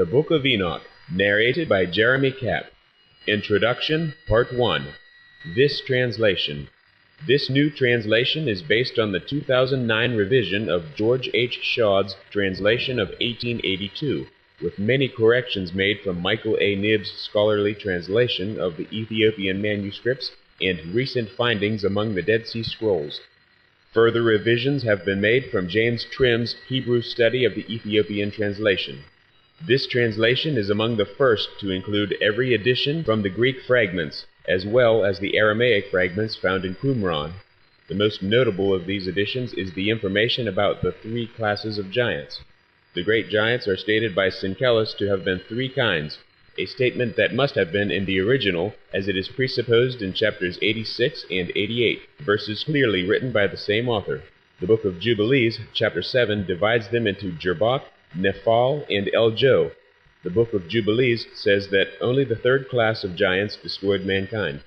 Book of Enoch, narrated by Jeremy Capp. Introduction, Part 1. This translation. This new translation is based on the 2009 revision of George H. Shaw's translation of 1882, with many corrections made from Michael A. Knibb's scholarly translation of the Ethiopian manuscripts and recent findings among the Dead Sea Scrolls. Further revisions have been made from James Trimm's Hebrew study of the Ethiopian translation. This translation is among the first to include every addition from the Greek fragments, as well as the Aramaic fragments found in Qumran. The most notable of these additions is the information about the three classes of giants. The great giants are stated by Synkelus to have been three kinds, a statement that must have been in the original, as it is presupposed in chapters 86 and 88, verses clearly written by the same author. The Book of Jubilees, chapter 7, divides them into Jerbach, Nephal, and El-Jo. The Book of Jubilees says that only the third class of giants destroyed mankind.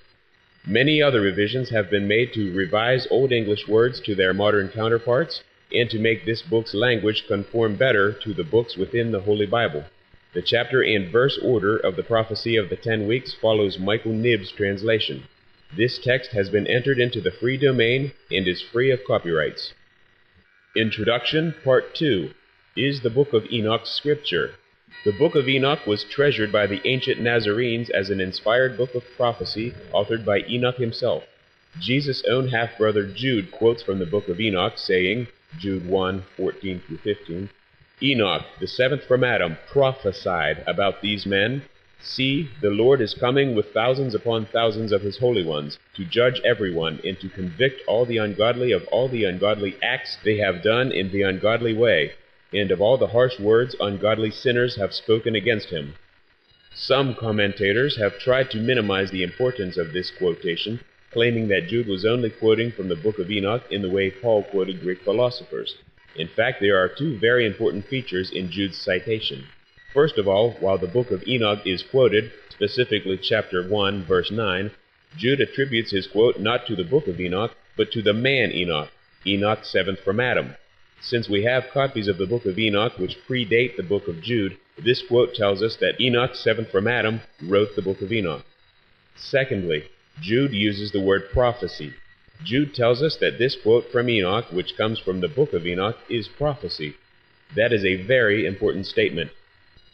Many other revisions have been made to revise Old English words to their modern counterparts, and to make this book's language conform better to the books within the Holy Bible. The chapter and verse order of the Prophecy of the 10 Weeks follows Michael Knibb's translation. This text has been entered into the free domain and is free of copyrights. Introduction, Part 2. Is the Book of Enoch Scripture? The Book of Enoch was treasured by the ancient Nazarenes as an inspired book of prophecy authored by Enoch himself. Jesus' own half-brother Jude quotes from the Book of Enoch, saying, Jude 1:14-15, Enoch, the seventh from Adam, prophesied about these men. See, the Lord is coming with thousands upon thousands of his holy ones, to judge everyone, and to convict all the ungodly of all the ungodly acts they have done in the ungodly way, and of all the harsh words ungodly sinners have spoken against him. Some commentators have tried to minimize the importance of this quotation, claiming that Jude was only quoting from the Book of Enoch in the way Paul quoted Greek philosophers. In fact, there are two very important features in Jude's citation. First of all, while the Book of Enoch is quoted, specifically chapter 1, verse 9, Jude attributes his quote not to the Book of Enoch, but to the man Enoch, Enoch seventh from Adam. Since we have copies of the Book of Enoch which predate the Book of Jude, this quote tells us that Enoch, seventh from Adam, wrote the Book of Enoch. Secondly, Jude uses the word prophecy. Jude tells us that this quote from Enoch, which comes from the Book of Enoch, is prophecy. That is a very important statement.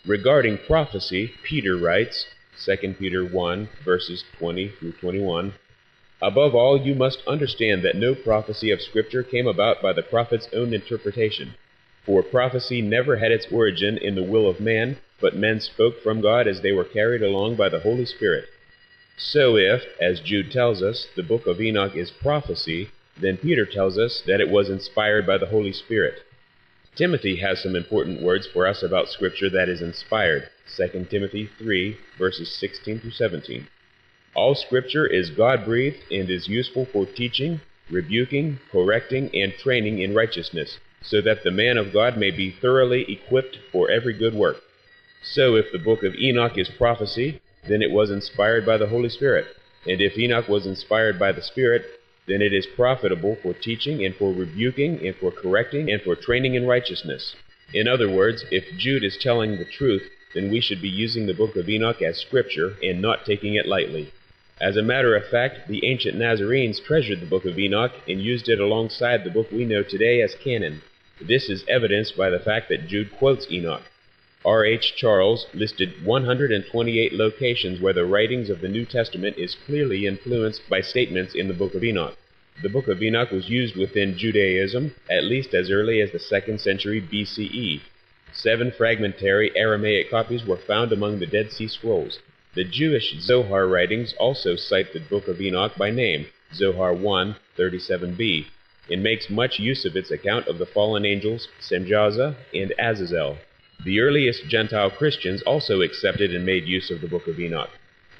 Regarding prophecy, Peter writes, 2 Peter 1, verses 20-21, Above all, you must understand that no prophecy of Scripture came about by the prophet's own interpretation. For prophecy never had its origin in the will of man, but men spoke from God as they were carried along by the Holy Spirit. So if, as Jude tells us, the Book of Enoch is prophecy, then Peter tells us that it was inspired by the Holy Spirit. Timothy has some important words for us about Scripture that is inspired, 2 Timothy 3, verses 16-17. All Scripture is God-breathed and is useful for teaching, rebuking, correcting, and training in righteousness, so that the man of God may be thoroughly equipped for every good work. So if the Book of Enoch is prophecy, then it was inspired by the Holy Spirit. And if Enoch was inspired by the Spirit, then it is profitable for teaching and for rebuking and for correcting and for training in righteousness. In other words, if Jude is telling the truth, then we should be using the Book of Enoch as Scripture and not taking it lightly. As a matter of fact, the ancient Nazarenes treasured the Book of Enoch and used it alongside the book we know today as canon. This is evidenced by the fact that Jude quotes Enoch. R. H. Charles listed 128 locations where the writings of the New Testament is clearly influenced by statements in the Book of Enoch. The Book of Enoch was used within Judaism at least as early as the 2nd century BCE. 7 fragmentary Aramaic copies were found among the Dead Sea Scrolls. The Jewish Zohar writings also cite the Book of Enoch by name, Zohar 1:37b, and makes much use of its account of the fallen angels Semjaza and Azazel. The earliest Gentile Christians also accepted and made use of the Book of Enoch.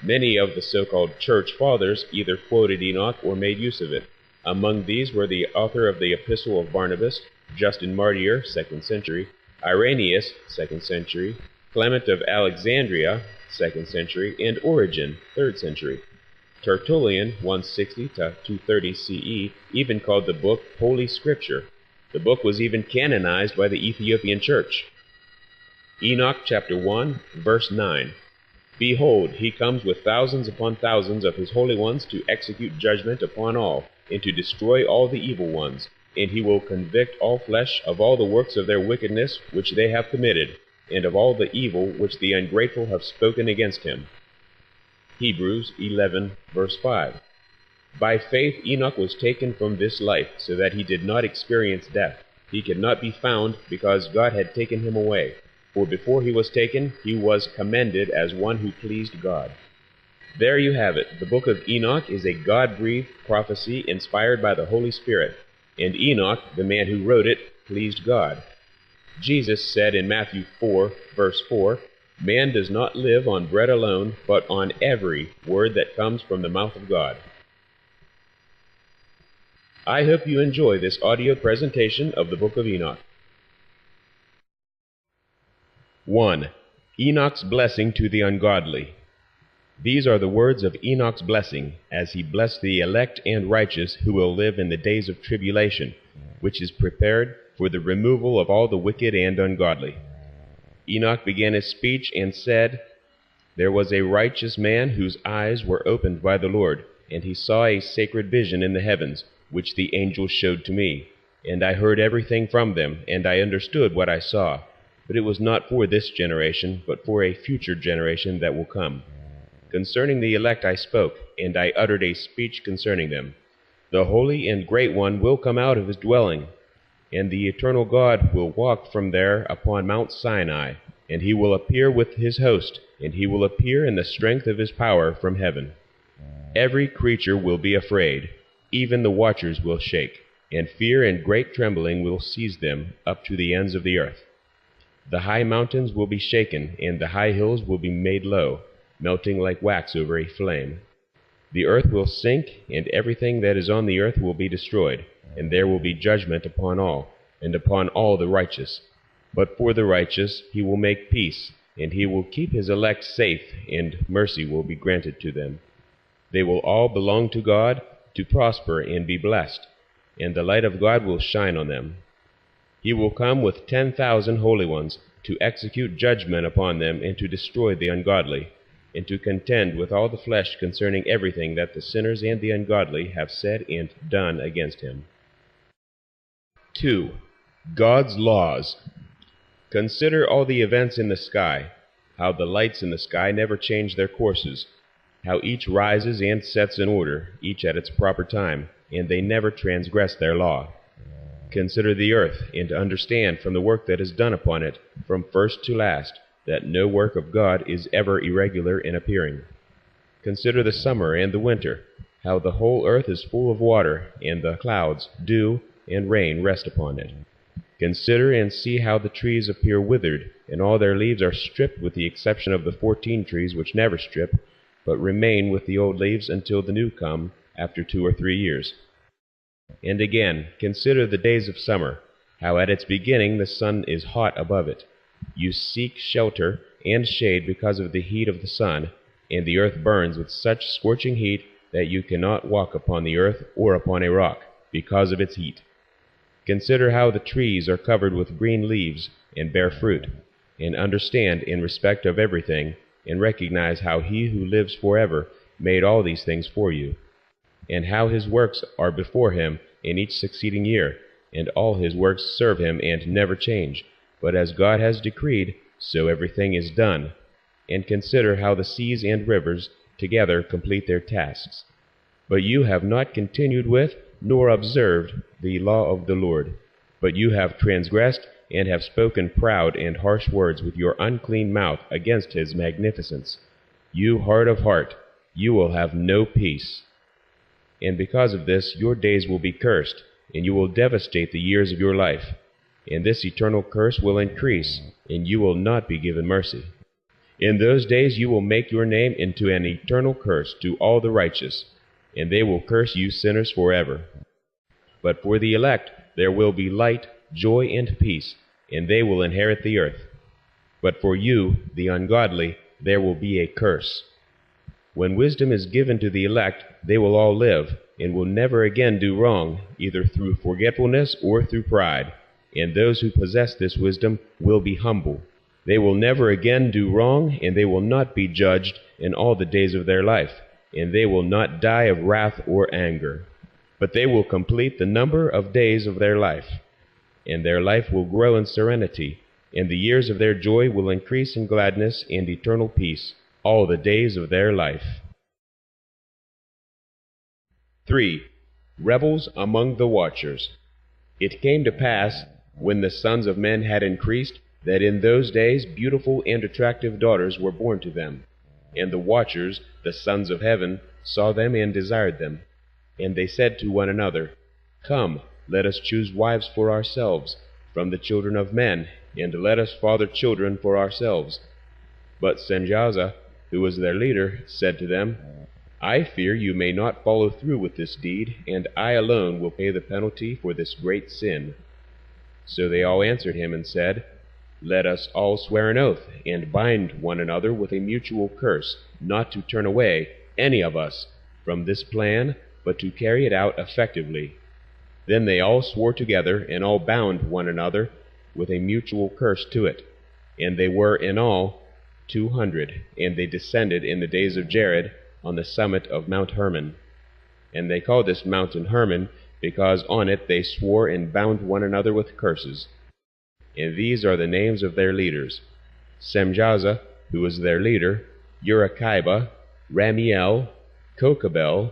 Many of the so-called Church Fathers either quoted Enoch or made use of it. Among these were the author of the Epistle of Barnabas, Justin Martyr, 2nd century, Irenaeus, 2nd century, Clement of Alexandria, 2nd century, and Origen, 3rd century. Tertullian, 160-230 CE, even called the book Holy Scripture. The book was even canonized by the Ethiopian Church. Enoch chapter 1, verse 9. Behold, he comes with thousands upon thousands of his holy ones to execute judgment upon all, and to destroy all the evil ones. And he will convict all flesh of all the works of their wickedness which they have committed, and of all the evil which the ungrateful have spoken against him. Hebrews 11, verse 5. By faith Enoch was taken from this life, so that he did not experience death. He could not be found, because God had taken him away. For before he was taken, he was commended as one who pleased God. There you have it. The Book of Enoch is a God-breathed prophecy inspired by the Holy Spirit. And Enoch, the man who wrote it, pleased God. Jesus said in Matthew 4, verse 4, "Man does not live on bread alone, but on every word that comes from the mouth of God." I hope you enjoy this audio presentation of the Book of Enoch. 1. Enoch's blessing to the ungodly. These are the words of Enoch's blessing, as he blessed the elect and righteous who will live in the days of tribulation, which is prepared for the removal of all the wicked and ungodly. Enoch began his speech and said, "There was a righteous man whose eyes were opened by the Lord, and he saw a sacred vision in the heavens, which the angels showed to me. And I heard everything from them, and I understood what I saw. But it was not for this generation, but for a future generation that will come. Concerning the elect I spoke, and I uttered a speech concerning them. The Holy and Great One will come out of his dwelling, and the eternal God will walk from there upon Mount Sinai, and he will appear with his host, and he will appear in the strength of his power from heaven. Every creature will be afraid, even the watchers will shake, and fear and great trembling will seize them up to the ends of the earth. The high mountains will be shaken, and the high hills will be made low, melting like wax over a flame. The earth will sink, and everything that is on the earth will be destroyed, and there will be judgment upon all, and upon all the righteous. But for the righteous he will make peace, and he will keep his elect safe, and mercy will be granted to them. They will all belong to God, to prosper and be blessed, and the light of God will shine on them. He will come with 10,000 holy ones, to execute judgment upon them, and to destroy the ungodly, and to contend with all the flesh concerning everything that the sinners and the ungodly have said and done against him. 2. God's laws. Consider all the events in the sky, how the lights in the sky never change their courses, how each rises and sets in order, each at its proper time, and they never transgress their law. Consider the earth, and understand from the work that is done upon it, from first to last, that no work of God is ever irregular in appearing. Consider the summer and the winter, how the whole earth is full of water, and the clouds, dew, and rain rest upon it. Consider and see how the trees appear withered, and all their leaves are stripped, with the exception of the 14 trees which never strip, but remain with the old leaves until the new come, after 2 or 3 years. And again, consider the days of summer, how at its beginning the sun is hot above it. You seek shelter and shade because of the heat of the sun, and the earth burns with such scorching heat that you cannot walk upon the earth or upon a rock, because of its heat. Consider how the trees are covered with green leaves and bear fruit, and understand in respect of everything, and recognize how he who lives forever made all these things for you, and how his works are before him in each succeeding year, and all his works serve him and never change. But as God has decreed, so everything is done. And consider how the seas and rivers together complete their tasks. But you have not continued with, nor observed, the law of the Lord. But you have transgressed, and have spoken proud and harsh words with your unclean mouth against his magnificence. You hard of heart, you will have no peace. And because of this your days will be cursed, and you will devastate the years of your life. And this eternal curse will increase, and you will not be given mercy. In those days you will make your name into an eternal curse to all the righteous, and they will curse you sinners forever. But for the elect there will be light, joy, and peace, and they will inherit the earth. But for you, the ungodly, there will be a curse. When wisdom is given to the elect, they will all live, and will never again do wrong, either through forgetfulness or through pride. And those who possess this wisdom will be humble. They will never again do wrong, and they will not be judged in all the days of their life, and they will not die of wrath or anger. But they will complete the number of days of their life, and their life will grow in serenity, and the years of their joy will increase in gladness and eternal peace all the days of their life. 3. Rebels among the watchers. It came to pass, when the sons of men had increased, that in those days beautiful and attractive daughters were born to them. And the watchers, the sons of heaven, saw them and desired them. And they said to one another, Come, let us choose wives for ourselves from the children of men, and let us father children for ourselves. But Semjaza, who was their leader, said to them, I fear you may not follow through with this deed, and I alone will pay the penalty for this great sin. So they all answered him and said, Let us all swear an oath, and bind one another with a mutual curse, not to turn away, any of us, from this plan, but to carry it out effectively. Then they all swore together, and all bound one another with a mutual curse to it. And they were in all 200, and they descended in the days of Jared on the summit of Mount Hermon. And they called this mountain Hermon, because on it they swore and bound one another with curses. And these are the names of their leaders: Semjaza, who was their leader, Urikiba, Ramiel, Kokabel,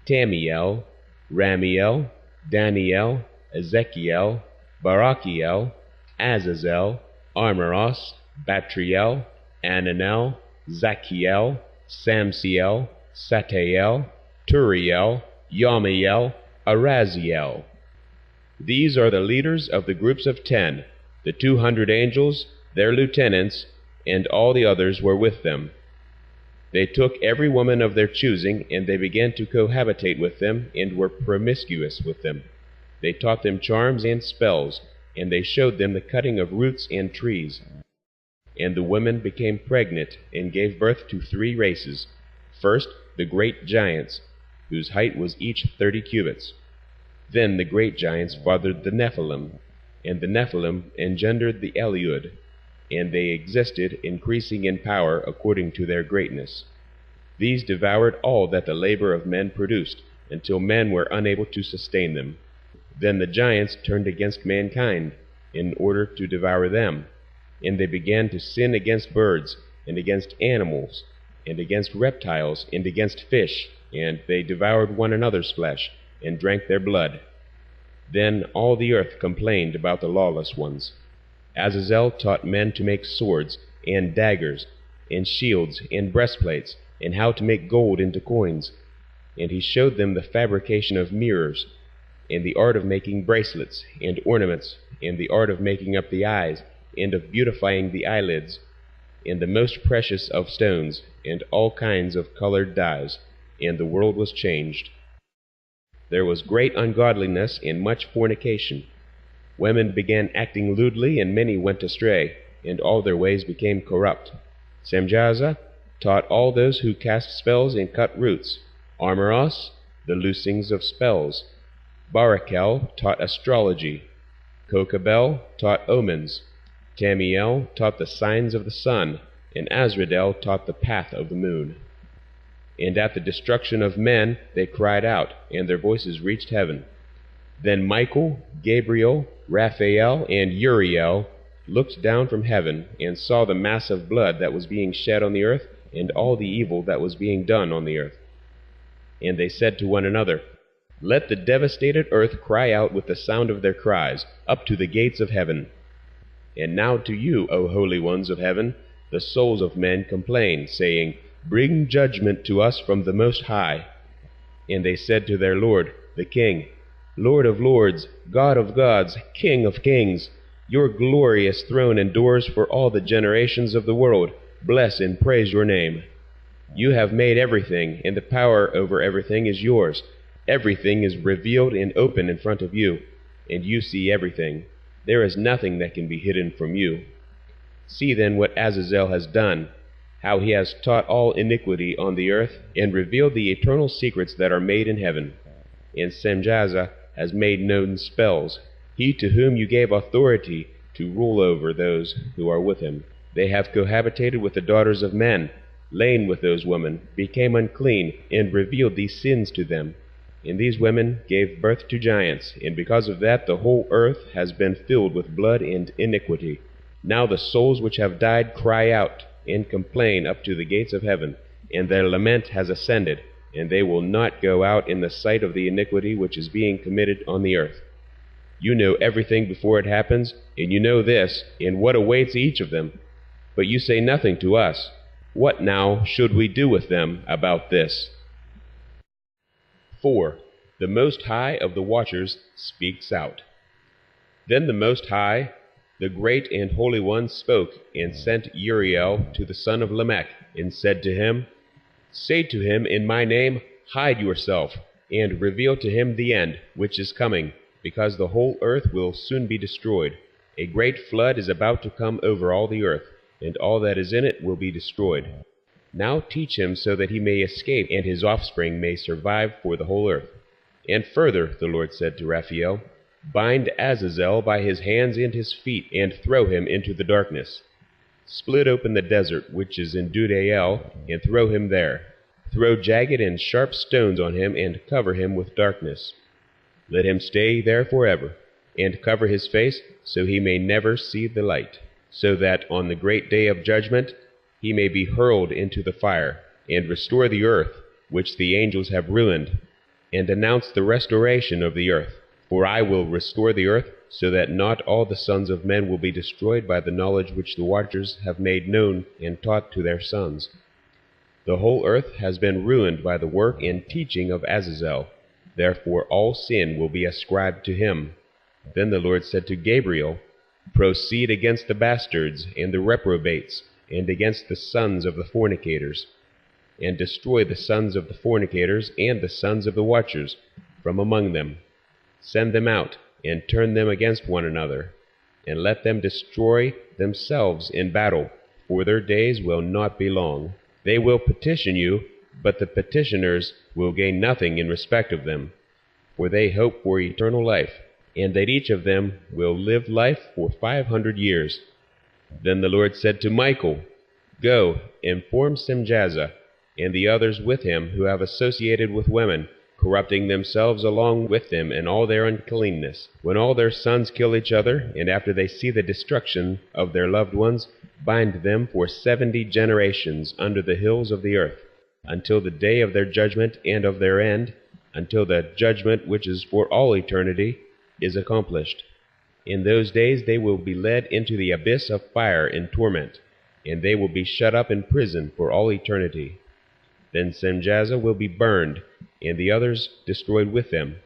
Tamiel, Ramiel, Daniel, Ezekiel, Barakiel, Azazel, Armaros, Batriel, Ananel, Zachiel, Samsiel, Satael, Turiel, Yamiel, Araziel. These are the leaders of the groups of 10, the 200 angels, their lieutenants, and all the others were with them. They took every woman of their choosing, and they began to cohabitate with them, and were promiscuous with them. They taught them charms and spells, and they showed them the cutting of roots and trees. And the women became pregnant, and gave birth to 3 races. First, the great giants, whose height was each 30 cubits. Then the great giants fathered the Nephilim, and the Nephilim engendered the Eliud, and they existed, increasing in power according to their greatness. These devoured all that the labor of men produced, until men were unable to sustain them. Then the giants turned against mankind, in order to devour them, and they began to sin against birds, and against animals, and against reptiles, and against fish, and they devoured one another's flesh, and drank their blood. Then all the earth complained about the lawless ones. Azazel taught men to make swords, and daggers, and shields, and breastplates, and how to make gold into coins. And he showed them the fabrication of mirrors, and the art of making bracelets, and ornaments, and the art of making up the eyes, and of beautifying the eyelids, and the most precious of stones, and all kinds of colored dyes. And the world was changed. There was great ungodliness and much fornication. Women began acting lewdly, and many went astray, and all their ways became corrupt. Semjaza taught all those who cast spells and cut roots. Armaros, the loosings of spells. Barakel taught astrology. Kokabel taught omens. Tamiel taught the signs of the sun, and Azradel taught the path of the moon. And at the destruction of men they cried out, and their voices reached heaven. Then Michael, Gabriel, Raphael, and Uriel looked down from heaven, and saw the mass of blood that was being shed on the earth, and all the evil that was being done on the earth. And they said to one another, Let the devastated earth cry out with the sound of their cries, up to the gates of heaven. And now to you, O holy ones of heaven, the souls of men complain, saying, Bring judgment to us from the Most High. And they said to their Lord, the King, Lord of lords, God of gods, King of kings, your glorious throne endures for all the generations of the world. Bless and praise your name. You have made everything, and the power over everything is yours. Everything is revealed and open in front of you, and you see everything. There is nothing that can be hidden from you. See then what Azazel has done, how he has taught all iniquity on the earth, and revealed the eternal secrets that are made in heaven. And Semjaza has made known spells, he to whom you gave authority to rule over those who are with him. They have cohabitated with the daughters of men, lain with those women, became unclean, and revealed these sins to them. And these women gave birth to giants, and because of that the whole earth has been filled with blood and iniquity. Now the souls which have died cry out and complain up to the gates of heaven, and their lament has ascended, and they will not go out in the sight of the iniquity which is being committed on the earth. You know everything before it happens, and you know this, and what awaits each of them. But you say nothing to us. What now should we do with them about this? 4. The Most High of the Watchers speaks out. Then the Most High, the great and holy one, spoke, and sent Uriel to the son of Lamech, and said to him, Say to him in my name, Hide yourself, and reveal to him the end, which is coming, because the whole earth will soon be destroyed. A great flood is about to come over all the earth, and all that is in it will be destroyed. Now teach him so that he may escape, and his offspring may survive for the whole earth. And further, the Lord said to Raphael, Bind Azazel by his hands and his feet, and throw him into the darkness. Split open the desert which is in Dudael, and throw him there. Throw jagged and sharp stones on him, and cover him with darkness. Let him stay there forever, and cover his face, so he may never see the light, so that on the great day of judgment he may be hurled into the fire, and restore the earth, which the angels have ruined, and announce the restoration of the earth. For I will restore the earth, so that not all the sons of men will be destroyed by the knowledge which the watchers have made known and taught to their sons. The whole earth has been ruined by the work and teaching of Azazel. Therefore all sin will be ascribed to him. Then the Lord said to Gabriel, Proceed against the bastards and the reprobates, and against the sons of the fornicators, and destroy the sons of the fornicators and the sons of the watchers from among them. Send them out, and turn them against one another, and let them destroy themselves in battle, for their days will not be long. They will petition you, but the petitioners will gain nothing in respect of them, for they hope for eternal life, and that each of them will live life for 500 years. Then the Lord said to Michael, Go, inform Semjaza, and the others with him who have associated with women, corrupting themselves along with them in all their uncleanness. When all their sons kill each other, and after they see the destruction of their loved ones, bind them for 70 generations under the hills of the earth, until the day of their judgment and of their end, until the judgment which is for all eternity is accomplished. In those days they will be led into the abyss of fire and torment, and they will be shut up in prison for all eternity. Then Semjaza will be burned, and the others destroyed with them.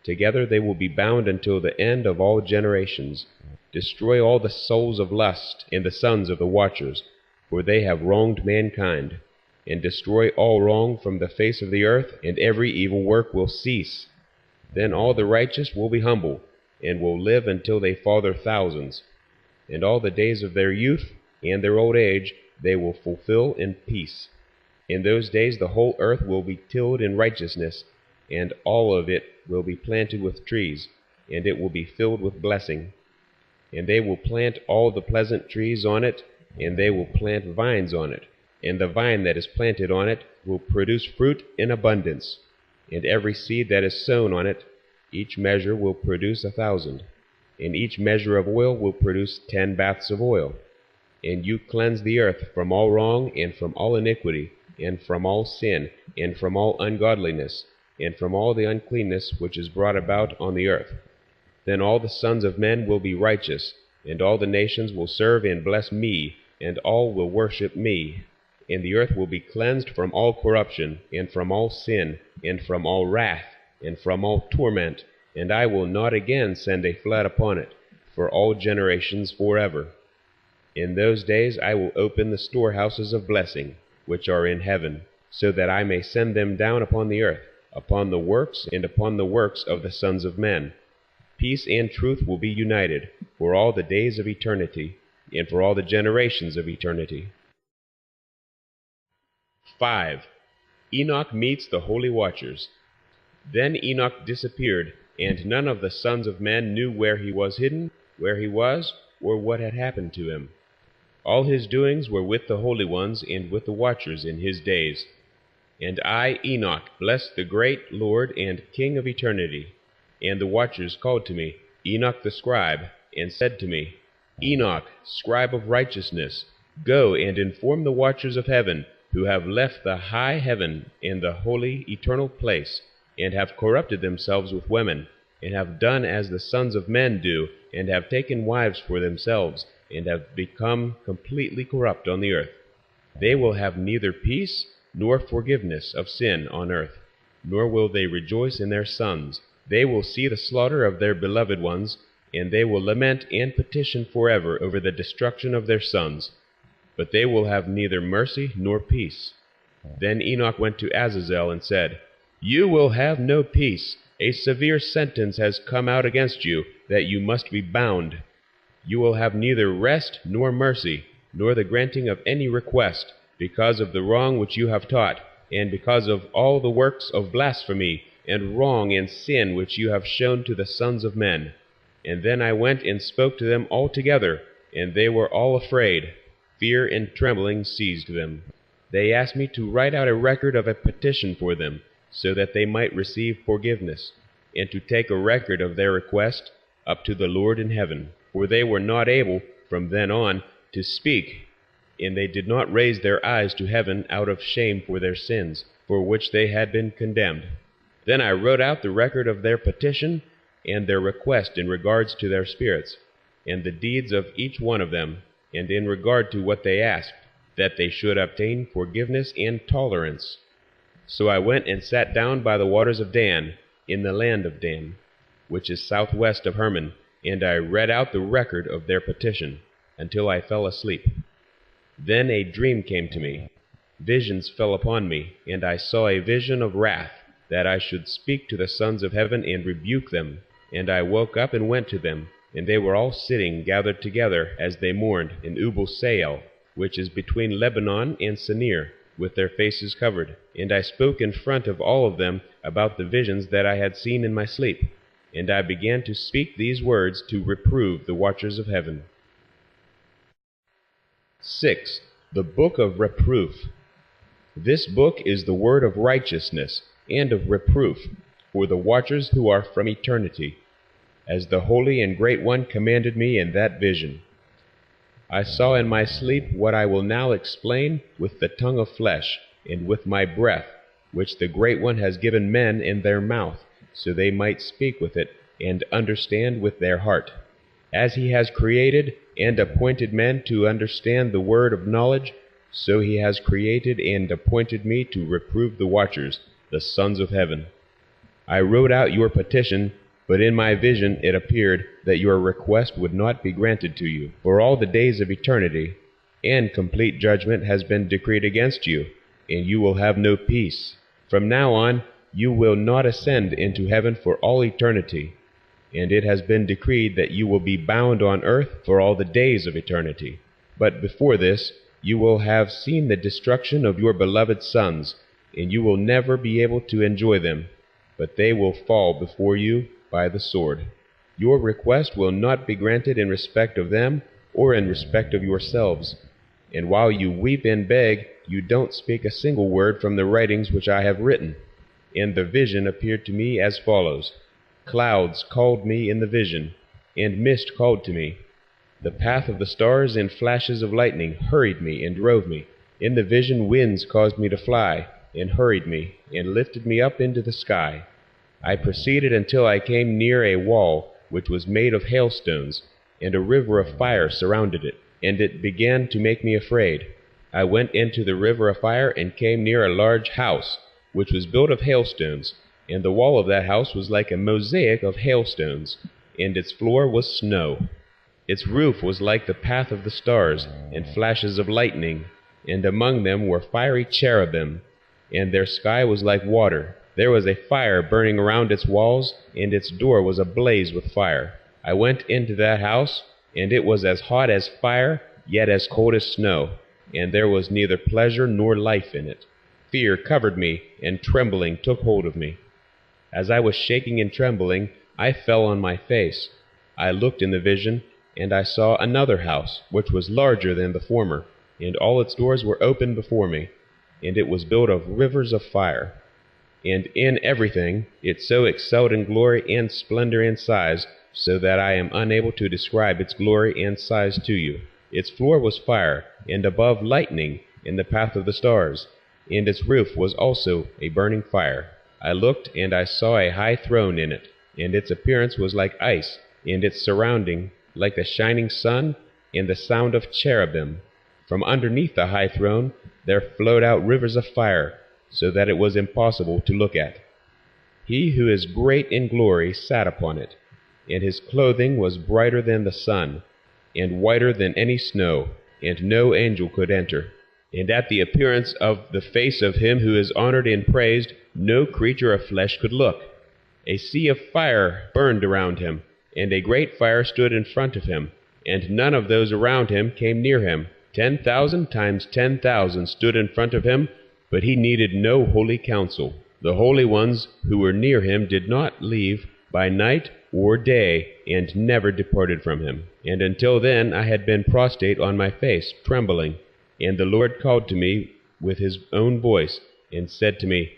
Together they will be bound until the end of all generations. Destroy all the souls of lust and the sons of the watchers, for they have wronged mankind. And destroy all wrong from the face of the earth, and every evil work will cease. Then all the righteous will be humble, and will live until they father thousands. And all the days of their youth and their old age they will fulfill in peace. In those days the whole earth will be tilled in righteousness, and all of it will be planted with trees, and it will be filled with blessing. And they will plant all the pleasant trees on it, and they will plant vines on it, and the vine that is planted on it will produce fruit in abundance. And every seed that is sown on it, each measure will produce 1,000, and each measure of oil will produce 10 baths of oil. And you cleanse the earth from all wrong, and from all iniquity, and from all sin, and from all ungodliness, and from all the uncleanness which is brought about on the earth. Then all the sons of men will be righteous, and all the nations will serve and bless me, and all will worship me. And the earth will be cleansed from all corruption, and from all sin, and from all wrath, and from all torment, and I will not again send a flood upon it, for all generations forever. In those days I will open the storehouses of blessing, which are in heaven, so that I may send them down upon the earth, upon the works and upon the works of the sons of men. Peace and truth will be united for all the days of eternity, and for all the generations of eternity. 5. Enoch meets the holy watchers. Then Enoch disappeared, and none of the sons of men knew where he was hidden, where he was, or what had happened to him. All his doings were with the holy ones and with the watchers in his days. And I, Enoch, blessed the great Lord and King of eternity. And the watchers called to me, Enoch the scribe, and said to me, Enoch, scribe of righteousness, go and inform the watchers of heaven, who have left the high heaven and the holy eternal place, and have corrupted themselves with women, and have done as the sons of men do, and have taken wives for themselves, and have become completely corrupt on the earth. They will have neither peace nor forgiveness of sin on earth, nor will they rejoice in their sons. They will see the slaughter of their beloved ones, and they will lament and petition forever over the destruction of their sons. But they will have neither mercy nor peace. Then Enoch went to Azazel and said, You will have no peace. A severe sentence has come out against you, that you must be bound. You will have neither rest nor mercy, nor the granting of any request, because of the wrong which you have taught, and because of all the works of blasphemy and wrong and sin which you have shown to the sons of men. And then I went and spoke to them all together, and they were all afraid. Fear and trembling seized them. They asked me to write out a record of a petition for them, so that they might receive forgiveness, and to take a record of their request up to the Lord in heaven. For they were not able, from then on, to speak, and they did not raise their eyes to heaven out of shame for their sins, for which they had been condemned. Then I wrote out the record of their petition, and their request in regards to their spirits, and the deeds of each one of them, and in regard to what they asked, that they should obtain forgiveness and tolerance. So I went and sat down by the waters of Dan, in the land of Dan, which is southwest of Hermon, and I read out the record of their petition, until I fell asleep. Then a dream came to me. Visions fell upon me, and I saw a vision of wrath, that I should speak to the sons of heaven and rebuke them. And I woke up and went to them, and they were all sitting gathered together as they mourned in Ubal-Sael, which is between Lebanon and Senir, with their faces covered. And I spoke in front of all of them about the visions that I had seen in my sleep. And I began to speak these words to reprove the watchers of heaven. 6. The Book of Reproof. This book is the word of righteousness and of reproof for the watchers who are from eternity, as the Holy and Great One commanded me in that vision. I saw in my sleep what I will now explain with the tongue of flesh, and with my breath, which the Great One has given men in their mouth, so they might speak with it, and understand with their heart. As he has created and appointed men to understand the word of knowledge, so he has created and appointed me to reprove the watchers, the sons of heaven. I wrote out your petition, but in my vision it appeared that your request would not be granted to you for all the days of eternity, and complete judgment has been decreed against you, and you will have no peace. From now on you will not ascend into heaven for all eternity, and it has been decreed that you will be bound on earth for all the days of eternity. But before this you will have seen the destruction of your beloved sons, and you will never be able to enjoy them, but they will fall before you by the sword. Your request will not be granted in respect of them or in respect of yourselves. And while you weep and beg, you don't speak a single word from the writings which I have written. And the vision appeared to me as follows. Clouds called me in the vision, and mist called to me. The path of the stars and flashes of lightning hurried me and drove me. In the vision winds caused me to fly, and hurried me, and lifted me up into the sky. I proceeded until I came near a wall which was made of hailstones, and a river of fire surrounded it, and it began to make me afraid. I went into the river of fire and came near a large house, which was built of hailstones, and the wall of that house was like a mosaic of hailstones, and its floor was snow. Its roof was like the path of the stars, and flashes of lightning, and among them were fiery cherubim, and their sky was like water. There was a fire burning around its walls, and its door was ablaze with fire. I went into that house, and it was as hot as fire, yet as cold as snow, and there was neither pleasure nor life in it. Fear covered me, and trembling took hold of me. As I was shaking and trembling, I fell on my face. I looked in the vision, And I saw another house, which was larger than the former, and all its doors were open before me, and it was built of rivers of fire. And in everything it so excelled in glory and splendor and size, so that I am unable to describe its glory and size to you. Its floor was fire, and above lightning, in the path of the stars, and its roof was also a burning fire. I looked, and I saw a high throne in it, and its appearance was like ice, and its surrounding like the shining sun, and the sound of cherubim. From underneath the high throne there flowed out rivers of fire, so that it was impossible to look at. He who is great in glory sat upon it, and his clothing was brighter than the sun, and whiter than any snow, and no angel could enter. And at the appearance of the face of him who is honored and praised, no creature of flesh could look. A sea of fire burned around him, and a great fire stood in front of him, and none of those around him came near him. 10,000 times 10,000 stood in front of him, but he needed no holy counsel. The holy ones who were near him did not leave by night or day, and never departed from him. And until then I had been prostrate on my face, trembling. And the Lord called to me with his own voice, and said to me,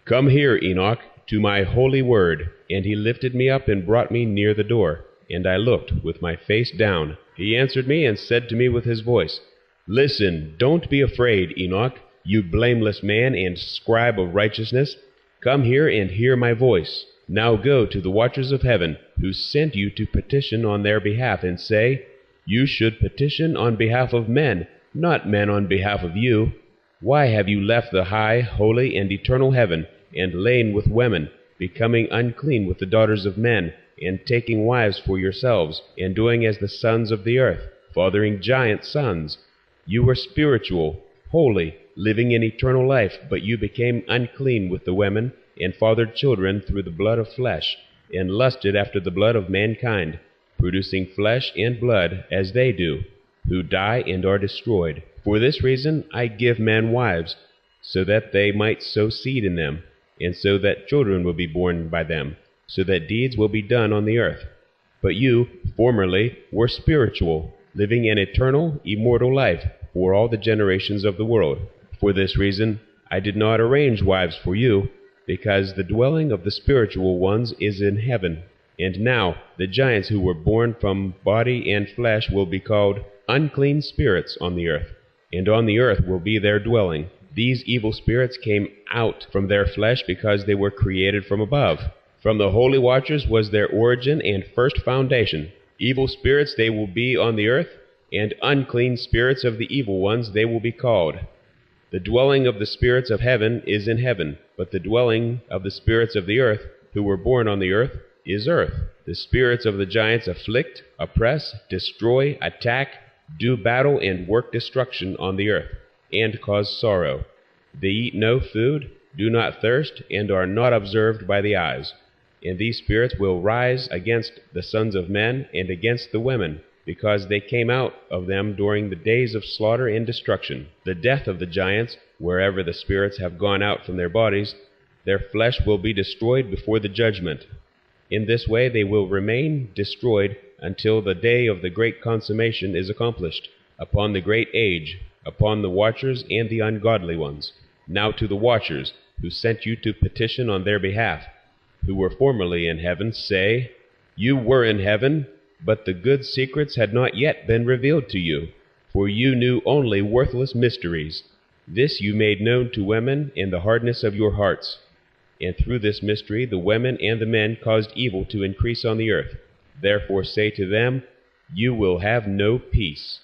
Come here, Enoch, to my holy word. And he lifted me up and brought me near the door, and I looked with my face down. He answered me and said to me with his voice, Listen, don't be afraid, Enoch, you blameless man and scribe of righteousness. Come here and hear my voice. Now go to the watchers of heaven, who sent you to petition on their behalf, and say, You should petition on behalf of men, not men on behalf of you. Why have you left the high, holy, and eternal heaven, and lain with women, becoming unclean with the daughters of men, and taking wives for yourselves, and doing as the sons of the earth, fathering giant sons? You were spiritual, holy, living in eternal life, but you became unclean with the women, and fathered children through the blood of flesh, and lusted after the blood of mankind, producing flesh and blood as they do, who die and are destroyed. For this reason I give men wives, so that they might sow seed in them, and so that children will be born by them, so that deeds will be done on the earth. But you, formerly, were spiritual, living an eternal, immortal life for all the generations of the world. For this reason I did not arrange wives for you, because the dwelling of the spiritual ones is in heaven. And now the giants who were born from body and flesh will be called unclean spirits on the earth, and on the earth will be their dwelling. These evil spirits came out from their flesh because they were created from above. From the holy watchers was their origin and first foundation. Evil spirits they will be on the earth, and unclean spirits of the evil ones they will be called. The dwelling of the spirits of heaven is in heaven, but the dwelling of the spirits of the earth, who were born on the earth, is earth. The spirits of the giants afflict, oppress, destroy, attack, do battle, and work destruction on the earth, and cause sorrow. They eat no food, do not thirst, and are not observed by the eyes. And these spirits will rise against the sons of men and against the women, because they came out of them during the days of slaughter and destruction. The death of the giants, wherever the spirits have gone out from their bodies, their flesh will be destroyed before the judgment. In this way they will remain destroyed until the day of the great consummation is accomplished, upon the great age, upon the watchers and the ungodly ones. Now to the watchers, who sent you to petition on their behalf, who were formerly in heaven, say, You were in heaven, but the good secrets had not yet been revealed to you, for you knew only worthless mysteries. This you made known to women in the hardness of your hearts. And through this mystery the women and the men caused evil to increase on the earth. Therefore say to them, You will have no peace.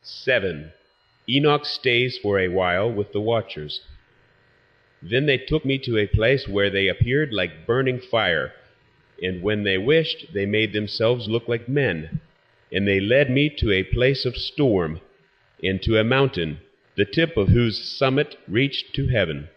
7. Enoch stays for a while with the watchers. Then they took me to a place where they appeared like burning fire, and when they wished, they made themselves look like men. And they led me to a place of storm, and to a mountain, the tip of whose summit reached to heaven.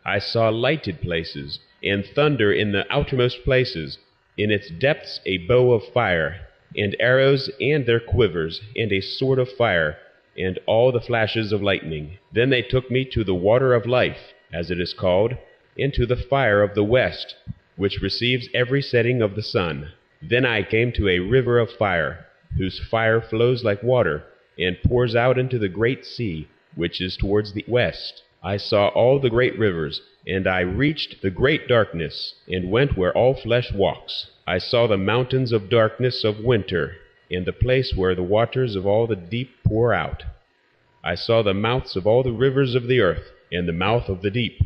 I saw lighted places, and thunder in the outermost places, in its depths a bow of fire, and arrows and their quivers, and a sword of fire, and all the flashes of lightning. Then they took me to the water of life, as it is called, into the fire of the west, which receives every setting of the sun. Then I came to a river of fire, whose fire flows like water, and pours out into the great sea, which is towards the west. I saw all the great rivers, and I reached the great darkness, and went where all flesh walks. I saw the mountains of darkness of winter, and the place where the waters of all the deep pour out. I saw the mouths of all the rivers of the earth, and the mouth of the deep.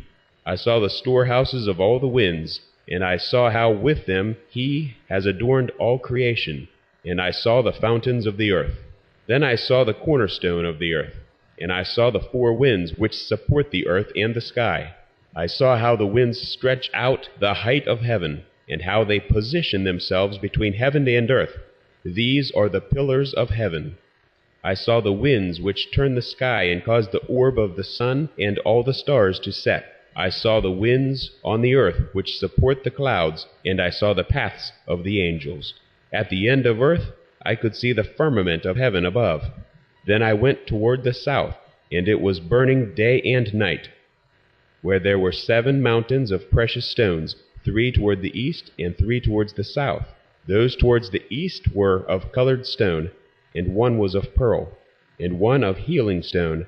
I saw the storehouses of all the winds, and I saw how with them he has adorned all creation, and I saw the fountains of the earth. Then I saw the cornerstone of the earth, and I saw the four winds which support the earth and the sky. I saw how the winds stretch out the height of heaven, and how they position themselves between heaven and earth. These are the pillars of heaven. I saw the winds which turn the sky and cause the orb of the sun and all the stars to set. I saw the winds on the earth which support the clouds, and I saw the paths of the angels. At the end of earth I could see the firmament of heaven above. Then I went toward the south, and it was burning day and night, where there were 7 mountains of precious stones, 3 toward the east and 3 towards the south. Those towards the east were of colored stone, and one was of pearl, and one of healing stone,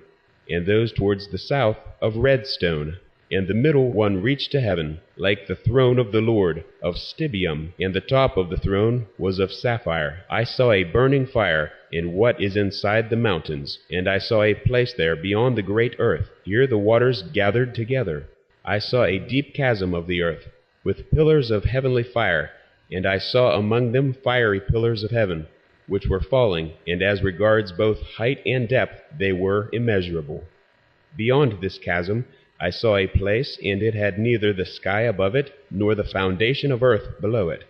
and those towards the south of red stone. And the middle one reached to heaven, like the throne of the Lord, of stibium, and the top of the throne was of sapphire. I saw a burning fire in what is inside the mountains, and I saw a place there beyond the great earth. Here the waters gathered together. I saw a deep chasm of the earth, with pillars of heavenly fire, and I saw among them fiery pillars of heaven, which were falling, and as regards both height and depth they were immeasurable. Beyond this chasm I saw a place, and it had neither the sky above it, nor the foundation of earth below it.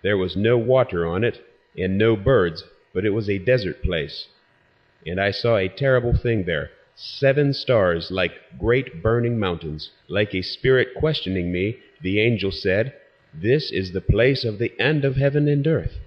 There was no water on it, and no birds, but it was a desert place. And I saw a terrible thing there, 7 stars like great burning mountains. Like a spirit questioning me, the angel said, "This is the place of the end of heaven and earth.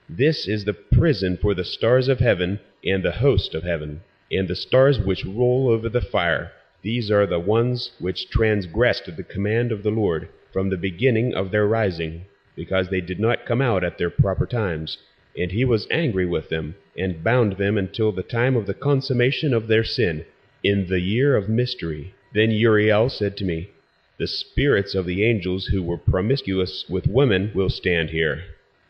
This is the prison for the stars of heaven and the host of heaven, and the stars which roll over the fire. These are the ones which transgressed the command of the Lord from the beginning of their rising, because they did not come out at their proper times. And he was angry with them, and bound them until the time of the consummation of their sin, in the year of mystery." Then Uriel said to me, "The spirits of the angels who were promiscuous with women will stand here,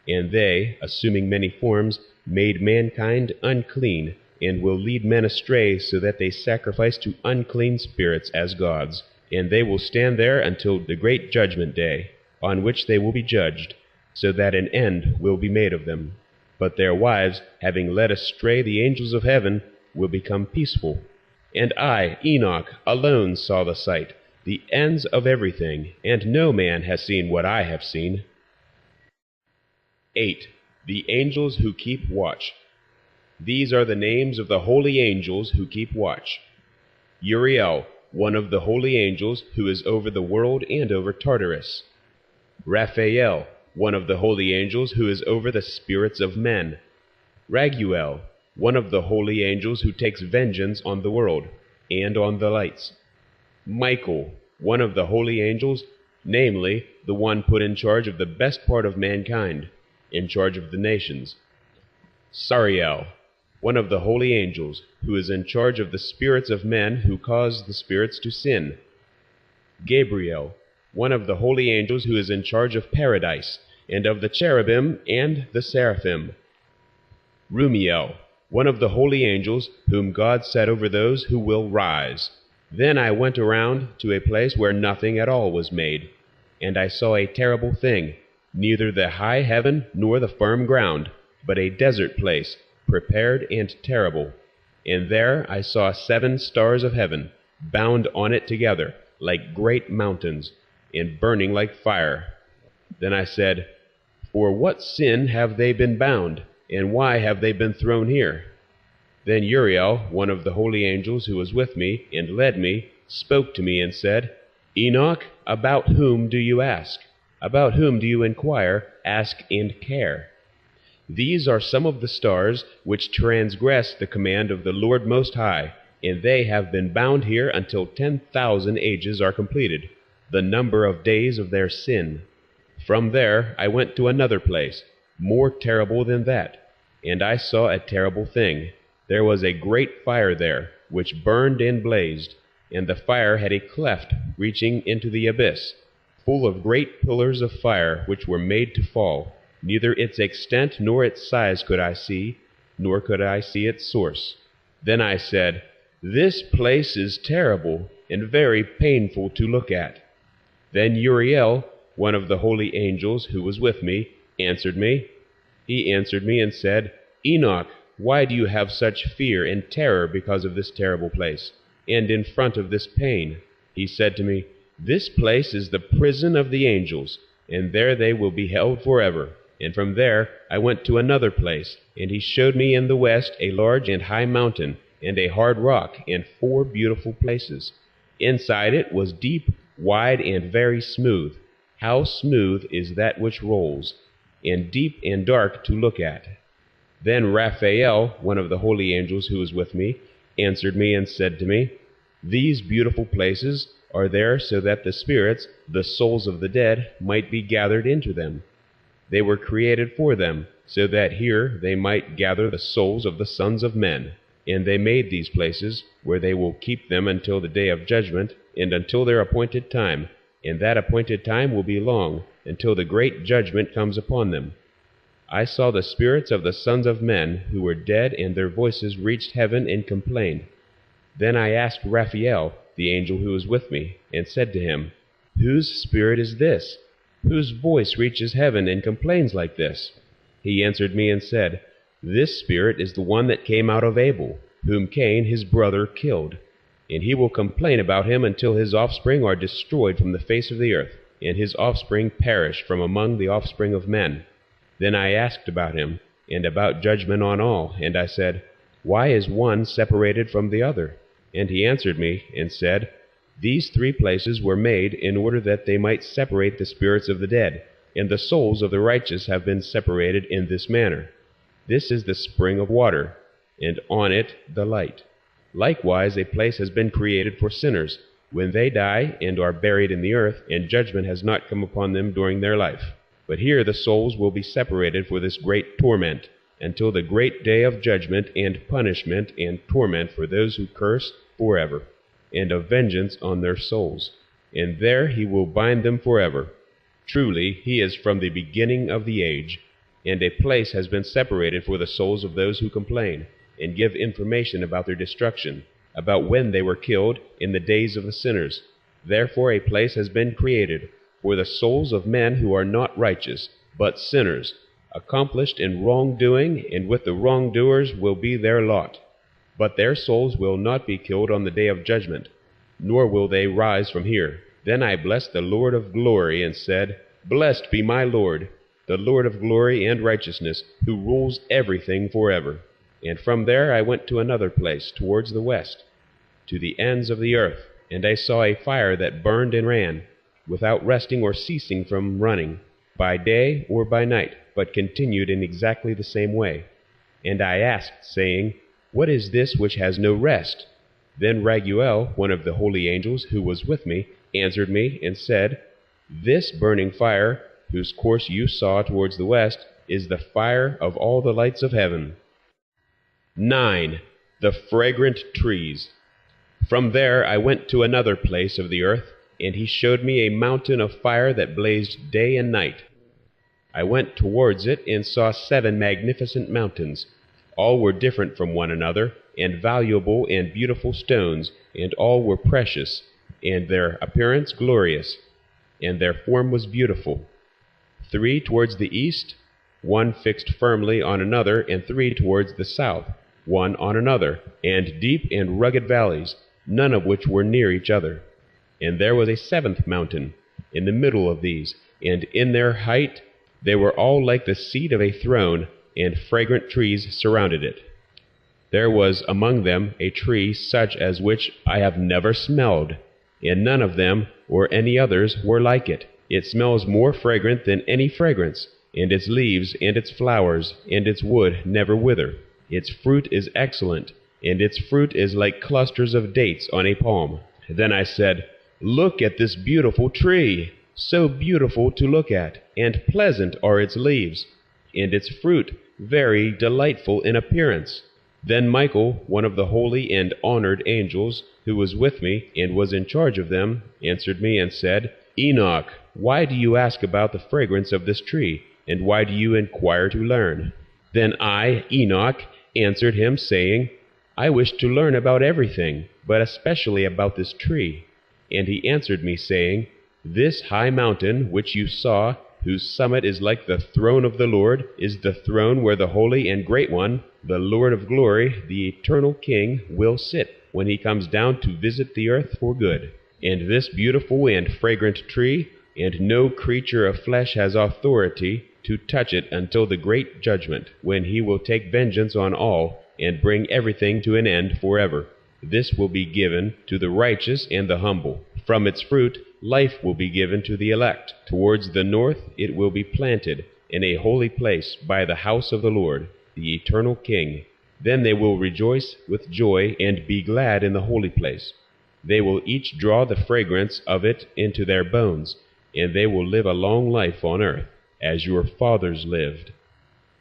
and they, assuming many forms, made mankind unclean, and will lead men astray so that they sacrifice to unclean spirits as gods. And they will stand there until the great judgment day, on which they will be judged, so that an end will be made of them. But their wives, having led astray the angels of heaven, will become peaceful. And I, Enoch, alone saw the sight, the ends of everything, and no man has seen what I have seen." 8. The angels who keep watch. These are the names of the holy angels who keep watch. Uriel, one of the holy angels who is over the world and over Tartarus. Raphael, one of the holy angels who is over the spirits of men. Raguel, one of the holy angels who takes vengeance on the world and on the lights. Michael, one of the holy angels, namely, the one put in charge of the best part of mankind, in charge of the nations. Sariel, one of the holy angels, who is in charge of the spirits of men who cause the spirits to sin. Gabriel, one of the holy angels who is in charge of paradise, and of the cherubim and the seraphim. Rumiel, one of the holy angels, whom God set over those who will rise. Then I went around to a place where nothing at all was made, and I saw a terrible thing, neither the high heaven nor the firm ground, but a desert place, prepared and terrible. And there I saw 7 stars of heaven, bound on it together, like great mountains, and burning like fire. Then I said, "For what sin have they been bound, and why have they been thrown here?" Then Uriel, one of the holy angels who was with me and led me, spoke to me and said, "Enoch, about whom do you ask? About whom do you inquire, ask, and care? These are some of the stars which transgress the command of the Lord Most High, and they have been bound here until 10,000 ages are completed, the number of days of their sin." From there I went to another place, more terrible than that. And I saw a terrible thing. There was a great fire there, which burned and blazed, and the fire had a cleft reaching into the abyss, full of great pillars of fire which were made to fall. Neither its extent nor its size could I see, nor could I see its source. Then I said, "This place is terrible, and very painful to look at." Then Uriel, one of the holy angels who was with me, answered me. He answered me and said, "Enoch, why do you have such fear and terror because of this terrible place, and in front of this pain?" He said to me, "This place is the prison of the angels, and there they will be held forever." And from there I went to another place, and he showed me in the west a large and high mountain, and a hard rock, and 4 beautiful places. Inside it was deep, wide, and very smooth. How smooth is that which rolls, and deep and dark to look at. Then Raphael, one of the holy angels who was with me, answered me and said to me, "These beautiful places are there so that the spirits, the souls of the dead, might be gathered into them. They were created for them, so that here they might gather the souls of the sons of men. And they made these places, where they will keep them until the day of judgment, and until their appointed time. And that appointed time will be long, until the great judgment comes upon them." I saw the spirits of the sons of men who were dead, and their voices reached heaven and complained. Then I asked Raphael, the angel who was with me, and said to him, "Whose spirit is this? Whose voice reaches heaven and complains like this?" He answered me and said, "This spirit is the one that came out of Abel, whom Cain his brother killed. And he will complain about him until his offspring are destroyed from the face of the earth, and his offspring perish from among the offspring of men." Then I asked about him, and about judgment on all, and I said, "Why is one separated from the other?" And he answered me and said, "These 3 places were made in order that they might separate the spirits of the dead, and the souls of the righteous have been separated in this manner. This is the spring of water, and on it the light. Likewise a place has been created for sinners, when they die and are buried in the earth, and judgment has not come upon them during their life. But here the souls will be separated for this great torment, until the great day of judgment and punishment and torment for those who curse forever, and of vengeance on their souls. And there he will bind them forever. Truly he is from the beginning of the age, and a place has been separated for the souls of those who complain, and give information about their destruction, about when they were killed in the days of the sinners. Therefore a place has been created for the souls of men who are not righteous, but sinners, accomplished in wrongdoing, and with the wrongdoers will be their lot. But their souls will not be killed on the day of judgment, nor will they rise from here." Then I blessed the Lord of glory and said, "Blessed be my Lord, the Lord of glory and righteousness, who rules everything forever." And from there I went to another place, towards the west, to the ends of the earth, and I saw a fire that burned and ran, without resting or ceasing from running, by day or by night, but continued in exactly the same way. And I asked, saying, "What is this which has no rest?" Then Raguel, one of the holy angels who was with me, answered me and said, "This burning fire, whose course you saw towards the west, is the fire of all the lights of heaven." 9. The fragrant trees. From there I went to another place of the earth, and he showed me a mountain of fire that blazed day and night. I went towards it and saw 7 magnificent mountains. All were different from one another, and valuable and beautiful stones, and all were precious, and their appearance glorious, and their form was beautiful. 3 towards the east, 1 fixed firmly on another, and 3 towards the south, 1 on another, and deep and rugged valleys, none of which were near each other. And there was a 7th mountain in the middle of these, and in their height they were all like the seat of a throne, and fragrant trees surrounded it. There was among them a tree such as which I have never smelled, and none of them or any others were like it. It smells more fragrant than any fragrance, and its leaves and its flowers and its wood never wither. Its fruit is excellent, and its fruit is like clusters of dates on a palm. Then I said, "Look at this beautiful tree, so beautiful to look at, and pleasant are its leaves." and its fruit very delightful in appearance. Then Michael, one of the holy and honored angels, who was with me and was in charge of them, answered me and said, Enoch, why do you ask about the fragrance of this tree, and why do you inquire to learn? Then I, Enoch, answered him, saying, I wish to learn about everything, but especially about this tree. And he answered me, saying, This high mountain which you saw, whose summit is like the throne of the Lord, is the throne where the Holy and Great One, the Lord of glory, the eternal King, will sit when he comes down to visit the earth for good. And this beautiful and fragrant tree, and no creature of flesh has authority to touch it until the great judgment, when he will take vengeance on all, and bring everything to an end forever. This will be given to the righteous and the humble. From its fruit life will be given to the elect. Towards the north it will be planted in a holy place by the house of the Lord, the eternal King. Then they will rejoice with joy and be glad in the holy place. They will each draw the fragrance of it into their bones, and they will live a long life on earth, as your fathers lived.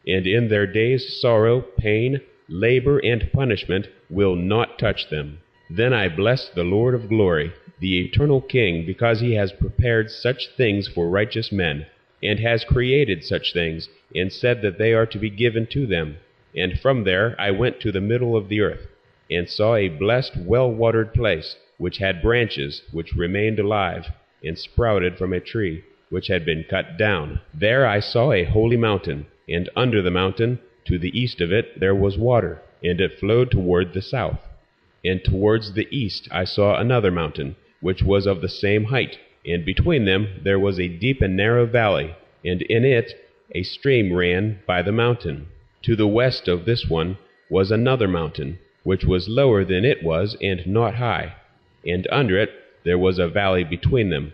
And in their days sorrow, pain, labor, and punishment will not touch them. Then I blessed the Lord of glory, the eternal King, because he has prepared such things for righteous men, and has created such things, and said that they are to be given to them. And from there I went to the middle of the earth, and saw a blessed, well-watered place, which had branches, which remained alive, and sprouted from a tree, which had been cut down. There I saw a holy mountain, and under the mountain, to the east of it, there was water, and it flowed toward the south. And towards the east I saw another mountain, which was of the same height, and between them there was a deep and narrow valley, and in it a stream ran by the mountain. To the west of this one was another mountain, which was lower than it was, and not high, and under it there was a valley between them,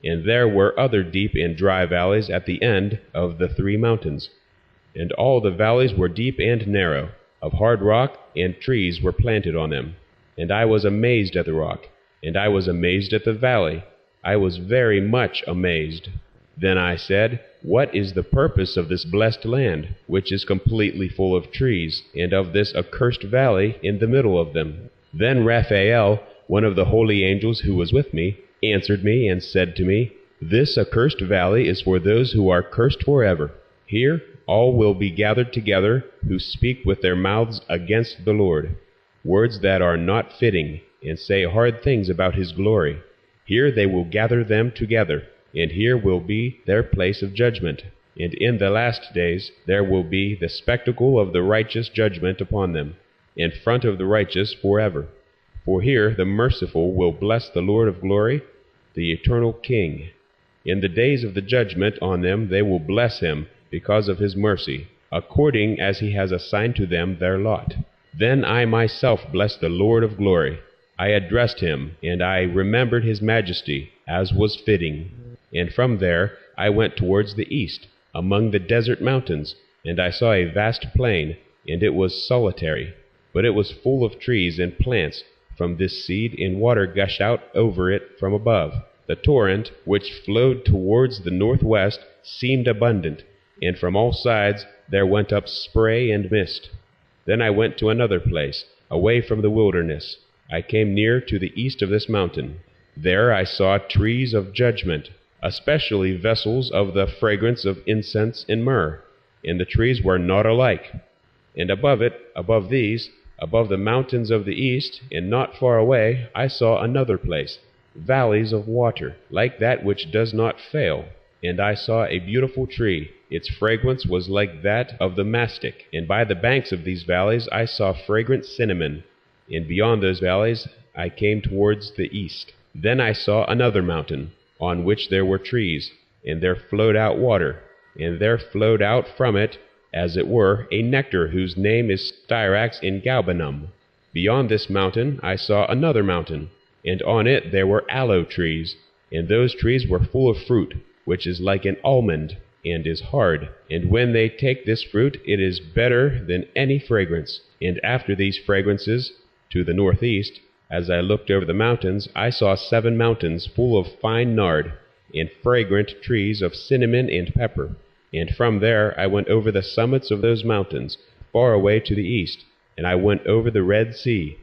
and there were other deep and dry valleys at the end of the three mountains. And all the valleys were deep and narrow, of hard rock, and trees were planted on them. And I was amazed at the rock, and I was amazed at the valley. I was very much amazed. Then I said, What is the purpose of this blessed land, which is completely full of trees, and of this accursed valley in the middle of them? Then Raphael, one of the holy angels who was with me, answered me and said to me, This accursed valley is for those who are cursed forever. Here all will be gathered together who speak with their mouths against the Lord, words that are not fitting, and say hard things about his glory. Here they will gather them together, and here will be their place of judgment. And in the last days there will be the spectacle of the righteous judgment upon them, in front of the righteous forever. For here the merciful will bless the Lord of glory, the eternal King. In the days of the judgment on them they will bless him because of his mercy, according as he has assigned to them their lot. Then I myself blessed the Lord of glory. I addressed him, and I remembered his majesty, as was fitting. And from there I went towards the east, among the desert mountains, and I saw a vast plain, and it was solitary, but it was full of trees and plants. From this seed, and water gushed out over it from above. The torrent, which flowed towards the northwest, seemed abundant, and from all sides there went up spray and mist. Then I went to another place, away from the wilderness. I came near to the east of this mountain. There I saw trees of judgment, especially vessels of the fragrance of incense and myrrh, and the trees were not alike. And above it, above these, above the mountains of the east, and not far away, I saw another place, valleys of water, like that which does not fail. And I saw a beautiful tree. Its fragrance was like that of the mastic. And by the banks of these valleys I saw fragrant cinnamon. And beyond those valleys I came towards the east. Then I saw another mountain, on which there were trees, and there flowed out water, and there flowed out from it, as it were, a nectar whose name is Styrax in Galbanum. Beyond this mountain I saw another mountain, and on it there were aloe trees, and those trees were full of fruit, which is like an almond, and is hard. And when they take this fruit, it is better than any fragrance. And after these fragrances, to the northeast, as I looked over the mountains, I saw 7 mountains full of fine nard, and fragrant trees of cinnamon and pepper. And from there I went over the summits of those mountains, far away to the east, and I went over the Red Sea,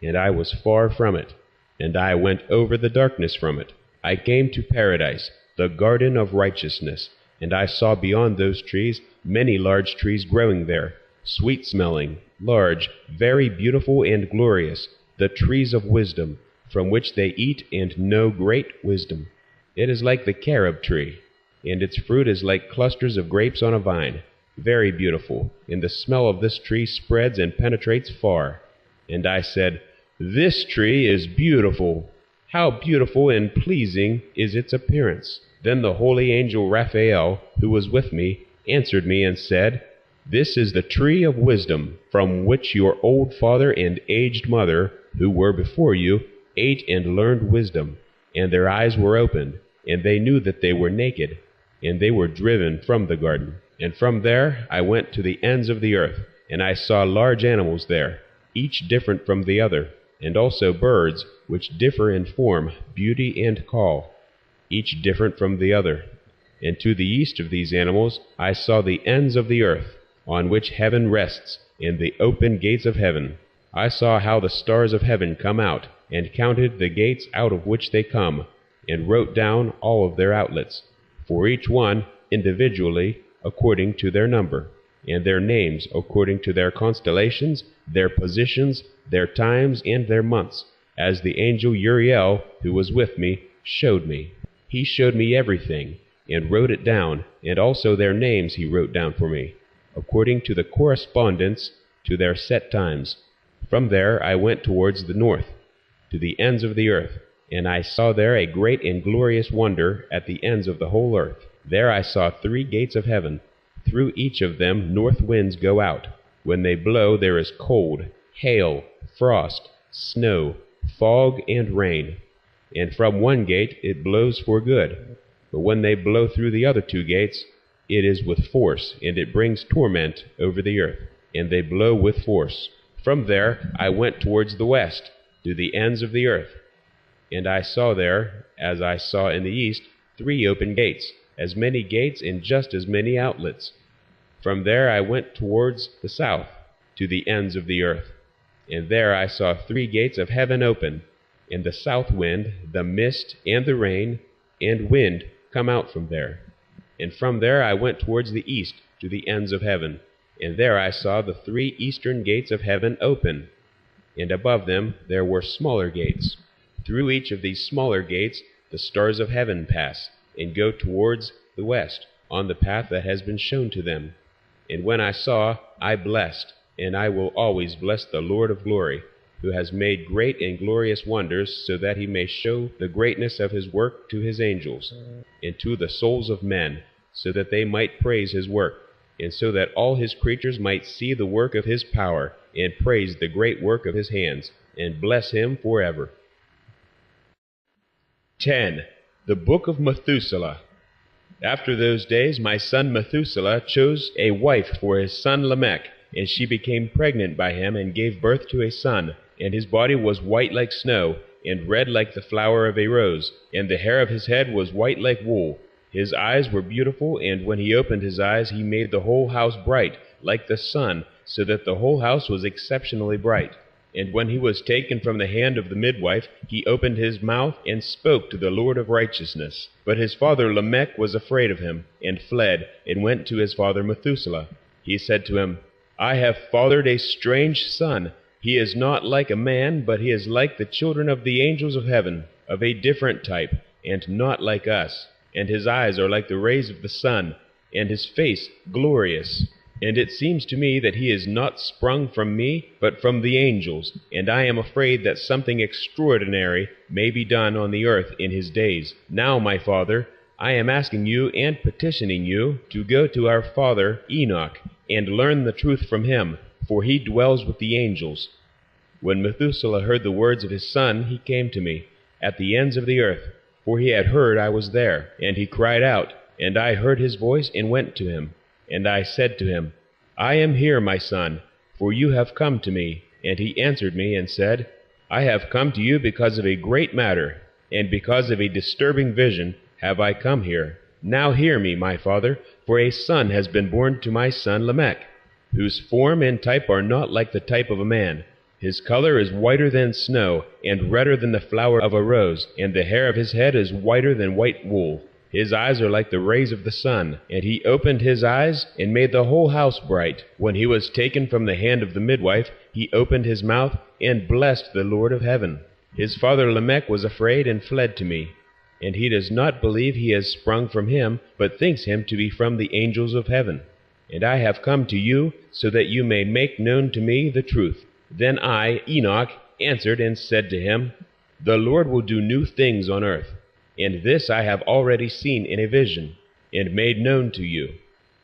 and I was far from it, and I went over the darkness from it. I came to paradise, the garden of righteousness, and I saw beyond those trees many large trees growing there, sweet-smelling, large, very beautiful and glorious, the trees of wisdom, from which they eat and know great wisdom. It is like the carob tree, and its fruit is like clusters of grapes on a vine, very beautiful, and the smell of this tree spreads and penetrates far. And I said, "This tree is beautiful. How beautiful and pleasing is its appearance!" Then the holy angel Raphael, who was with me, answered me and said, "This is the tree of wisdom, from which your old father and aged mother, who were before you, ate and learned wisdom, and their eyes were opened, and they knew that they were naked, and they were driven from the garden. And from there I went to the ends of the earth, and I saw large animals there, each different from the other, and also birds, which differ in form, beauty, and call, each different from the other. And to the east of these animals I saw the ends of the earth, on which heaven rests, and the open gates of heaven. I saw how the stars of heaven come out, and counted the gates out of which they come, and wrote down all of their outlets, for each one individually according to their number, and their names according to their constellations, their positions, their times, and their months, as the angel Uriel, who was with me, showed me. He showed me everything, and wrote it down, and also their names he wrote down for me, according to the correspondence to their set times. From there I went towards the north, to the ends of the earth, and I saw there a great and glorious wonder at the ends of the whole earth. There I saw 3 gates of heaven. Through each of them north winds go out. When they blow there is cold, hail, frost, snow, fog, and rain. And from one gate it blows for good. But when they blow through the other 2 gates, it is with force, and it brings torment over the earth, and they blow with force. From there I went towards the west, to the ends of the earth. And I saw there, as I saw in the east, 3 open gates, as many gates and just as many outlets. From there I went towards the south, to the ends of the earth. And there I saw 3 gates of heaven open, and the south wind, the mist, and the rain, and wind come out from there. And from there I went towards the east, to the ends of heaven. And there I saw the 3 eastern gates of heaven open, and above them there were smaller gates. Through each of these smaller gates the stars of heaven pass, and go towards the west, on the path that has been shown to them. And when I saw, I blessed, and I will always bless the Lord of glory, who has made great and glorious wonders, so that he may show the greatness of his work to his angels, and to the souls of men, so that they might praise his work, and so that all his creatures might see the work of his power, and praise the great work of his hands, and bless him forever. 10. The Book of Methuselah. After those days my son Methuselah chose a wife for his son Lamech, and she became pregnant by him and gave birth to a son. And his body was white like snow, and red like the flower of a rose, and the hair of his head was white like wool. His eyes were beautiful, and when he opened his eyes he made the whole house bright, like the sun, so that the whole house was exceptionally bright. And when he was taken from the hand of the midwife, he opened his mouth and spoke to the Lord of righteousness. But his father Lamech was afraid of him, and fled, and went to his father Methuselah. He said to him, "I have fathered a strange son. He is not like a man, but he is like the children of the angels of heaven, of a different type, and not like us. And his eyes are like the rays of the sun, and his face glorious. And it seems to me that he is not sprung from me, but from the angels, and I am afraid that something extraordinary may be done on the earth in his days. Now, my father, I am asking you and petitioning you to go to our father Enoch, and learn the truth from him, for he dwells with the angels." When Methuselah heard the words of his son, he came to me, at the ends of the earth, for he had heard I was there. And he cried out, and I heard his voice, and went to him. And I said to him, "I am here, my son, for you have come to me." And he answered me and said, "I have come to you because of a great matter, and because of a disturbing vision have I come here. Now hear me, my father, for a son has been born to my son Lamech, whose form and type are not like the type of a man. His color is whiter than snow, and redder than the flower of a rose, and the hair of his head is whiter than white wool. His eyes are like the rays of the sun, and he opened his eyes, and made the whole house bright. When he was taken from the hand of the midwife, he opened his mouth, and blessed the Lord of heaven. His father Lamech was afraid, and fled to me. And he does not believe he has sprung from him, but thinks him to be from the angels of heaven. And I have come to you, so that you may make known to me the truth. Then I, Enoch, answered and said to him, The Lord will do new things on earth, and this I have already seen in a vision, and made known to you.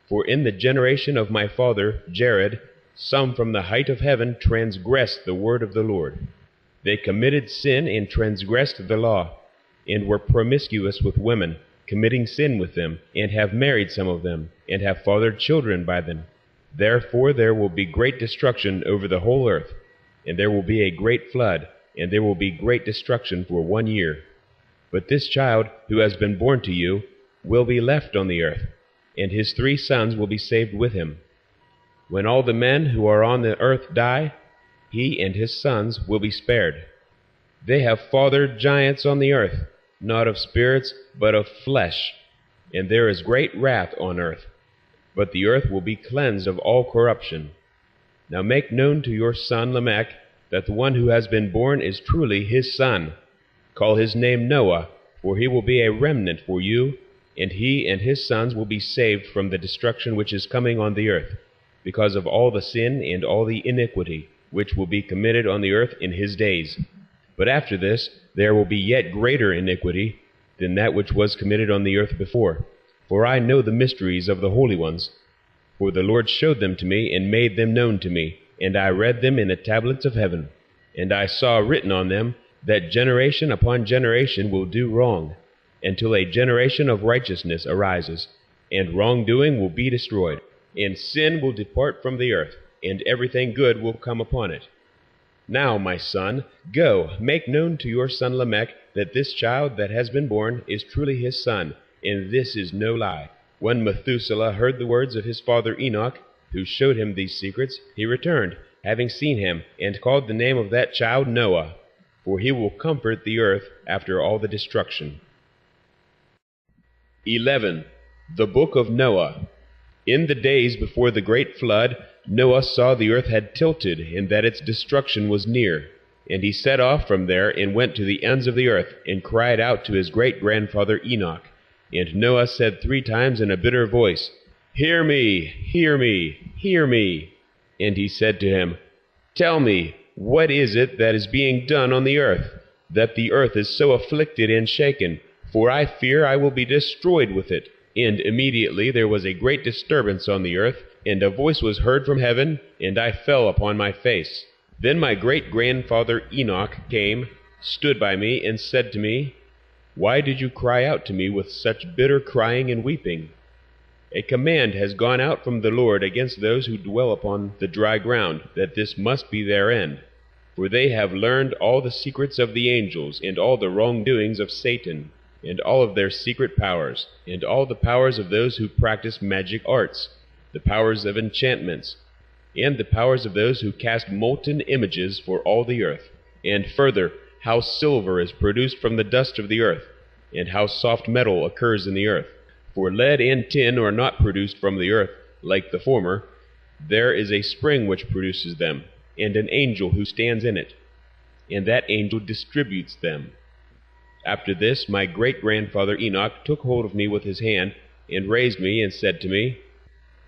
For in the generation of my father Jared, some from the height of heaven transgressed the word of the Lord. They committed sin and transgressed the law, and were promiscuous with women, committing sin with them, and have married some of them, and have fathered children by them. Therefore there will be great destruction over the whole earth, and there will be a great flood, and there will be great destruction for 1 year. But this child, who has been born to you, will be left on the earth, and his 3 sons will be saved with him. When all the men who are on the earth die, he and his sons will be spared. They have fathered giants on the earth, not of spirits, but of flesh, and there is great wrath on earth. But the earth will be cleansed of all corruption. Now make known to your son Lamech that the one who has been born is truly his son. Call his name Noah, for he will be a remnant for you, and he and his sons will be saved from the destruction which is coming on the earth, because of all the sin and all the iniquity which will be committed on the earth in his days. But after this there will be yet greater iniquity than that which was committed on the earth before. For I know the mysteries of the holy ones. For the Lord showed them to me, and made them known to me, and I read them in the tablets of heaven. And I saw written on them that generation upon generation will do wrong, until a generation of righteousness arises, and wrongdoing will be destroyed, and sin will depart from the earth, and everything good will come upon it. Now, my son, go, make known to your son Lamech that this child that has been born is truly his son, and this is no lie. When Methuselah heard the words of his father Enoch, who showed him these secrets, he returned, having seen him, and called the name of that child Noah, for he will comfort the earth after all the destruction. 11. The Book of Noah. In the days before the great flood, Noah saw the earth had tilted, and that its destruction was near. And he set off from there, and went to the ends of the earth, and cried out to his great-grandfather Enoch. And Noah said 3 times in a bitter voice, Hear me, hear me, hear me. And he said to him, Tell me, what is it that is being done on the earth, that the earth is so afflicted and shaken? For I fear I will be destroyed with it. And immediately there was a great disturbance on the earth, and a voice was heard from heaven, and I fell upon my face. Then my great-grandfather Enoch came, stood by me, and said to me, Why did you cry out to me with such bitter crying and weeping? A command has gone out from the Lord against those who dwell upon the dry ground, that this must be their end. For they have learned all the secrets of the angels, and all the wrongdoings of Satan, and all of their secret powers, and all the powers of those who practice magic arts, the powers of enchantments, and the powers of those who cast molten images for all the earth. And further, how silver is produced from the dust of the earth, and how soft metal occurs in the earth. For lead and tin are not produced from the earth, like the former. There is a spring which produces them, and an angel who stands in it, and that angel distributes them. After this, my great-grandfather Enoch took hold of me with his hand, and raised me, and said to me,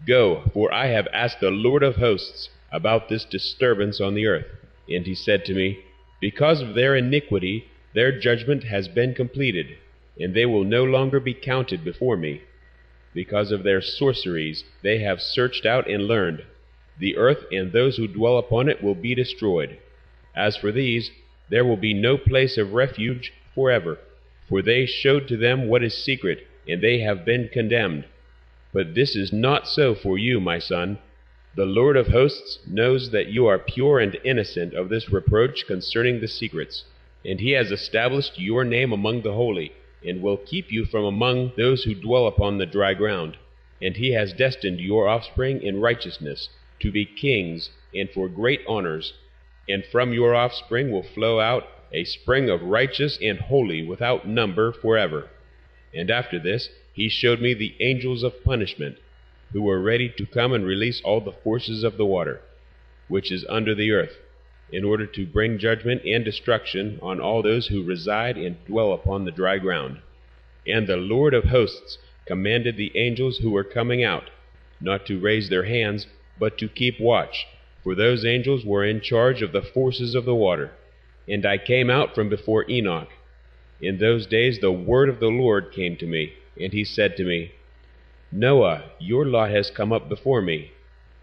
Go, for I have asked the Lord of hosts about this disturbance on the earth. And he said to me, Because of their iniquity, their judgment has been completed, and they will no longer be counted before me. Because of their sorceries, they have searched out and learned. The earth and those who dwell upon it will be destroyed. As for these, there will be no place of refuge forever, for they showed to them what is secret, and they have been condemned. But this is not so for you, my son. The Lord of hosts knows that you are pure and innocent of this reproach concerning the secrets, and he has established your name among the holy, and will keep you from among those who dwell upon the dry ground. And he has destined your offspring in righteousness, to be kings, and for great honors. And from your offspring will flow out a spring of righteous and holy without number forever. And after this he showed me the angels of punishment, who were ready to come and release all the forces of the water, which is under the earth, in order to bring judgment and destruction on all those who reside and dwell upon the dry ground. And the Lord of hosts commanded the angels who were coming out, not to raise their hands, but to keep watch, for those angels were in charge of the forces of the water. And I came out from before Enoch. In those days the word of the Lord came to me, and he said to me, Noah, your lot has come up before me,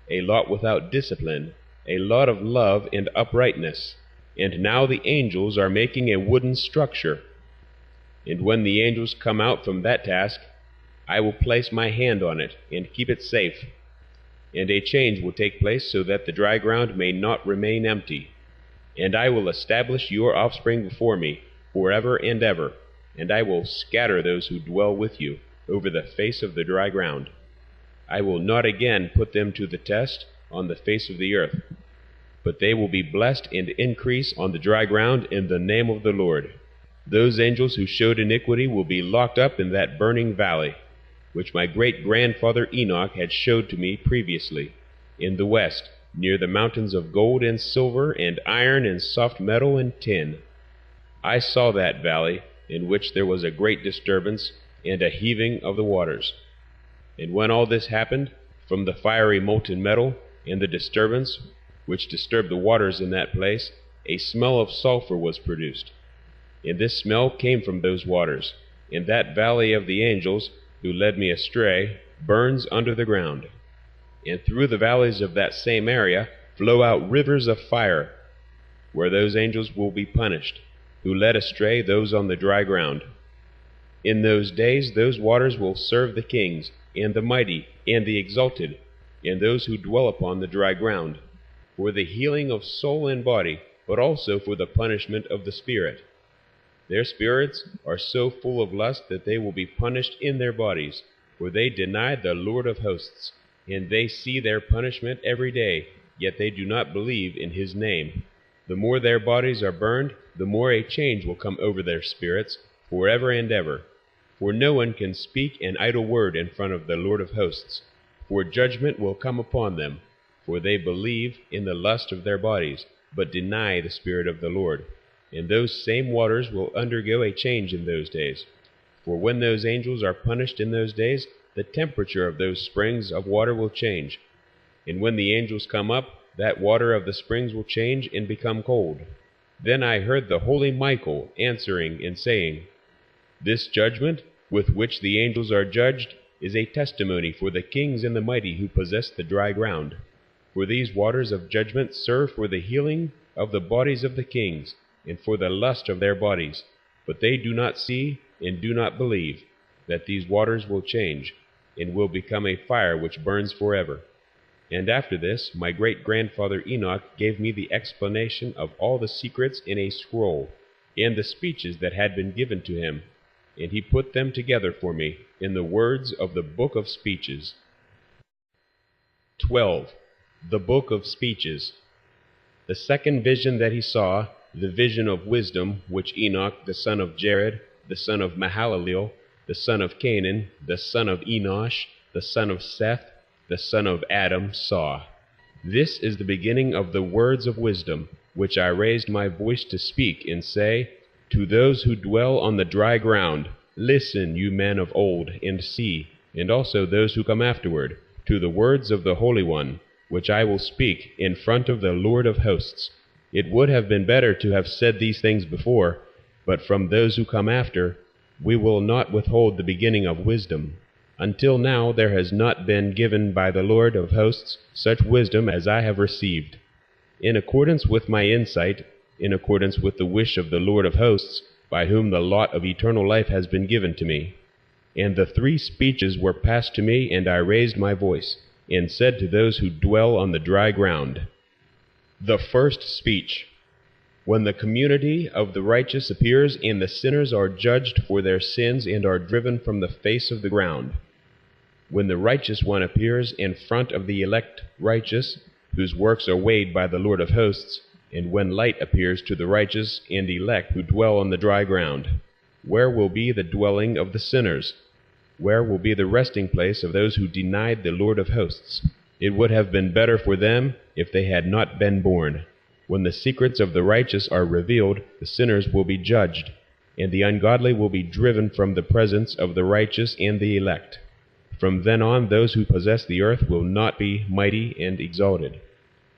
a lot without discipline, a lot of love and uprightness. And now the angels are making a wooden structure. And when the angels come out from that task, I will place my hand on it and keep it safe. And a change will take place so that the dry ground may not remain empty. And I will establish your offspring before me forever and ever, and I will scatter those who dwell with you over the face of the dry ground. I will not again put them to the test on the face of the earth, but they will be blessed and increase on the dry ground in the name of the Lord. Those angels who showed iniquity will be locked up in that burning valley, which my great-grandfather Enoch had showed to me previously, in the west, near the mountains of gold and silver and iron and soft metal and tin. I saw that valley, in which there was a great disturbance and a heaving of the waters. And when all this happened, from the fiery molten metal and the disturbance which disturbed the waters in that place, a smell of sulfur was produced. And this smell came from those waters, and that valley of the angels who led me astray burns under the ground. And through the valleys of that same area flow out rivers of fire, where those angels will be punished, who led astray those on the dry ground. In those days those waters will serve the kings, and the mighty, and the exalted, and those who dwell upon the dry ground, for the healing of soul and body, but also for the punishment of the spirit. Their spirits are so full of lust that they will be punished in their bodies, for they denied the Lord of hosts, and they see their punishment every day, yet they do not believe in his name. The more their bodies are burned, the more a change will come over their spirits, forever and ever. For no one can speak an idle word in front of the Lord of hosts, for judgment will come upon them, for they believe in the lust of their bodies, but deny the Spirit of the Lord. And those same waters will undergo a change in those days. For when those angels are punished in those days, the temperature of those springs of water will change. And when the angels come up, that water of the springs will change and become cold. Then I heard the holy Michael answering and saying, This judgment, with which the angels are judged, is a testimony for the kings and the mighty who possess the dry ground. For these waters of judgment serve for the healing of the bodies of the kings, and for the lust of their bodies. But they do not see and do not believe that these waters will change, and will become a fire which burns forever. And after this, my great-grandfather Enoch gave me the explanation of all the secrets in a scroll, and the speeches that had been given to him, and he put them together for me in the words of the Book of Speeches. 12. The Book of Speeches. The second vision that he saw, the vision of wisdom, which Enoch the son of Jared, the son of Mahalaleel, the son of Canaan, the son of Enosh, the son of Seth, the son of Adam, saw. This is the beginning of the words of wisdom, which I raised my voice to speak, and say, To those who dwell on the dry ground, listen, you men of old, and see, and also those who come afterward, to the words of the Holy One, which I will speak in front of the Lord of hosts. It would have been better to have said these things before, but from those who come after, we will not withhold the beginning of wisdom. Until now there has not been given by the Lord of hosts such wisdom as I have received. In accordance with my insight, in accordance with the wish of the Lord of hosts, by whom the lot of eternal life has been given to me. And the three speeches were passed to me, and I raised my voice, and said to those who dwell on the dry ground. The first speech. When the community of the righteous appears, and the sinners are judged for their sins and are driven from the face of the ground. When the righteous one appears in front of the elect righteous, whose works are weighed by the Lord of hosts, and when light appears to the righteous and elect who dwell on the dry ground, where will be the dwelling of the sinners? Where will be the resting place of those who denied the Lord of hosts? It would have been better for them if they had not been born. When the secrets of the righteous are revealed, the sinners will be judged, and the ungodly will be driven from the presence of the righteous and the elect. From then on, those who possess the earth will not be mighty and exalted,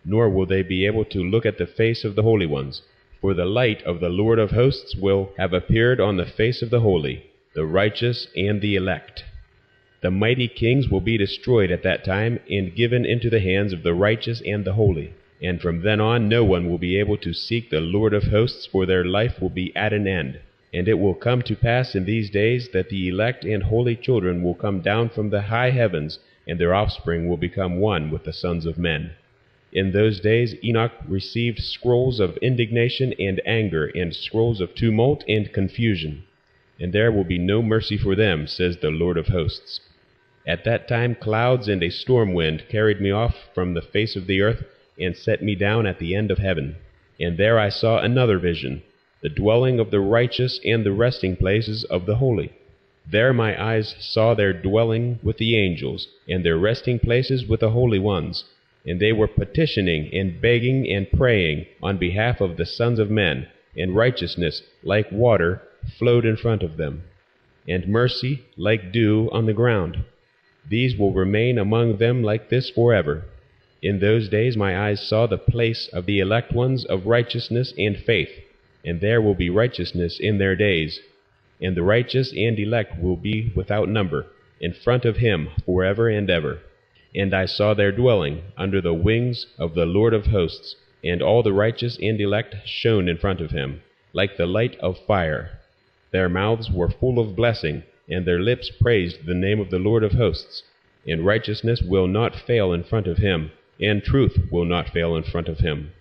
nor will they be able to look at the face of the holy ones, for the light of the Lord of hosts will have appeared on the face of the holy, the righteous, and the elect. The mighty kings will be destroyed at that time and given into the hands of the righteous and the holy, and from then on no one will be able to seek the Lord of hosts, for their life will be at an end. And it will come to pass in these days that the elect and holy children will come down from the high heavens, and their offspring will become one with the sons of men. In those days Enoch received scrolls of indignation and anger, and scrolls of tumult and confusion. And there will be no mercy for them, says the Lord of hosts. At that time clouds and a storm wind carried me off from the face of the earth, and set me down at the end of heaven. And there I saw another vision, the dwelling of the righteous and the resting places of the holy. There my eyes saw their dwelling with the angels, and their resting places with the holy ones. And they were petitioning and begging and praying on behalf of the sons of men, and righteousness like water flowed in front of them, and mercy like dew on the ground. These will remain among them like this forever. In those days my eyes saw the place of the elect ones of righteousness and faith, and there will be righteousness in their days. And the righteous and elect will be without number, in front of him forever and ever. And I saw their dwelling under the wings of the Lord of hosts, and all the righteous and elect shone in front of him, like the light of fire. Their mouths were full of blessing, and their lips praised the name of the Lord of hosts. And righteousness will not fail in front of him, and truth will not fail in front of him.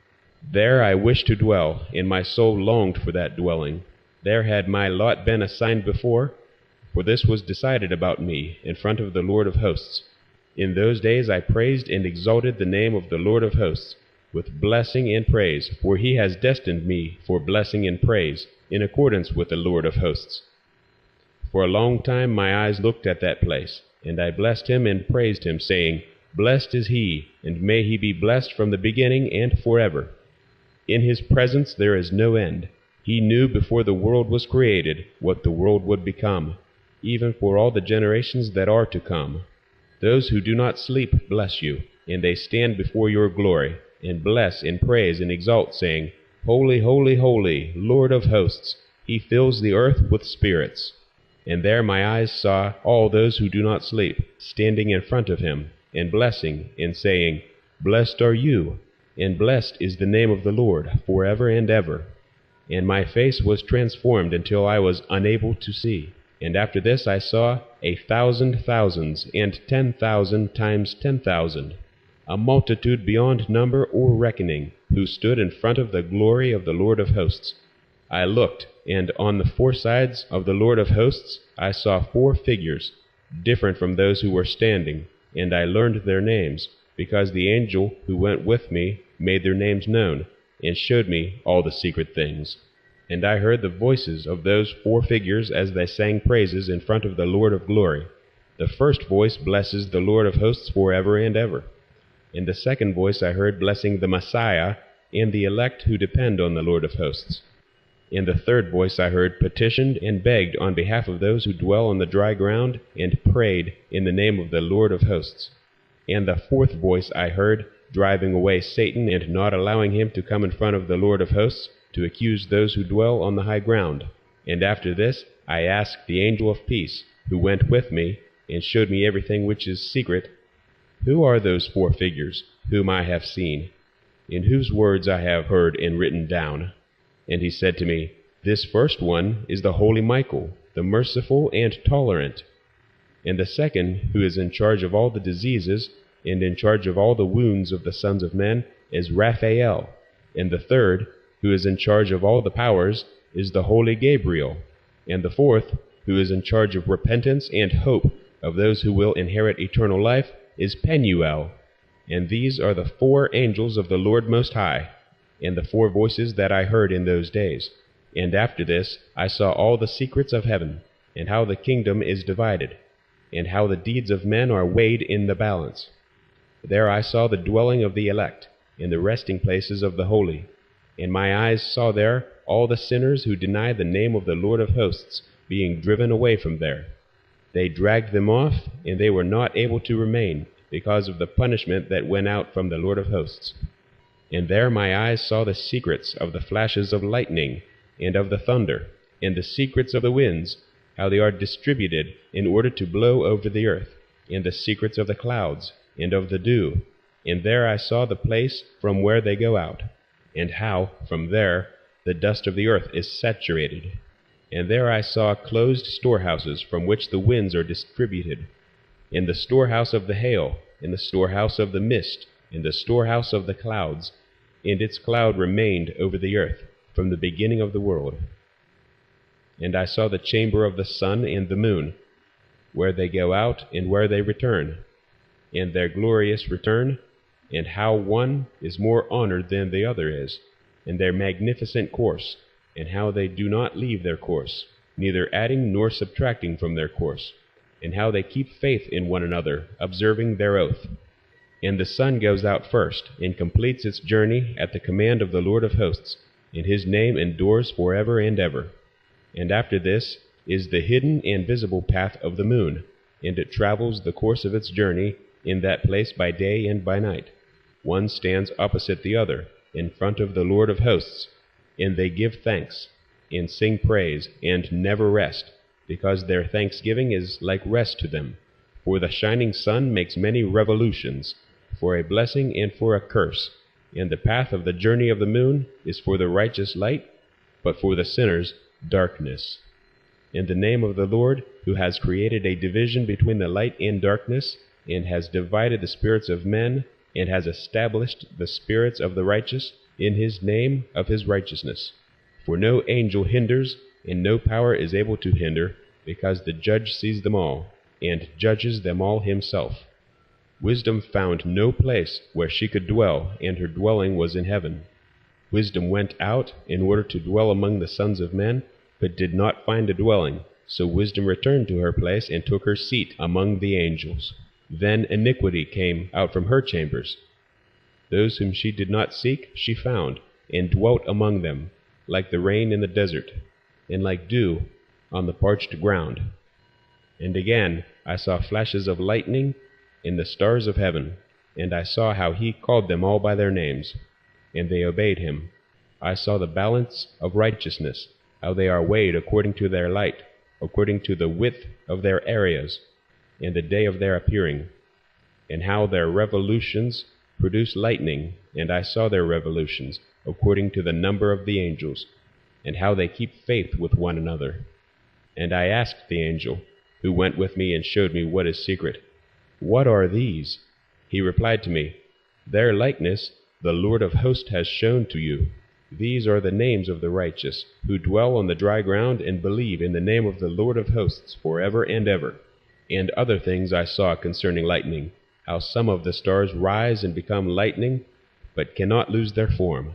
There I wished to dwell, and my soul longed for that dwelling. There had my lot been assigned before, for this was decided about me in front of the Lord of hosts. In those days I praised and exalted the name of the Lord of hosts, with blessing and praise, for he has destined me for blessing and praise, in accordance with the Lord of hosts. For a long time my eyes looked at that place, and I blessed him and praised him, saying, Blessed is he, and may he be blessed from the beginning and forever. In his presence there is no end. He knew before the world was created what the world would become, even for all the generations that are to come. Those who do not sleep bless you, and they stand before your glory, and bless and praise and exalt, saying, Holy, holy, holy, Lord of hosts, he fills the earth with spirits. And there my eyes saw all those who do not sleep, standing in front of him, and blessing, and saying, Blessed are you, and blessed is the name of the Lord, forever and ever. And my face was transformed until I was unable to see. And after this I saw 1,000 thousands, and 10,000 times 10,000, a multitude beyond number or reckoning, who stood in front of the glory of the Lord of hosts. I looked, and on the four sides of the Lord of hosts I saw 4 figures, different from those who were standing, and I learned their names, because the angel who went with me made their names known, and showed me all the secret things. And I heard the voices of those 4 figures as they sang praises in front of the Lord of glory. The first voice blesses the Lord of hosts forever and ever. And the second voice I heard blessing the Messiah and the elect who depend on the Lord of hosts. And the third voice I heard petitioned and begged on behalf of those who dwell on the dry ground, and prayed in the name of the Lord of hosts. And the fourth voice I heard driving away Satan, and not allowing him to come in front of the Lord of hosts to accuse those who dwell on the high ground. And after this I asked the angel of peace, who went with me, and showed me everything which is secret, Who are those 4 figures whom I have seen, and whose words I have heard and written down? And he said to me, This first one is the holy Michael, the merciful and tolerant. And the second, who is in charge of all the diseases, and in charge of all the wounds of the sons of men, is Raphael. And the third, who is in charge of all the powers, is the holy Gabriel, and the fourth, who is in charge of repentance and hope of those who will inherit eternal life, is Penuel. And these are the 4 angels of the Lord Most High, and the 4 voices that I heard in those days. And after this I saw all the secrets of heaven, and how the kingdom is divided, and how the deeds of men are weighed in the balance. There I saw the dwelling of the elect, and the resting places of the holy. And my eyes saw there all the sinners who deny the name of the Lord of hosts, being driven away from there. They dragged them off, and they were not able to remain, because of the punishment that went out from the Lord of hosts. And there my eyes saw the secrets of the flashes of lightning, and of the thunder, and the secrets of the winds, how they are distributed in order to blow over the earth, and the secrets of the clouds, and of the dew. And there I saw the place from where they go out, and how, from there, the dust of the earth is saturated. And there I saw closed storehouses from which the winds are distributed, in the storehouse of the hail, in the storehouse of the mist, in the storehouse of the clouds, and its cloud remained over the earth from the beginning of the world. And I saw the chamber of the sun and the moon, where they go out and where they return, and their glorious return, and how one is more honored than the other is, and their magnificent course, and how they do not leave their course, neither adding nor subtracting from their course, and how they keep faith in one another, observing their oath. And the sun goes out first, and completes its journey at the command of the Lord of hosts, and his name endures forever and ever. And after this is the hidden and visible path of the moon, and it travels the course of its journey in that place by day and by night. One stands opposite the other, in front of the Lord of hosts, and they give thanks, and sing praise, and never rest, because their thanksgiving is like rest to them. For the shining sun makes many revolutions, for a blessing and for a curse, and the path of the journey of the moon is for the righteous light, but for the sinners darkness. In the name of the Lord, who has created a division between the light and darkness, and has divided the spirits of men, and has established the spirits of the righteous in his name of his righteousness. For no angel hinders, and no power is able to hinder, because the judge sees them all, and judges them all himself. Wisdom found no place where she could dwell, and her dwelling was in heaven. Wisdom went out in order to dwell among the sons of men, but did not find a dwelling. So Wisdom returned to her place and took her seat among the angels. Then iniquity came out from her chambers. Those whom she did not seek she found, and dwelt among them, like the rain in the desert, and like dew on the parched ground. And again I saw flashes of lightning in the stars of heaven, and I saw how he called them all by their names, and they obeyed him. I saw the balance of righteousness, how they are weighed according to their light, according to the width of their areas, and the day of their appearing, and how their revolutions produce lightning, and I saw their revolutions according to the number of the angels, and how they keep faith with one another. And I asked the angel, who went with me and showed me what is secret, "What are these?" He replied to me, "Their likeness the Lord of hosts has shown to you. These are the names of the righteous, who dwell on the dry ground and believe in the name of the Lord of hosts forever and ever." And other things I saw concerning lightning, how some of the stars rise and become lightning, but cannot lose their form.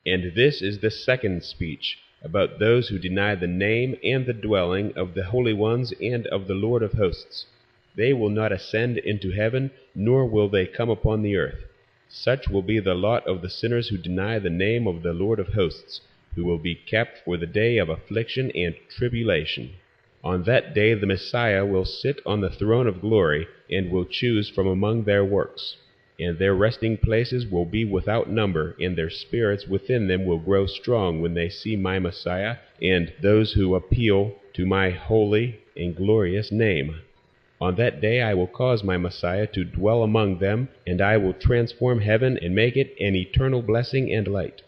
And this is the second speech, about those who deny the name and the dwelling of the holy ones and of the Lord of hosts. They will not ascend into heaven, nor will they come upon the earth. Such will be the lot of the sinners who deny the name of the Lord of hosts, who will be kept for the day of affliction and tribulation. On that day the Messiah will sit on the throne of glory, and will choose from among their works. And their resting places will be without number, and their spirits within them will grow strong when they see my Messiah, and those who appeal to my holy and glorious name. On that day I will cause my Messiah to dwell among them, and I will transform heaven and make it an eternal blessing and light.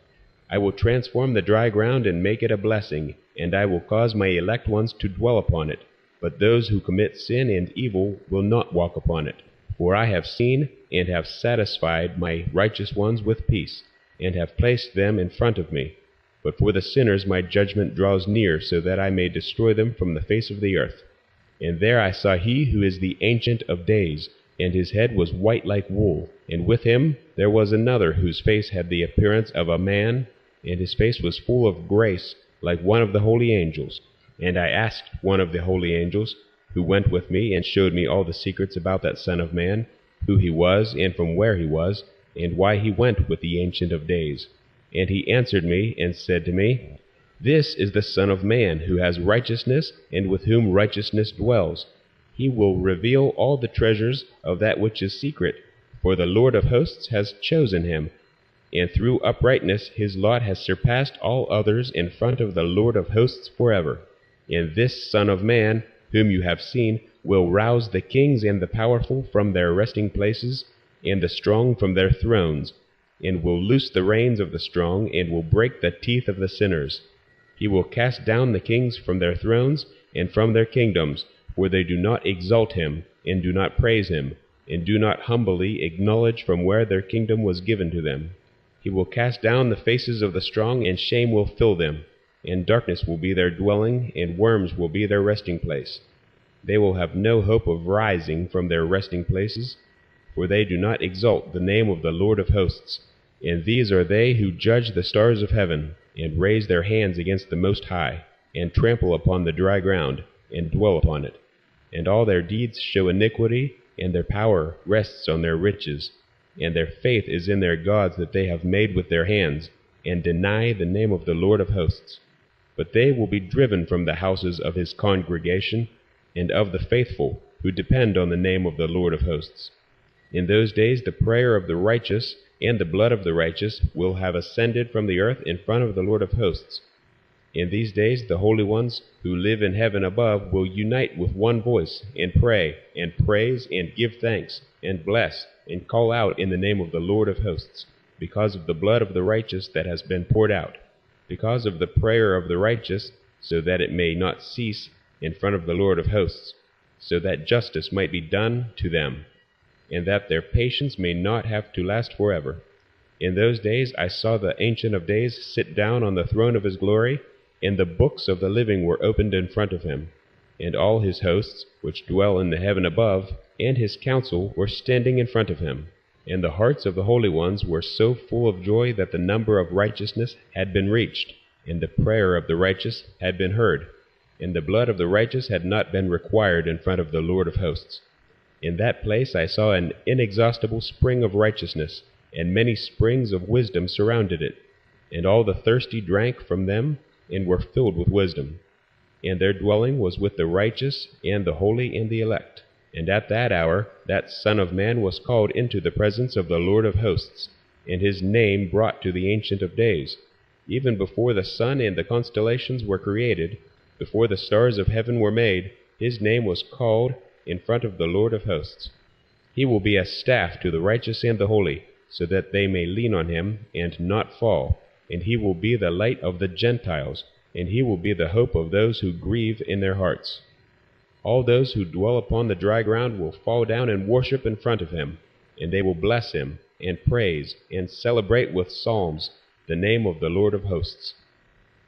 I will transform the dry ground and make it a blessing, and I will cause my elect ones to dwell upon it. But those who commit sin and evil will not walk upon it. For I have seen and have satisfied my righteous ones with peace. and have placed them in front of me. But for the sinners my judgment draws near, so that I may destroy them from the face of the earth. And there I saw he who is the Ancient of Days, and his head was white like wool. And with him there was another whose face had the appearance of a man, and his face was full of grace, like one of the holy angels. And I asked one of the holy angels, who went with me, and showed me all the secrets about that Son of Man, who he was, and from where he was, and why he went with the Ancient of Days. And he answered me, and said to me, This is the Son of Man, who has righteousness, and with whom righteousness dwells. He will reveal all the treasures of that which is secret, for the Lord of hosts has chosen him, and through uprightness his lot has surpassed all others in front of the Lord of hosts forever. And this Son of Man, whom you have seen, will rouse the kings and the powerful from their resting places, and the strong from their thrones, and will loose the reins of the strong, and will break the teeth of the sinners. He will cast down the kings from their thrones and from their kingdoms, for they do not exalt him, and do not praise him, and do not humbly acknowledge from where their kingdom was given to them. He will cast down the faces of the strong, and shame will fill them, and darkness will be their dwelling, and worms will be their resting place. They will have no hope of rising from their resting places, for they do not exalt the name of the Lord of hosts. And these are they who judge the stars of heaven, and raise their hands against the Most High, and trample upon the dry ground, and dwell upon it. And all their deeds show iniquity, and their power rests on their riches, and their faith is in their gods that they have made with their hands, and deny the name of the Lord of hosts. But they will be driven from the houses of his congregation, and of the faithful, who depend on the name of the Lord of hosts. In those days the prayer of the righteous and the blood of the righteous will have ascended from the earth in front of the Lord of hosts. In these days the holy ones who live in heaven above will unite with one voice, and pray, and praise, and give thanks, and bless, and call out in the name of the Lord of hosts, because of the blood of the righteous that has been poured out, because of the prayer of the righteous, so that it may not cease in front of the Lord of hosts, so that justice might be done to them, and that their patience may not have to last forever. In those days I saw the Ancient of Days sit down on the throne of his glory, and the books of the living were opened in front of him. And all his hosts, which dwell in the heaven above, and his council were standing in front of him. And the hearts of the holy ones were so full of joy that the number of righteousness had been reached, and the prayer of the righteous had been heard, and the blood of the righteous had not been required in front of the Lord of hosts. In that place I saw an inexhaustible spring of righteousness, and many springs of wisdom surrounded it. And all the thirsty drank from them, and were filled with wisdom. And their dwelling was with the righteous, and the holy, and the elect. And at that hour that Son of Man was called into the presence of the Lord of hosts, and his name brought to the Ancient of Days. Even before the sun and the constellations were created, before the stars of heaven were made, his name was called in front of the Lord of hosts. He will be a staff to the righteous and the holy, so that they may lean on him and not fall. And he will be the light of the Gentiles, and he will be the hope of those who grieve in their hearts. All those who dwell upon the dry ground will fall down and worship in front of him, and they will bless him, and praise, and celebrate with psalms the name of the Lord of hosts.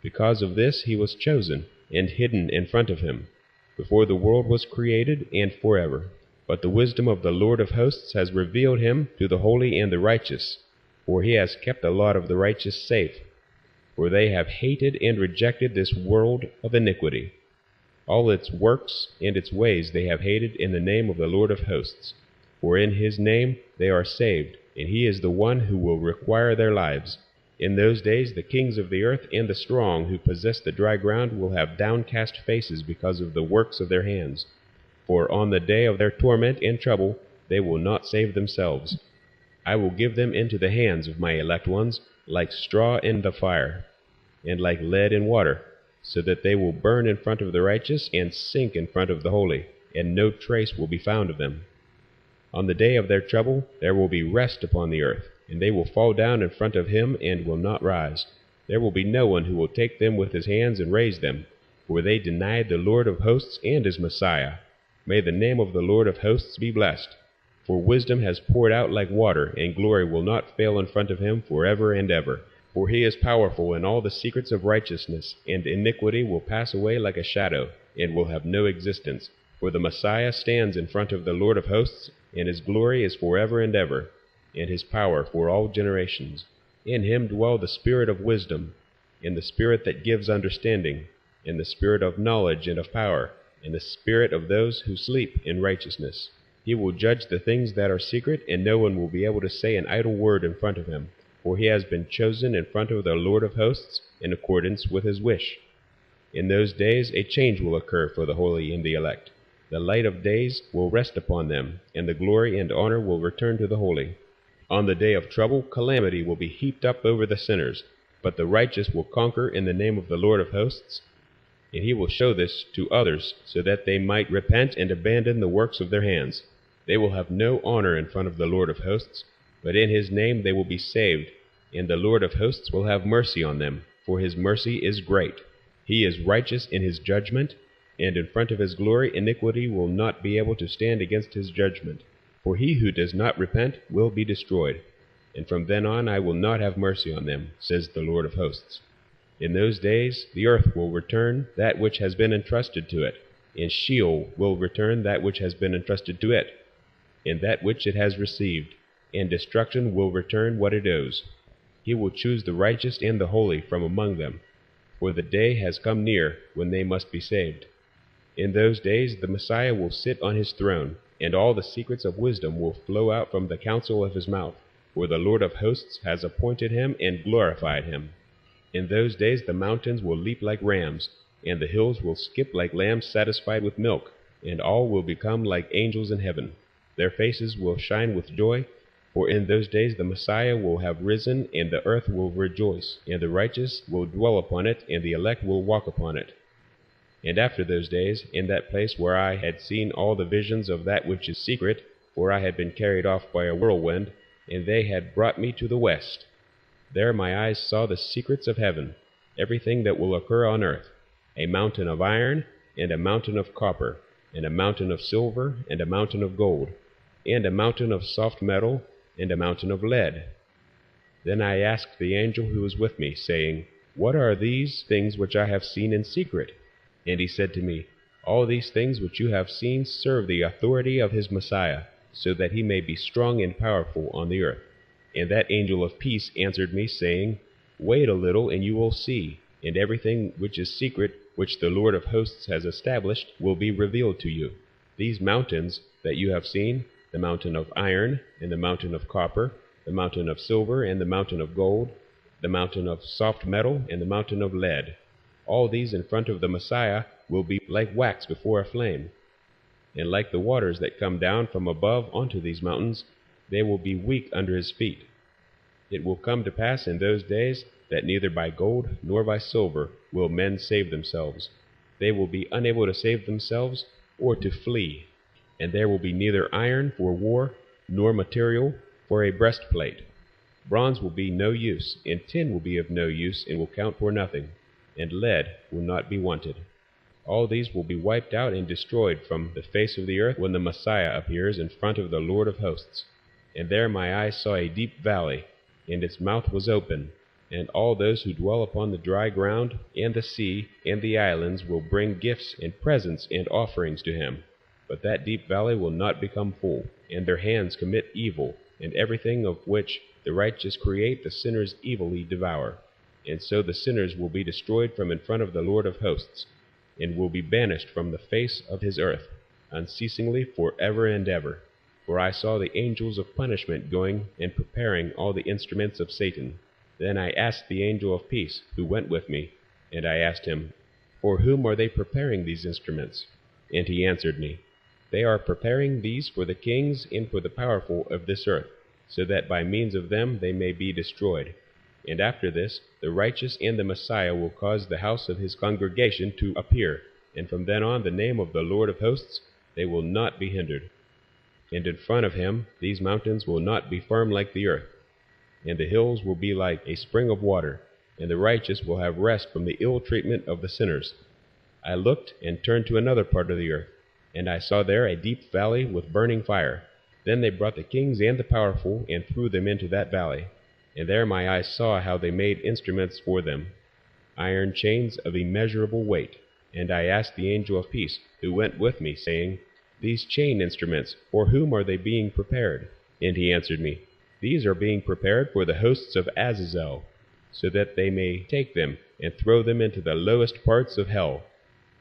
Because of this he was chosen, and hidden in front of him, before the world was created, and forever. But the wisdom of the Lord of hosts has revealed him to the holy and the righteous, for he has kept the lot of the righteous safe. For they have hated and rejected this world of iniquity. All its works and its ways they have hated in the name of the Lord of hosts. For in his name they are saved, and he is the one who will require their lives. In those days the kings of the earth and the strong who possess the dry ground will have downcast faces because of the works of their hands. For on the day of their torment and trouble they will not save themselves. I will give them into the hands of my elect ones, like straw in the fire, and like lead in water, so that they will burn in front of the righteous and sink in front of the holy, and no trace will be found of them. On the day of their trouble there will be rest upon the earth, and they will fall down in front of him and will not rise. There will be no one who will take them with his hands and raise them, for they denied the Lord of hosts and his Messiah. May the name of the Lord of hosts be blessed. For wisdom has poured out like water, and glory will not fail in front of him forever and ever. For he is powerful in all the secrets of righteousness, and iniquity will pass away like a shadow, and will have no existence. For the Messiah stands in front of the Lord of hosts, and his glory is forever and ever, and his power for all generations. In him dwell the spirit of wisdom, and the spirit that gives understanding, and the spirit of knowledge and of power, and the spirit of those who sleep in righteousness. He will judge the things that are secret, and no one will be able to say an idle word in front of him, for he has been chosen in front of the Lord of hosts in accordance with his wish. In those days a change will occur for the holy and the elect. The light of days will rest upon them, and the glory and honor will return to the holy. On the day of trouble, calamity will be heaped up over the sinners, but the righteous will conquer in the name of the Lord of hosts, and he will show this to others, so that they might repent and abandon the works of their hands. They will have no honor in front of the Lord of hosts, but in his name they will be saved, and the Lord of hosts will have mercy on them, for his mercy is great. He is righteous in his judgment, and in front of his glory iniquity will not be able to stand against his judgment. For he who does not repent will be destroyed, and from then on I will not have mercy on them, says the Lord of hosts. In those days the earth will return that which has been entrusted to it, and Sheol will return that which has been entrusted to it, and that which it has received, and destruction will return what it owes. He will choose the righteous and the holy from among them, for the day has come near when they must be saved. In those days the Messiah will sit on his throne, and all the secrets of wisdom will flow out from the counsel of his mouth, for the Lord of hosts has appointed him and glorified him. In those days the mountains will leap like rams, and the hills will skip like lambs satisfied with milk, and all will become like angels in heaven. Their faces will shine with joy, for in those days the Messiah will have risen, and the earth will rejoice, and the righteous will dwell upon it, and the elect will walk upon it. And after those days, in that place where I had seen all the visions of that which is secret, for I had been carried off by a whirlwind, and they had brought me to the west, there my eyes saw the secrets of heaven, everything that will occur on earth, a mountain of iron, and a mountain of copper, and a mountain of silver, and a mountain of gold, and a mountain of soft metal, and a mountain of lead. Then I asked the angel who was with me, saying, What are these things which I have seen in secret? And he said to me, All these things which you have seen serve the authority of his Messiah, so that he may be strong and powerful on the earth. And that angel of peace answered me, saying, Wait a little, and you will see, and everything which is secret, which the Lord of hosts has established, will be revealed to you. These mountains that you have seen, the mountain of iron, and the mountain of copper, the mountain of silver, and the mountain of gold, the mountain of soft metal, and the mountain of lead, all these in front of the Messiah will be like wax before a flame. And like the waters that come down from above onto these mountains, they will be weak under his feet. It will come to pass in those days that neither by gold nor by silver will men save themselves. They will be unable to save themselves or to flee. And there will be neither iron for war nor material for a breastplate. Bronze will be no use, and tin will be of no use and will count for nothing, and lead will not be wanted. All these will be wiped out and destroyed from the face of the earth when the Messiah appears in front of the Lord of hosts. And there my eyes saw a deep valley, and its mouth was open, and all those who dwell upon the dry ground, and the sea, and the islands will bring gifts and presents and offerings to him. But that deep valley will not become full, and their hands commit evil, and everything of which the righteous create the sinners evilly devour. And so the sinners will be destroyed from in front of the Lord of hosts, and will be banished from the face of his earth, unceasingly for ever and ever. For I saw the angels of punishment going and preparing all the instruments of Satan. Then I asked the angel of peace, who went with me, and I asked him, For whom are they preparing these instruments? And he answered me, They are preparing these for the kings and for the powerful of this earth, so that by means of them they may be destroyed. And after this, the righteous and the Messiah will cause the house of his congregation to appear, and from then on the name of the Lord of hosts, they will not be hindered. And in front of him these mountains will not be firm like the earth, and the hills will be like a spring of water, and the righteous will have rest from the ill treatment of the sinners. I looked and turned to another part of the earth, and I saw there a deep valley with burning fire. Then they brought the kings and the powerful, and threw them into that valley. And there my eyes saw how they made instruments for them, iron chains of immeasurable weight. And I asked the angel of peace, who went with me, saying, These chain instruments, for whom are they being prepared? And he answered me, These are being prepared for the hosts of Azazel, so that they may take them and throw them into the lowest parts of hell.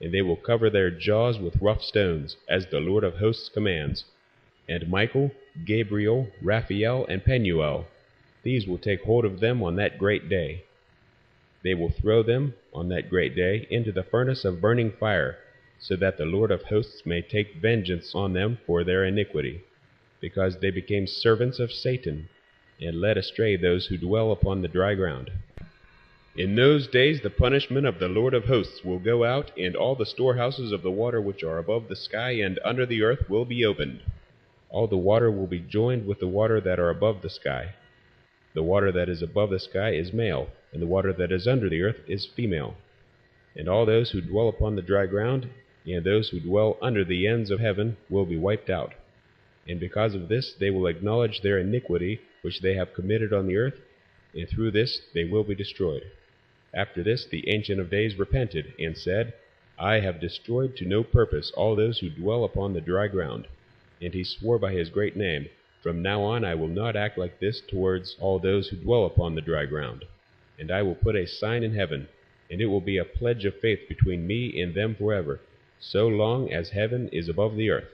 And they will cover their jaws with rough stones, as the Lord of hosts commands. And Michael, Gabriel, Raphael, and Penuel, these will take hold of them on that great day. They will throw them, on that great day, into the furnace of burning fire, so that the Lord of hosts may take vengeance on them for their iniquity, because they became servants of Satan, and led astray those who dwell upon the dry ground. In those days the punishment of the Lord of hosts will go out, and all the storehouses of the water which are above the sky and under the earth will be opened. All the water will be joined with the water that are above the sky. The water that is above the sky is male, and the water that is under the earth is female. And all those who dwell upon the dry ground, and those who dwell under the ends of heaven, will be wiped out. And because of this they will acknowledge their iniquity which they have committed on the earth, and through this they will be destroyed. After this the Ancient of Days repented, and said, I have destroyed to no purpose all those who dwell upon the dry ground. And he swore by his great name, From now on I will not act like this towards all those who dwell upon the dry ground. And I will put a sign in heaven, and it will be a pledge of faith between me and them forever, so long as heaven is above the earth.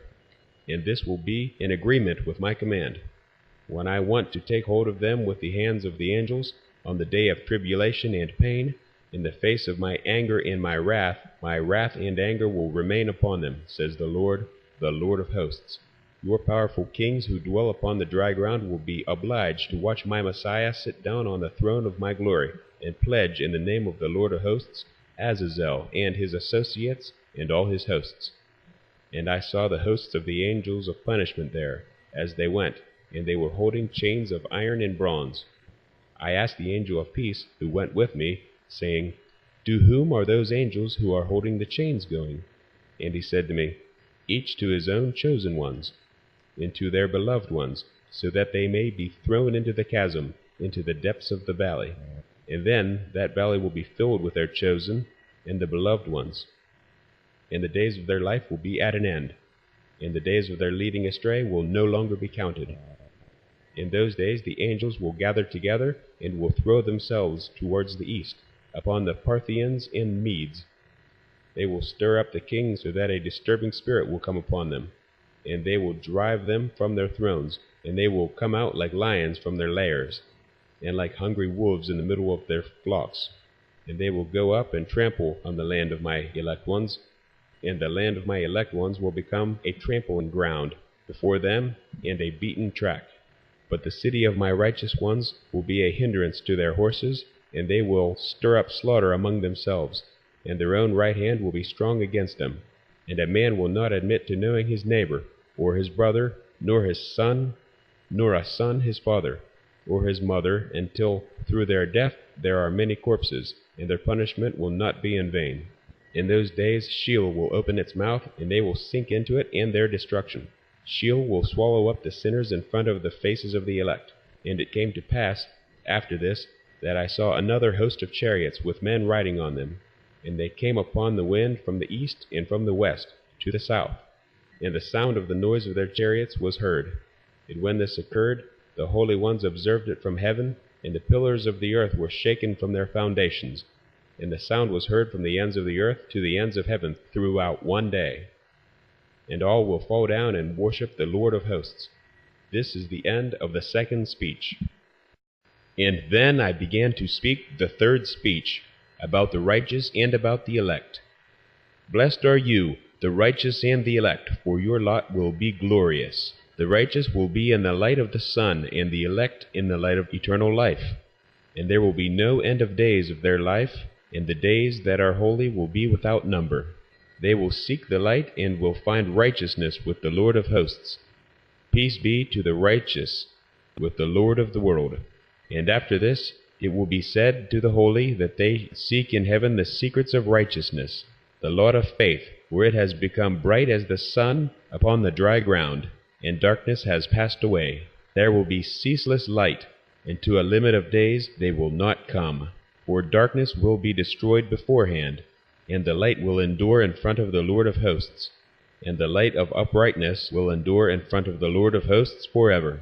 And this will be in agreement with my command. When I want to take hold of them with the hands of the angels, on the day of tribulation and pain, in the face of my anger and my wrath and anger will remain upon them, says the Lord of hosts. Your powerful kings who dwell upon the dry ground will be obliged to watch my Messiah sit down on the throne of my glory, and pledge in the name of the Lord of hosts, Azazel and his associates, and all his hosts. And I saw the hosts of the angels of punishment there, as they went, and they were holding chains of iron and bronze. I asked the angel of peace, who went with me, saying, To whom are those angels who are holding the chains going? And he said to me, Each to his own chosen ones, and to their beloved ones, so that they may be thrown into the chasm, into the depths of the valley. And then that valley will be filled with their chosen and the beloved ones. And the days of their life will be at an end, and the days of their leading astray will no longer be counted. In those days the angels will gather together, and will throw themselves towards the east, upon the Parthians and Medes. They will stir up the kings, so that a disturbing spirit will come upon them, and they will drive them from their thrones, and they will come out like lions from their lairs, and like hungry wolves in the middle of their flocks. And they will go up and trample on the land of my elect ones, and the land of my elect ones will become a trampling ground before them, and a beaten track. But the city of my righteous ones will be a hindrance to their horses, and they will stir up slaughter among themselves, and their own right hand will be strong against them. And a man will not admit to knowing his neighbor, or his brother, nor his son, nor a son his father, or his mother, until through their death there are many corpses, and their punishment will not be in vain. In those days Sheol will open its mouth, and they will sink into it and their destruction. Sheol will swallow up the sinners in front of the faces of the elect. And it came to pass, after this, that I saw another host of chariots with men riding on them. And they came upon the wind from the east and from the west to the south. And the sound of the noise of their chariots was heard. And when this occurred, the holy ones observed it from heaven, and the pillars of the earth were shaken from their foundations. And the sound was heard from the ends of the earth to the ends of heaven throughout one day. And all will fall down and worship the Lord of hosts. This is the end of the second speech. And then I began to speak the third speech, about the righteous and about the elect. Blessed are you, the righteous and the elect, for your lot will be glorious. The righteous will be in the light of the sun, and the elect in the light of eternal life. And there will be no end of days of their life, and the days that are holy will be without number. They will seek the light, and will find righteousness with the Lord of hosts. Peace be to the righteous with the Lord of the world. And after this it will be said to the holy that they seek in heaven the secrets of righteousness, the lot of faith, where it has become bright as the sun upon the dry ground. and darkness has passed away. There will be ceaseless light, and to a limit of days they will not come. For darkness will be destroyed beforehand, and the light will endure in front of the Lord of hosts, and the light of uprightness will endure in front of the Lord of hosts forever.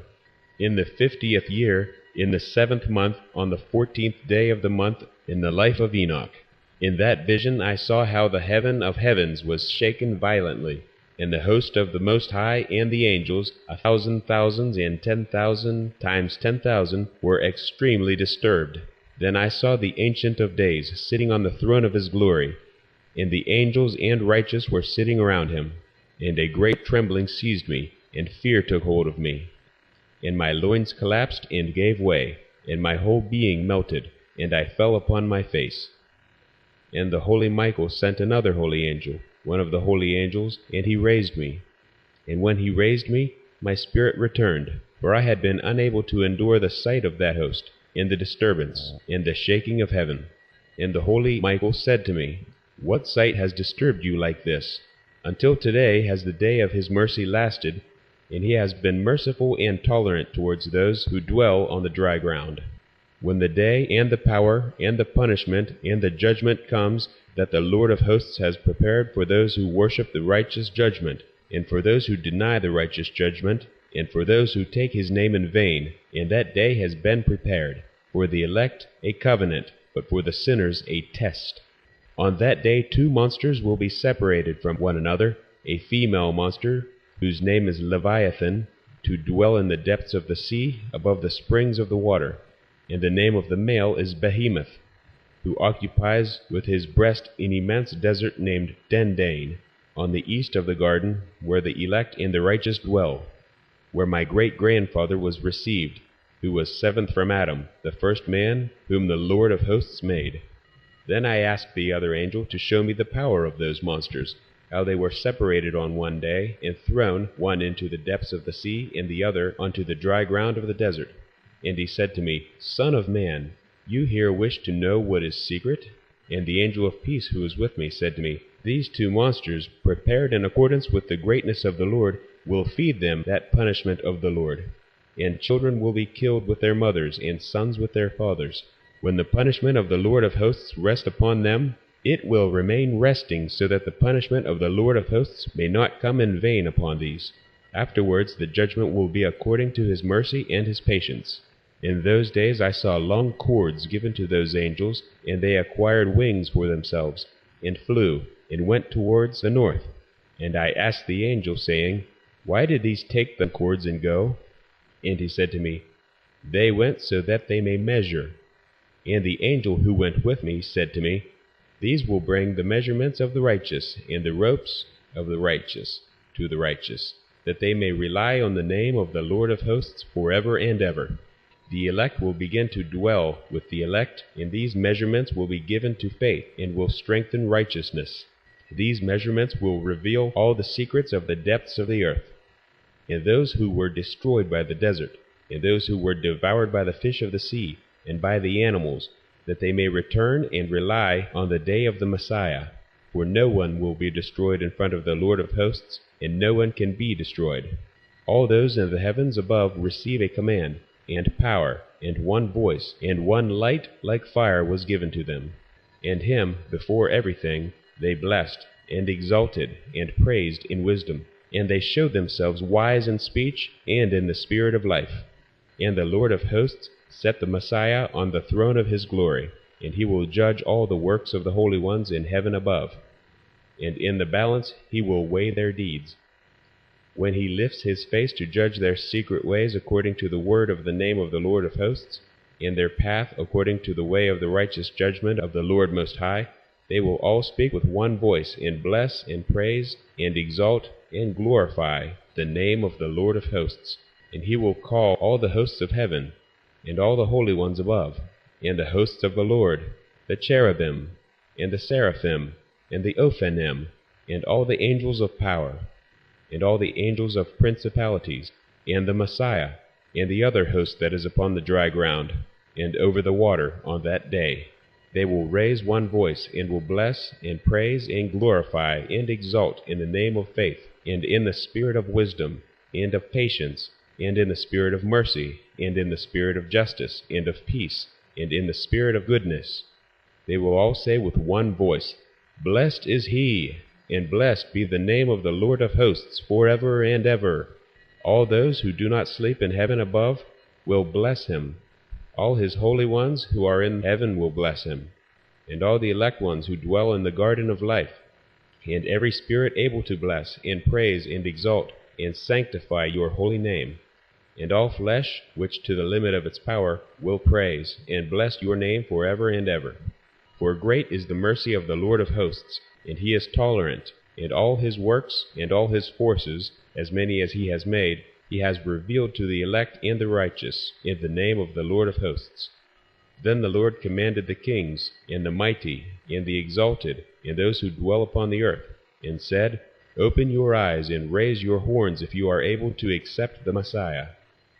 In the 50th year, in the 7th month, on the 14th day of the month, in the life of Enoch. In that vision I saw how the heaven of heavens was shaken violently, and the host of the Most High and the angels, 1,000 thousands and 10,000 times 10,000, were extremely disturbed. Then I saw the Ancient of Days sitting on the throne of his glory, and the angels and righteous were sitting around him. And a great trembling seized me, and fear took hold of me. And my loins collapsed and gave way, and my whole being melted, and I fell upon my face. And the holy Michael sent another holy angel, one of the holy angels, and he raised me. And when he raised me, my spirit returned, for I had been unable to endure the sight of that host, and the disturbance, and the shaking of heaven. And the holy Michael said to me, What sight has disturbed you like this? Until today has the day of his mercy lasted, and he has been merciful and tolerant towards those who dwell on the dry ground. When the day and the power and the punishment and the judgment comes that the Lord of hosts has prepared for those who worship the righteous judgment, and for those who deny the righteous judgment, and for those who take his name in vain, and that day has been prepared, for the elect a covenant, but for the sinners a test. On that day 2 monsters will be separated from one another, a female monster, whose name is Leviathan, to dwell in the depths of the sea, above the springs of the water. And the name of the male is Behemoth, who occupies with his breast an immense desert named Dendane, on the east of the garden, where the elect and the righteous dwell, where my great-grandfather was received, who was 7th from Adam, the first man whom the Lord of hosts made. Then I asked the other angel to show me the power of those monsters, how they were separated on one day, and thrown, one into the depths of the sea, and the other onto the dry ground of the desert. And he said to me, Son of man, you here wish to know what is secret? And the angel of peace who was with me said to me, These 2 monsters, prepared in accordance with the greatness of the Lord, will feed them that punishment of the Lord. And children will be killed with their mothers, and sons with their fathers. When the punishment of the Lord of hosts rests upon them, it will remain resting, so that the punishment of the Lord of hosts may not come in vain upon these. Afterwards the judgment will be according to his mercy and his patience. In those days I saw long cords given to those angels, and they acquired wings for themselves, and flew, and went towards the north. And I asked the angel, saying, Why did these take the cords and go? And he said to me, They went so that they may measure. And the angel who went with me said to me, These will bring the measurements of the righteous, and the ropes of the righteous to the righteous, that they may rely on the name of the Lord of hosts forever and ever. The elect will begin to dwell with the elect, and these measurements will be given to faith, and will strengthen righteousness. These measurements will reveal all the secrets of the depths of the earth. And those who were destroyed by the desert, and those who were devoured by the fish of the sea, and by the animals, that they may return and rely on the day of the Messiah. For no one will be destroyed in front of the Lord of hosts, and no one can be destroyed. All those in the heavens above receive a command, and power, and one voice, and one light like fire was given to them. And him, before everything, they blessed, and exalted, and praised in wisdom. And they showed themselves wise in speech, and in the spirit of life. And the Lord of hosts set the Messiah on the throne of his glory, and he will judge all the works of the holy ones in heaven above. And in the balance he will weigh their deeds. When he lifts his face to judge their secret ways according to the word of the name of the Lord of hosts, and their path according to the way of the righteous judgment of the Lord Most High, they will all speak with one voice, and bless, and praise, and exalt, and glorify the name of the Lord of hosts. And he will call all the hosts of heaven, and all the holy ones above, and the hosts of the Lord, the cherubim, and the seraphim, and the Ophanim, and all the angels of power, and all the angels of principalities, and the Messiah, and the other host that is upon the dry ground, and over the water on that day. They will raise one voice, and will bless, and praise, and glorify, and exalt in the name of faith, and in the spirit of wisdom, and of patience, and in the spirit of mercy, and in the spirit of justice, and of peace, and in the spirit of goodness. They will all say with one voice, Blessed is he, and blessed be the name of the Lord of hosts forever and ever. All those who do not sleep in heaven above will bless him. All his holy ones who are in heaven will bless him, and all the elect ones who dwell in the garden of life, and every spirit able to bless, and praise, and exalt, and sanctify your holy name. And all flesh, which to the limit of its power, will praise, and bless your name forever and ever. For great is the mercy of the Lord of hosts, and he is tolerant, and all his works, and all his forces, as many as he has made, he has revealed to the elect and the righteous, in the name of the Lord of hosts. Then the Lord commanded the kings, and the mighty, and the exalted, and those who dwell upon the earth, and said, Open your eyes, and raise your horns if you are able to accept the Messiah.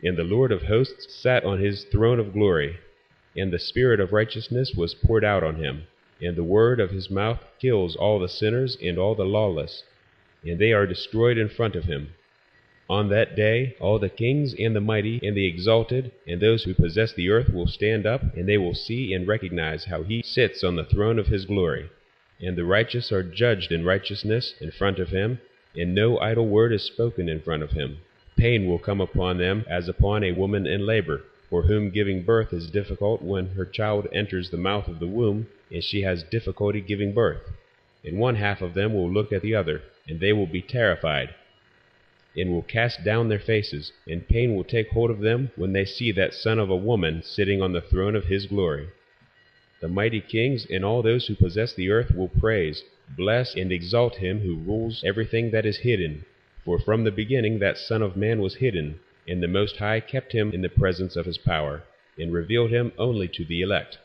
And the Lord of hosts sat on his throne of glory, and the Spirit of righteousness was poured out on him, and the word of his mouth kills all the sinners and all the lawless, and they are destroyed in front of him. On that day all the kings and the mighty and the exalted and those who possess the earth will stand up, and they will see and recognize how he sits on the throne of his glory. And the righteous are judged in righteousness in front of him, and no idle word is spoken in front of him. Pain will come upon them as upon a woman in labor, for whom giving birth is difficult when her child enters the mouth of the womb, and she has difficulty giving birth. And one half of them will look at the other, and they will be terrified, and will cast down their faces, and pain will take hold of them when they see that Son of a woman sitting on the throne of his glory. The mighty kings and all those who possess the earth will praise, bless, and exalt him who rules everything that is hidden. For from the beginning that Son of Man was hidden, and the Most High kept him in the presence of his power, and revealed him only to the elect.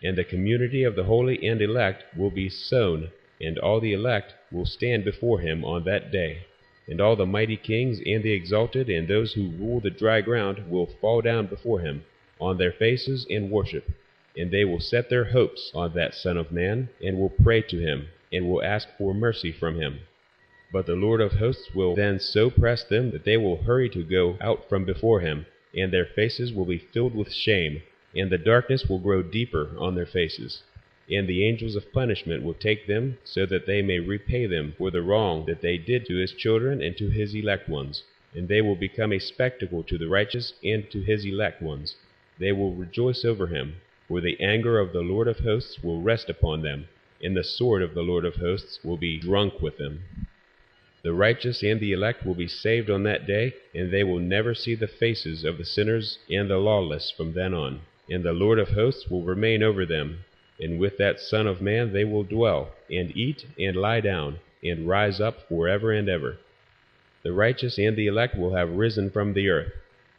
And the community of the holy and elect will be sown, and all the elect will stand before him on that day. And all the mighty kings and the exalted and those who rule the dry ground will fall down before him on their faces and worship. And they will set their hopes on that Son of Man, and will pray to him, and will ask for mercy from him. But the Lord of hosts will then so press them that they will hurry to go out from before him, and their faces will be filled with shame, and the darkness will grow deeper on their faces. And the angels of punishment will take them, so that they may repay them for the wrong that they did to his children and to his elect ones. And they will become a spectacle to the righteous and to his elect ones. They will rejoice over him, for the anger of the Lord of hosts will rest upon them, and the sword of the Lord of hosts will be drunk with them. The righteous and the elect will be saved on that day, and they will never see the faces of the sinners and the lawless from then on. And the Lord of hosts will remain over them, and with that Son of Man they will dwell, and eat, and lie down, and rise up forever and ever. The righteous and the elect will have risen from the earth,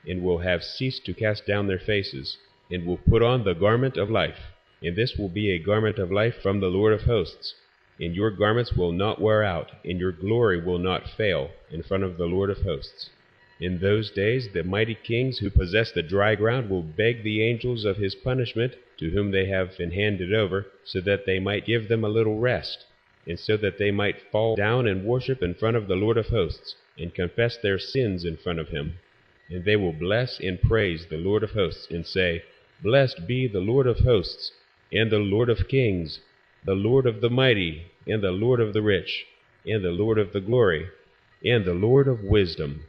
and will have ceased to cast down their faces, and will put on the garment of life. And this will be a garment of life from the Lord of hosts. And your garments will not wear out, and your glory will not fail in front of the Lord of hosts. In those days the mighty kings who possess the dry ground will beg the angels of his punishment, to whom they have been handed over, so that they might give them a little rest, and so that they might fall down and worship in front of the Lord of hosts, and confess their sins in front of him. And they will bless and praise the Lord of hosts, and say, Blessed be the Lord of hosts, and the Lord of kings, the Lord of the mighty, and the Lord of the rich, and the Lord of the glory, and the Lord of wisdom.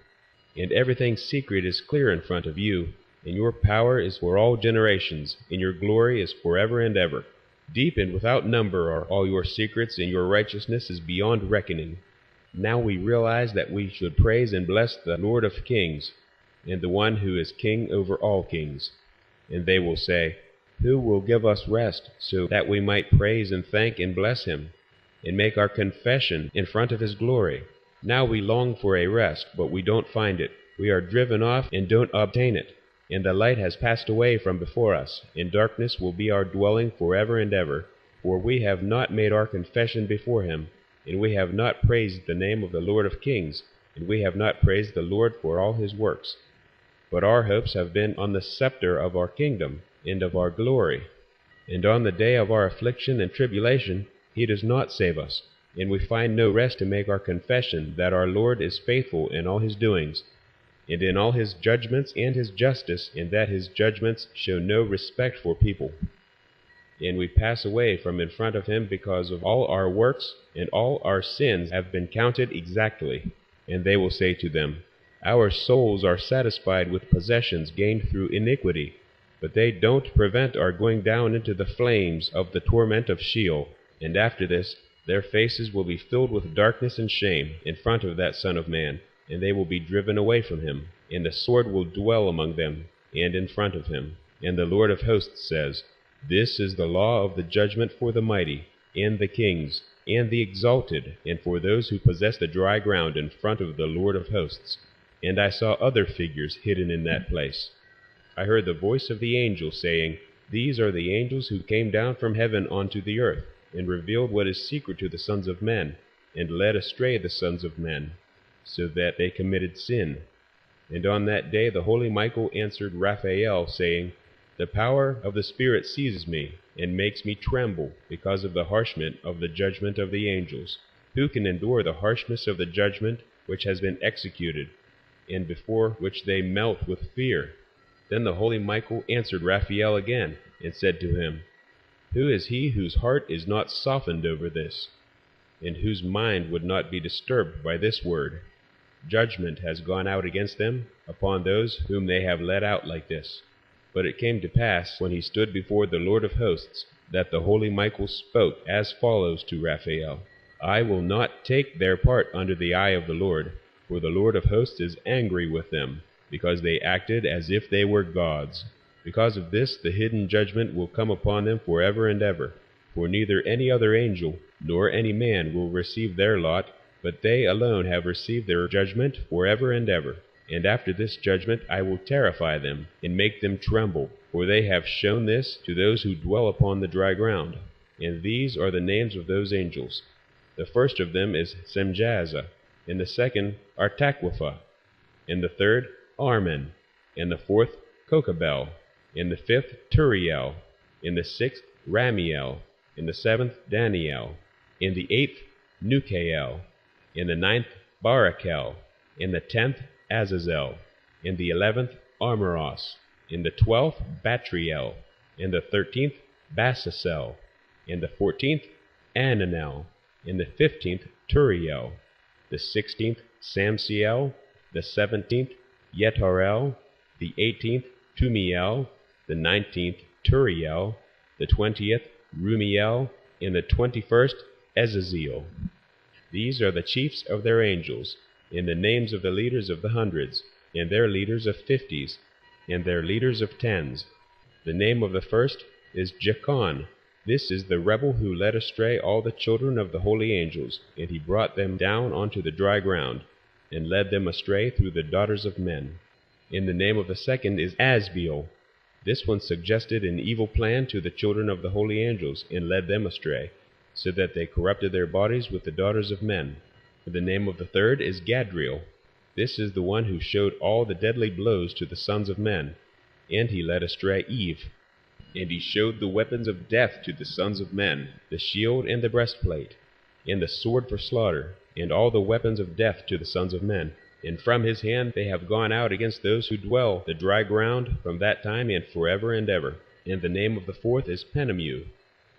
And everything secret is clear in front of you, and your power is for all generations, and your glory is forever and ever. Deep and without number are all your secrets, and your righteousness is beyond reckoning. Now we realize that we should praise and bless the Lord of kings, and the one who is king over all kings. And they will say, Who will give us rest, so that we might praise and thank and bless him, and make our confession in front of his glory? Now we long for a rest, but we don't find it. We are driven off and don't obtain it. And the light has passed away from before us, and darkness will be our dwelling forever and ever. For we have not made our confession before him, and we have not praised the name of the Lord of kings, and we have not praised the Lord for all his works. But our hopes have been on the scepter of our kingdom, and of our glory. And on the day of our affliction and tribulation he does not save us, and we find no rest to make our confession that our Lord is faithful in all his doings, and in all his judgments and his justice, and that his judgments show no respect for people. And we pass away from in front of him because of all our works, and all our sins have been counted exactly. And they will say to them, Our souls are satisfied with possessions gained through iniquity, but they don't prevent our going down into the flames of the torment of Sheol. And after this, their faces will be filled with darkness and shame in front of that Son of Man, and they will be driven away from him, and the sword will dwell among them, and in front of him. And the Lord of hosts says, This is the law of the judgment for the mighty, and the kings, and the exalted, and for those who possess the dry ground in front of the Lord of hosts. And I saw other figures hidden in that place. I heard the voice of the angel saying, These are the angels who came down from heaven onto the earth, and revealed what is secret to the sons of men, and led astray the sons of men, so that they committed sin. And on that day the holy Michael answered Raphael, saying, The power of the Spirit seizes me, and makes me tremble, because of the harshness of the judgment of the angels. Who can endure the harshness of the judgment which has been executed, and before which they melt with fear? Then the holy Michael answered Raphael again, and said to him, Who is he whose heart is not softened over this, and whose mind would not be disturbed by this word? Judgment has gone out against them upon those whom they have led out like this. But it came to pass, when he stood before the Lord of hosts, that the holy Michael spoke as follows to Raphael, I will not take their part under the eye of the Lord, for the Lord of hosts is angry with them, because they acted as if they were gods. Because of this, the hidden judgment will come upon them forever and ever. For neither any other angel nor any man will receive their lot, but they alone have received their judgment forever and ever. And after this judgment I will terrify them, and make them tremble, for they have shown this to those who dwell upon the dry ground. And these are the names of those angels. The first of them is Semjaza, and the second Artaquipha, and the third Armen, and the fourth Kokabel, and the fifth Turiel, and the sixth Ramiel, and the seventh Daniel, and the eighth Nukael, and the ninth Barakel, and the 10th Azazel, and the 11th Armoros, and the 12th Batriel, and the 13th Basasel, and the 14th Ananel, and the 15th Turiel, the 16th Samsiel, the 17th Yetarel, the 18th Tumiel, the 19th Turiel, the 20th Rumiel, and the 21st Ezaziel. These are the chiefs of their angels, and the names of the leaders of the hundreds, and their leaders of fifties, and their leaders of tens. The name of the first is Jacon. This is the rebel who led astray all the children of the holy angels, and he brought them down onto the dry ground, and led them astray through the daughters of men. And the name of the second is Asbiel. This one suggested an evil plan to the children of the holy angels, and led them astray, so that they corrupted their bodies with the daughters of men. The name of the third is Gadriel. This is the one who showed all the deadly blows to the sons of men, and he led astray Eve. And he showed the weapons of death to the sons of men, the shield and the breastplate, and the sword for slaughter, and all the weapons of death to the sons of men. And from his hand they have gone out against those who dwell the dry ground from that time and forever and ever. And the name of the fourth is Penemu.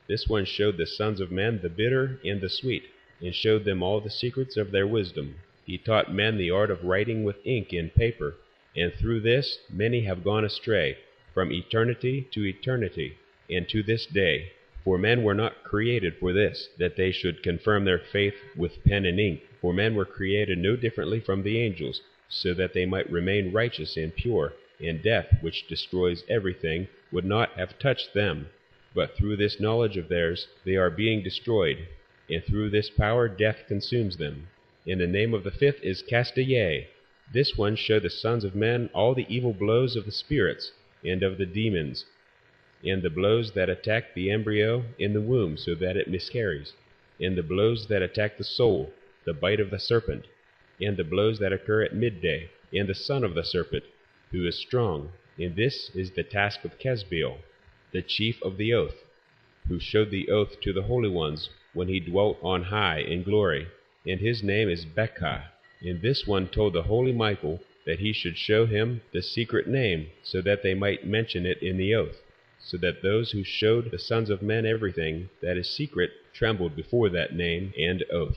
This one showed the sons of men the bitter and the sweet, and showed them all the secrets of their wisdom. He taught men the art of writing with ink and paper, and through this many have gone astray, from eternity to eternity, and to this day. For men were not created for this, that they should confirm their faith with pen and ink. For men were created no differently from the angels, so that they might remain righteous and pure, and death, which destroys everything, would not have touched them. But through this knowledge of theirs they are being destroyed, and through this power death consumes them. And the name of the fifth is Castillae. This one showed the sons of men all the evil blows of the spirits, and of the demons, and the blows that attack the embryo in the womb so that it miscarries, and the blows that attack the soul, the bite of the serpent, and the blows that occur at midday, and the son of the serpent, who is strong. And this is the task of Casbiel, the chief of the oath, who showed the oath to the holy ones when he dwelt on high in glory, and his name is Becca. And this one told the holy Michael that he should show him the secret name, so that they might mention it in the oath, so that those who showed the sons of men everything that is secret trembled before that name and oath.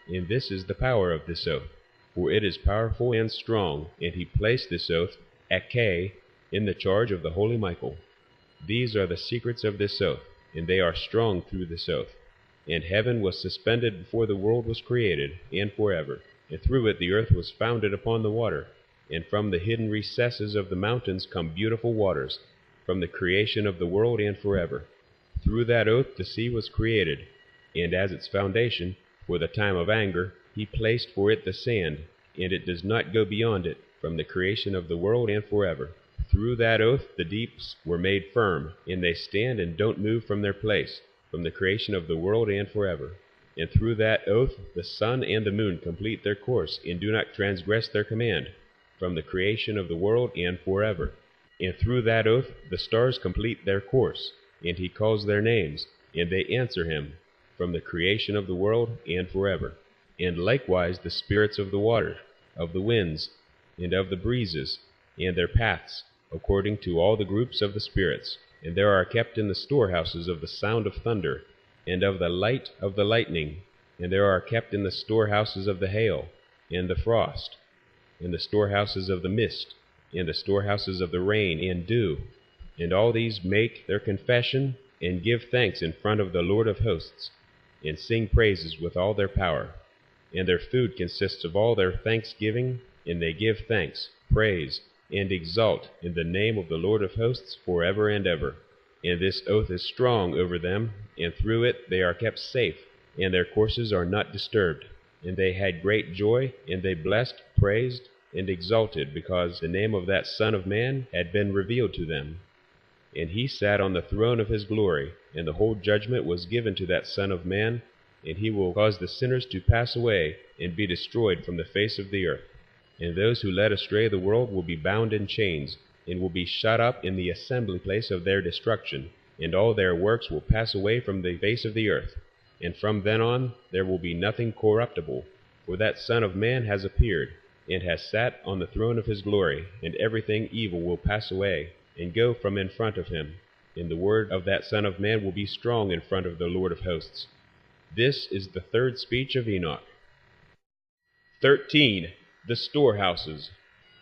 And this is the power of this oath, for it is powerful and strong, and he placed this oath, Ake, in the charge of the holy Michael. These are the secrets of this oath, and they are strong through this oath. And heaven was suspended before the world was created, and forever. And through it the earth was founded upon the water, and from the hidden recesses of the mountains come beautiful waters, from the creation of the world and forever. Through that oath the sea was created, and as its foundation, for the time of anger, he placed for it the sand, and it does not go beyond it, from the creation of the world and forever. Through that oath the deeps were made firm, and they stand and don't move from their place, from the creation of the world and forever. And through that oath the sun and the moon complete their course, and do not transgress their command, from the creation of the world and forever. And through that oath the stars complete their course, and he calls their names, and they answer him, from the creation of the world and forever. And likewise the spirits of the water, of the winds, and of the breezes, and their paths, according to all the groups of the spirits. And there are kept in the storehouses of the sound of thunder, and of the light of the lightning, and there are kept in the storehouses of the hail, and the frost, and the storehouses of the mist, and the storehouses of the rain and dew. And all these make their confession, and give thanks in front of the Lord of hosts, and sing praises with all their power. And their food consists of all their thanksgiving, and they give thanks, praise, and exalt in the name of the Lord of hosts forever and ever. And this oath is strong over them, and through it they are kept safe, and their courses are not disturbed. And they had great joy, and they blessed, praised, and exalted, because the name of that Son of Man had been revealed to them. And he sat on the throne of his glory, and the whole judgment was given to that Son of Man, and he will cause the sinners to pass away, and be destroyed from the face of the earth. And those who led astray the world will be bound in chains, and will be shut up in the assembly place of their destruction, and all their works will pass away from the face of the earth. And from then on there will be nothing corruptible, for that Son of Man has appeared, and has sat on the throne of his glory, and everything evil will pass away, and go from in front of him. And the word of that Son of Man will be strong in front of the Lord of hosts. This is the third speech of Enoch. 13. The storehouses.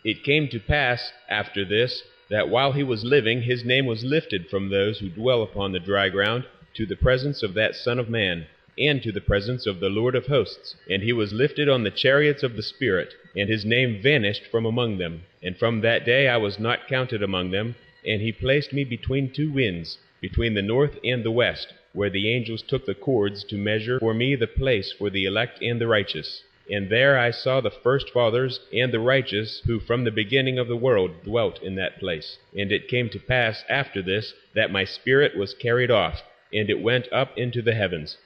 It came to pass after this, that while he was living, his name was lifted from those who dwell upon the dry ground to the presence of that Son of Man, and to the presence of the Lord of hosts. And he was lifted on the chariots of the Spirit, and his name vanished from among them. And from that day I was not counted among them, and he placed me between two winds, between the north and the west, where the angels took the cords to measure for me the place for the elect and the righteous. And there I saw the first fathers and the righteous, who from the beginning of the world dwelt in that place. And it came to pass after this, that my spirit was carried off, and it went up into the heavens.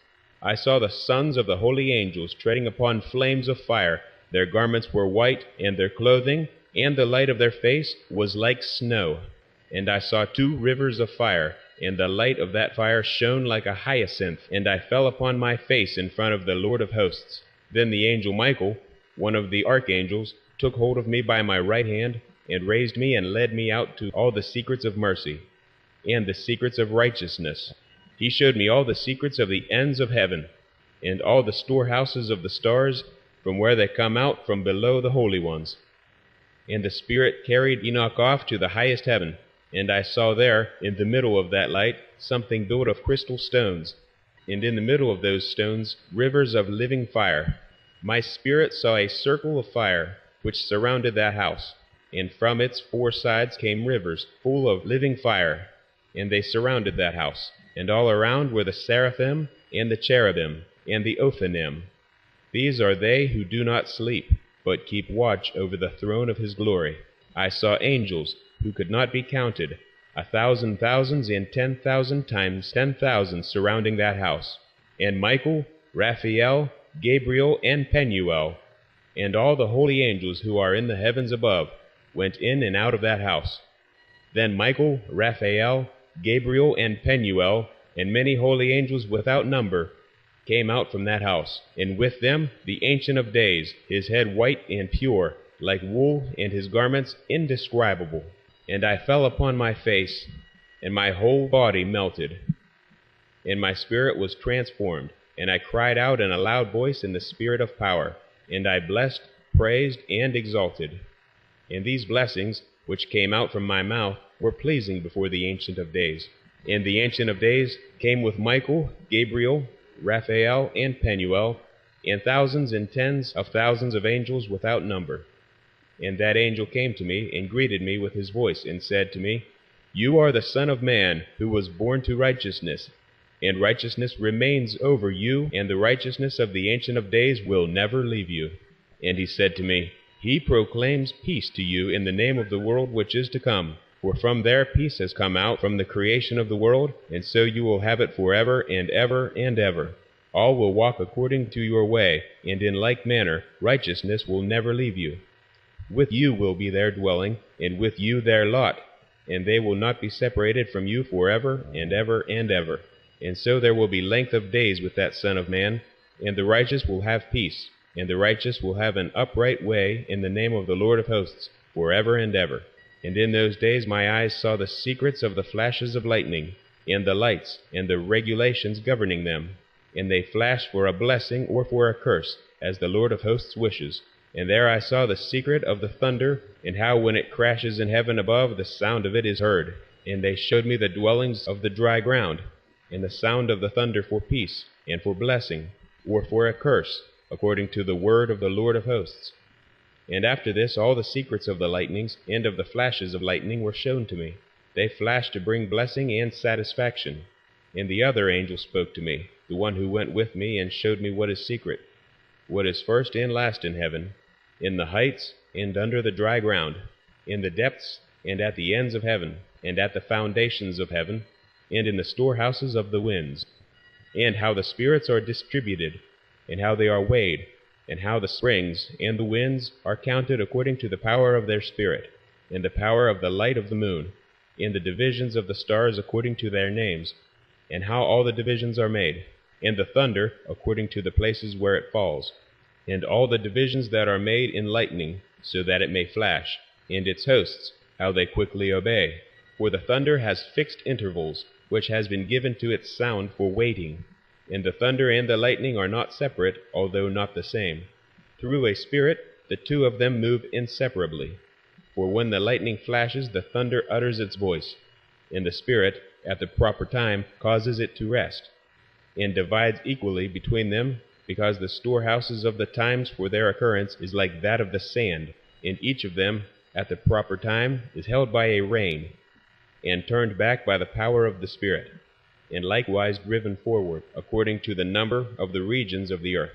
I saw the sons of the holy angels treading upon flames of fire. Their garments were white, and their clothing, and the light of their face was like snow. And I saw 2 rivers of fire, and the light of that fire shone like a hyacinth. And I fell upon my face in front of the Lord of hosts. Then the angel Michael, one of the archangels, took hold of me by my right hand, and raised me and led me out to all the secrets of mercy, and the secrets of righteousness. He showed me all the secrets of the ends of heaven, and all the storehouses of the stars, from where they come out from below the holy ones. And the Spirit carried Enoch off to the highest heaven, and I saw there, in the middle of that light, something built of crystal stones, and in the middle of those stones rivers of living fire. My spirit saw a circle of fire, which surrounded that house, and from its 4 sides came rivers full of living fire, and they surrounded that house. And all around were the seraphim, and the cherubim, and the Ophanim. These are they who do not sleep, but keep watch over the throne of his glory. I saw angels, who could not be counted, 1,000 thousands and 10,000 times 10,000 surrounding that house. And Michael, Raphael, Gabriel, and Penuel, and all the holy angels who are in the heavens above, went in and out of that house. Then Michael, Raphael, Gabriel, and Penuel, and many holy angels without number, came out from that house, and with them the Ancient of Days, his head white and pure, like wool, and his garments indescribable. And I fell upon my face, and my whole body melted, and my spirit was transformed, and I cried out in a loud voice in the spirit of power, and I blessed, praised, and exalted. And these blessings, which came out from my mouth, were pleasing before the Ancient of Days. And the Ancient of Days came with Michael, Gabriel, Raphael, and Penuel, and thousands and tens of thousands of angels without number. And that angel came to me, and greeted me with his voice, and said to me, You are the Son of Man, who was born to righteousness, and righteousness remains over you, and the righteousness of the Ancient of Days will never leave you. And he said to me, He proclaims peace to you in the name of the world which is to come. For from there peace has come out from the creation of the world, and so you will have it forever and ever and ever. All will walk according to your way, and in like manner righteousness will never leave you. With you will be their dwelling, and with you their lot, and they will not be separated from you forever and ever and ever. And so there will be length of days with that Son of Man, and the righteous will have peace, and the righteous will have an upright way in the name of the Lord of hosts, forever and ever. And in those days my eyes saw the secrets of the flashes of lightning, and the lights, and the regulations governing them. And they flashed for a blessing or for a curse, as the Lord of hosts wishes. And there I saw the secret of the thunder, and how when it crashes in heaven above, the sound of it is heard. And they showed me the dwellings of the dry ground, and the sound of the thunder for peace, and for blessing, or for a curse, according to the word of the Lord of hosts. And after this all the secrets of the lightnings and of the flashes of lightning were shown to me. They flashed to bring blessing and satisfaction. And the other angel spoke to me, the one who went with me, and showed me what is secret, what is first and last in heaven, in the heights and under the dry ground, in the depths and at the ends of heaven, and at the foundations of heaven, and in the storehouses of the winds, and how the spirits are distributed, and how they are weighed, and how the springs and the winds are counted according to the power of their spirit, and the power of the light of the moon, and the divisions of the stars according to their names, and how all the divisions are made, and the thunder according to the places where it falls, and all the divisions that are made in lightning, so that it may flash, and its hosts, how they quickly obey. For the thunder has fixed intervals, which has been given to its sound for waiting. And the thunder and the lightning are not separate, although not the same. Through a spirit the two of them move inseparably. For when the lightning flashes, the thunder utters its voice, and the spirit, at the proper time, causes it to rest, and divides equally between them, because the storehouses of the times for their occurrence is like that of the sand, and each of them, at the proper time, is held by a rein, and turned back by the power of the Spirit, and likewise driven forward, according to the number of the regions of the earth.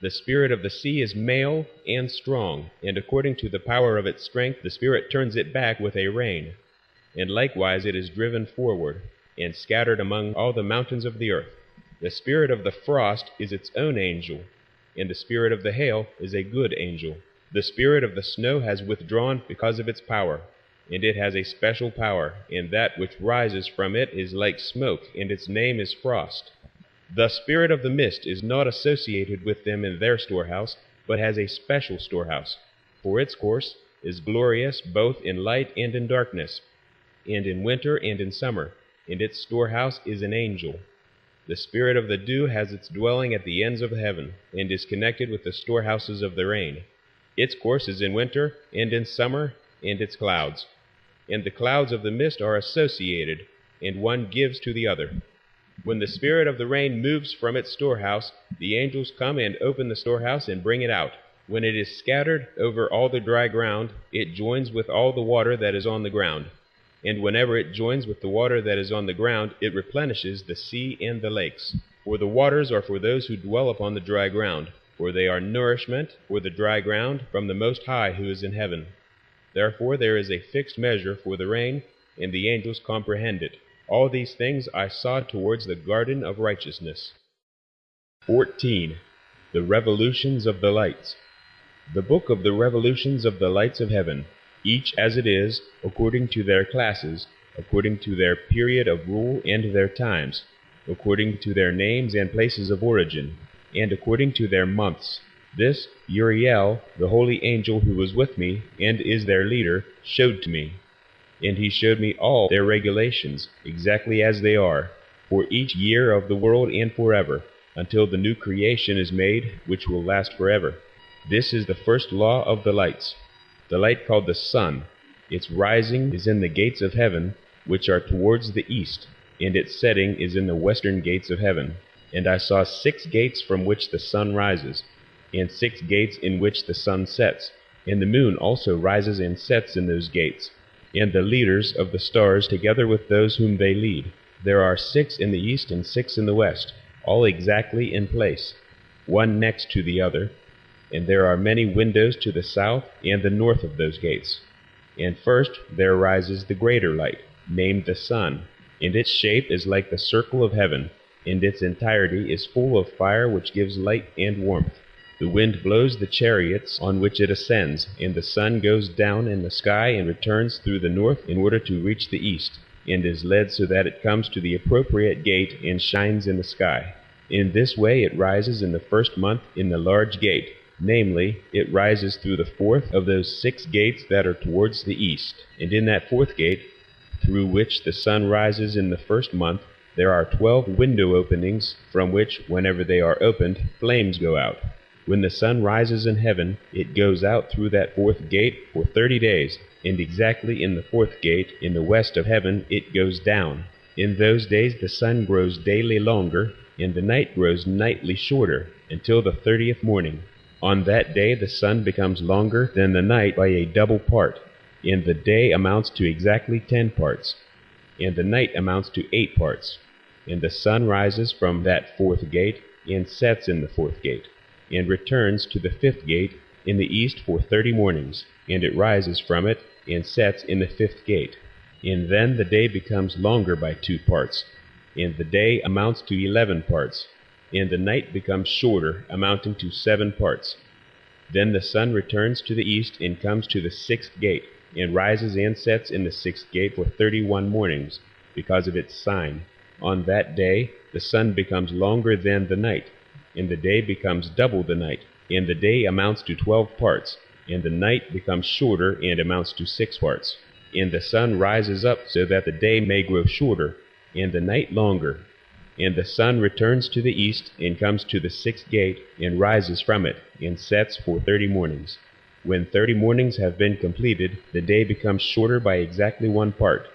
The spirit of the sea is male and strong, and according to the power of its strength the Spirit turns it back with a rein, and likewise it is driven forward, and scattered among all the mountains of the earth. The spirit of the frost is its own angel, and the spirit of the hail is a good angel. The spirit of the snow has withdrawn because of its power, and it has a special power, and that which rises from it is like smoke, and its name is frost. The spirit of the mist is not associated with them in their storehouse, but has a special storehouse, for its course is glorious both in light and in darkness, and in winter and in summer, and its storehouse is an angel. The spirit of the dew has its dwelling at the ends of heaven, and is connected with the storehouses of the rain. Its course is in winter and in summer, and its clouds. And the clouds of the mist are associated, and one gives to the other. When the spirit of the rain moves from its storehouse, the angels come and open the storehouse and bring it out. When it is scattered over all the dry ground, it joins with all the water that is on the ground. And whenever it joins with the water that is on the ground, it replenishes the sea and the lakes. For the waters are for those who dwell upon the dry ground, for they are nourishment for the dry ground from the Most High who is in heaven. Therefore there is a fixed measure for the rain, and the angels comprehend it. All these things I saw towards the garden of righteousness. 14. The Revolutions of the Lights. The book of the revolutions of the lights of heaven, each as it is, according to their classes, according to their period of rule and their times. according to their names and places of origin, and according to their months. This Uriel, the holy angel who was with me, and is their leader, showed to me. And he showed me all their regulations, exactly as they are, for each year of the world and forever, until the new creation is made, which will last forever. This is the first law of the lights. The light called the sun, its rising is in the gates of heaven, which are towards the east, and its setting is in the western gates of heaven. And I saw 6 gates from which the sun rises, and 6 gates in which the sun sets, and the moon also rises and sets in those gates, and the leaders of the stars together with those whom they lead. There are 6 in the east and 6 in the west, all exactly in place, one next to the other, and there are many windows to the south and the north of those gates. And first there rises the greater light, named the sun, and its shape is like the circle of heaven, and its entirety is full of fire which gives light and warmth. The wind blows the chariots on which it ascends, and the sun goes down in the sky and returns through the north in order to reach the east, and is led so that it comes to the appropriate gate and shines in the sky. In this way it rises in the first month in the large gate, namely, it rises through the 4th of those 6 gates that are towards the east. And in that 4th gate, through which the sun rises in the first month, there are 12 window openings, from which, whenever they are opened, flames go out. When the sun rises in heaven, it goes out through that 4th gate for 30 days, and exactly in the 4th gate, in the west of heaven, it goes down. In those days the sun grows daily longer, and the night grows nightly shorter, until the 30th morning. On that day the sun becomes longer than the night by a double part, and the day amounts to exactly 10 parts, and the night amounts to 8 parts. And the sun rises from that 4th gate, and sets in the 4th gate, and returns to the 5th gate in the east for 30 mornings, and it rises from it, and sets in the 5th gate. And then the day becomes longer by 2 parts, and the day amounts to 11 parts, and the night becomes shorter, amounting to 7 parts. Then the sun returns to the east, and comes to the 6th gate, and rises and sets in the 6th gate for 31 mornings, because of its sign. On that day the sun becomes longer than the night, and the day becomes double the night, and the day amounts to 12 parts, and the night becomes shorter and amounts to 6 parts. And the sun rises up so that the day may grow shorter, and the night longer. And the sun returns to the east, and comes to the 6th gate, and rises from it, and sets for 30 mornings. When 30 mornings have been completed, the day becomes shorter by exactly 1 part,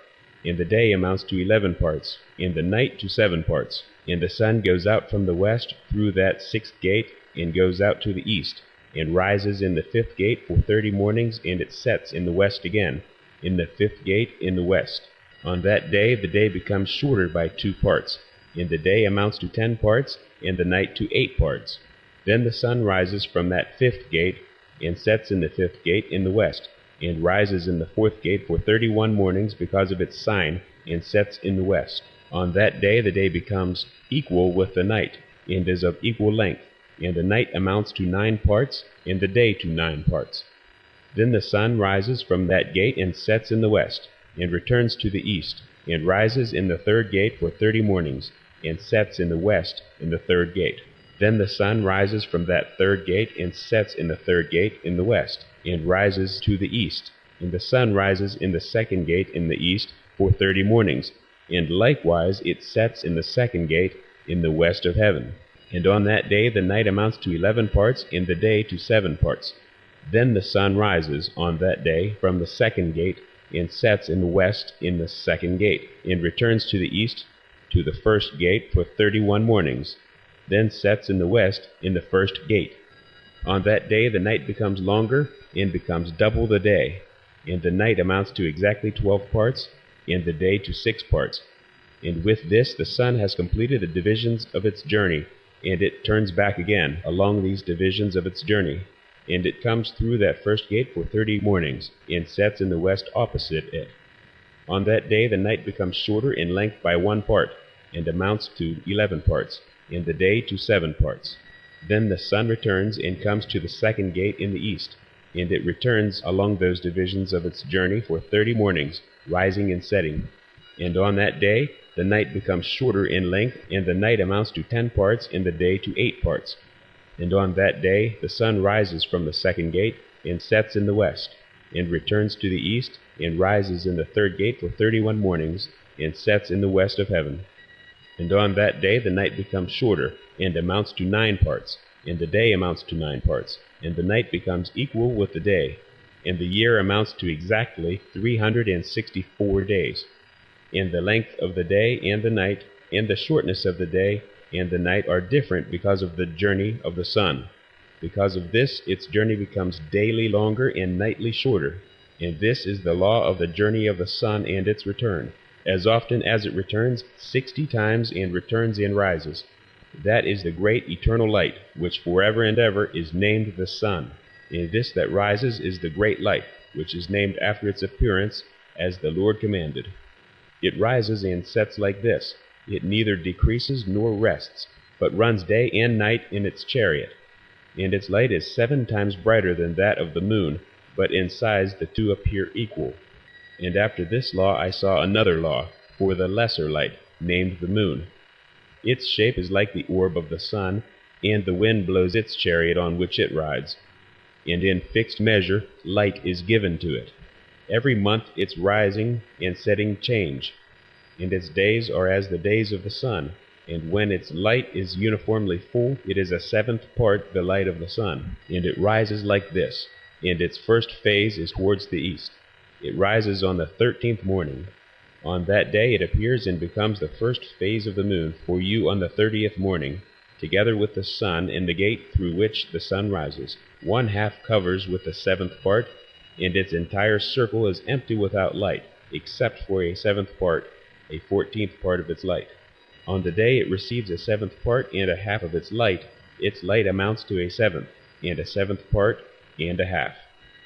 and the day amounts to 11 parts, and the night to 7 parts. And the sun goes out from the west through that 6th gate, and goes out to the east, and rises in the 5th gate for 30 mornings, and it sets in the west again, in the 5th gate in the west. On that day the day becomes shorter by 2 parts, and the day amounts to 10 parts, and the night to 8 parts. Then the sun rises from that 5th gate, and sets in the 5th gate in the west, and rises in the 4th gate for 31 mornings because of its sign, and sets in the west. On that day the day becomes equal with the night, and is of equal length, and the night amounts to 9 parts, and the day to 9 parts. Then the sun rises from that gate, and sets in the west, and returns to the east, and rises in the 3rd gate for 30 mornings, and sets in the west in the 3rd gate. Then the sun rises from that 3rd gate, and sets in the 3rd gate in the west, and rises to the east. And the sun rises in the 2nd gate in the east for 30 mornings, and likewise it sets in the 2nd gate in the west of heaven. And on that day the night amounts to 11 parts, and the day to 7 parts. Then the sun rises on that day from the 2nd gate, and sets in the west in the 2nd gate, and returns to the east to the 1st gate for 31 mornings, then sets in the west in the 1st gate. On that day the night becomes longer, and becomes double the day, and the night amounts to exactly 12 parts, and the day to 6 parts. And with this the sun has completed the divisions of its journey, and it turns back again along these divisions of its journey, and it comes through that 1st gate for 30 mornings, and sets in the west opposite it. On that day the night becomes shorter in length by 1 part, and amounts to 11 parts, and the day to 7 parts. Then the sun returns, and comes to the 2nd gate in the east, and it returns along those divisions of its journey for 30 mornings, rising and setting. And on that day the night becomes shorter in length, and the night amounts to 10 parts, and the day to 8 parts. And on that day the sun rises from the second gate, and sets in the west, and returns to the east, and rises in the third gate for 31 mornings, and sets in the west of heaven. And on that day the night becomes shorter, and amounts to 9 parts, and the day amounts to 9 parts, and the night becomes equal with the day, and the year amounts to exactly 364 days. And the length of the day and the night, and the shortness of the day and the night are different because of the journey of the sun. Because of this, its journey becomes daily longer and nightly shorter. And this is the law of the journey of the sun and its return. As often as it returns 60 times and returns and rises. That is the great eternal light, which forever and ever is named the sun. And this that rises is the great light, which is named after its appearance, as the Lord commanded. It rises and sets like this. It neither decreases nor rests, but runs day and night in its chariot. And its light is 7 times brighter than that of the moon, but in size the two appear equal. And after this law I saw another law, for the lesser light, named the moon. Its shape is like the orb of the sun, and the wind blows its chariot on which it rides. And in fixed measure light is given to it. Every month its rising and setting change, and its days are as the days of the sun. And when its light is uniformly full, it is a 7th part the light of the sun. And it rises like this, and its first phase is towards the east. It rises on the 13th morning. On that day it appears and becomes the first phase of the moon for you on the 30th morning, together with the sun and the gate through which the sun rises. 1/2 covers with the 7th part, and its entire circle is empty without light, except for a 7th part, a 14th part of its light. On the day it receives a 7th part and a half of its light amounts to a 7th, and a 7th part and a half.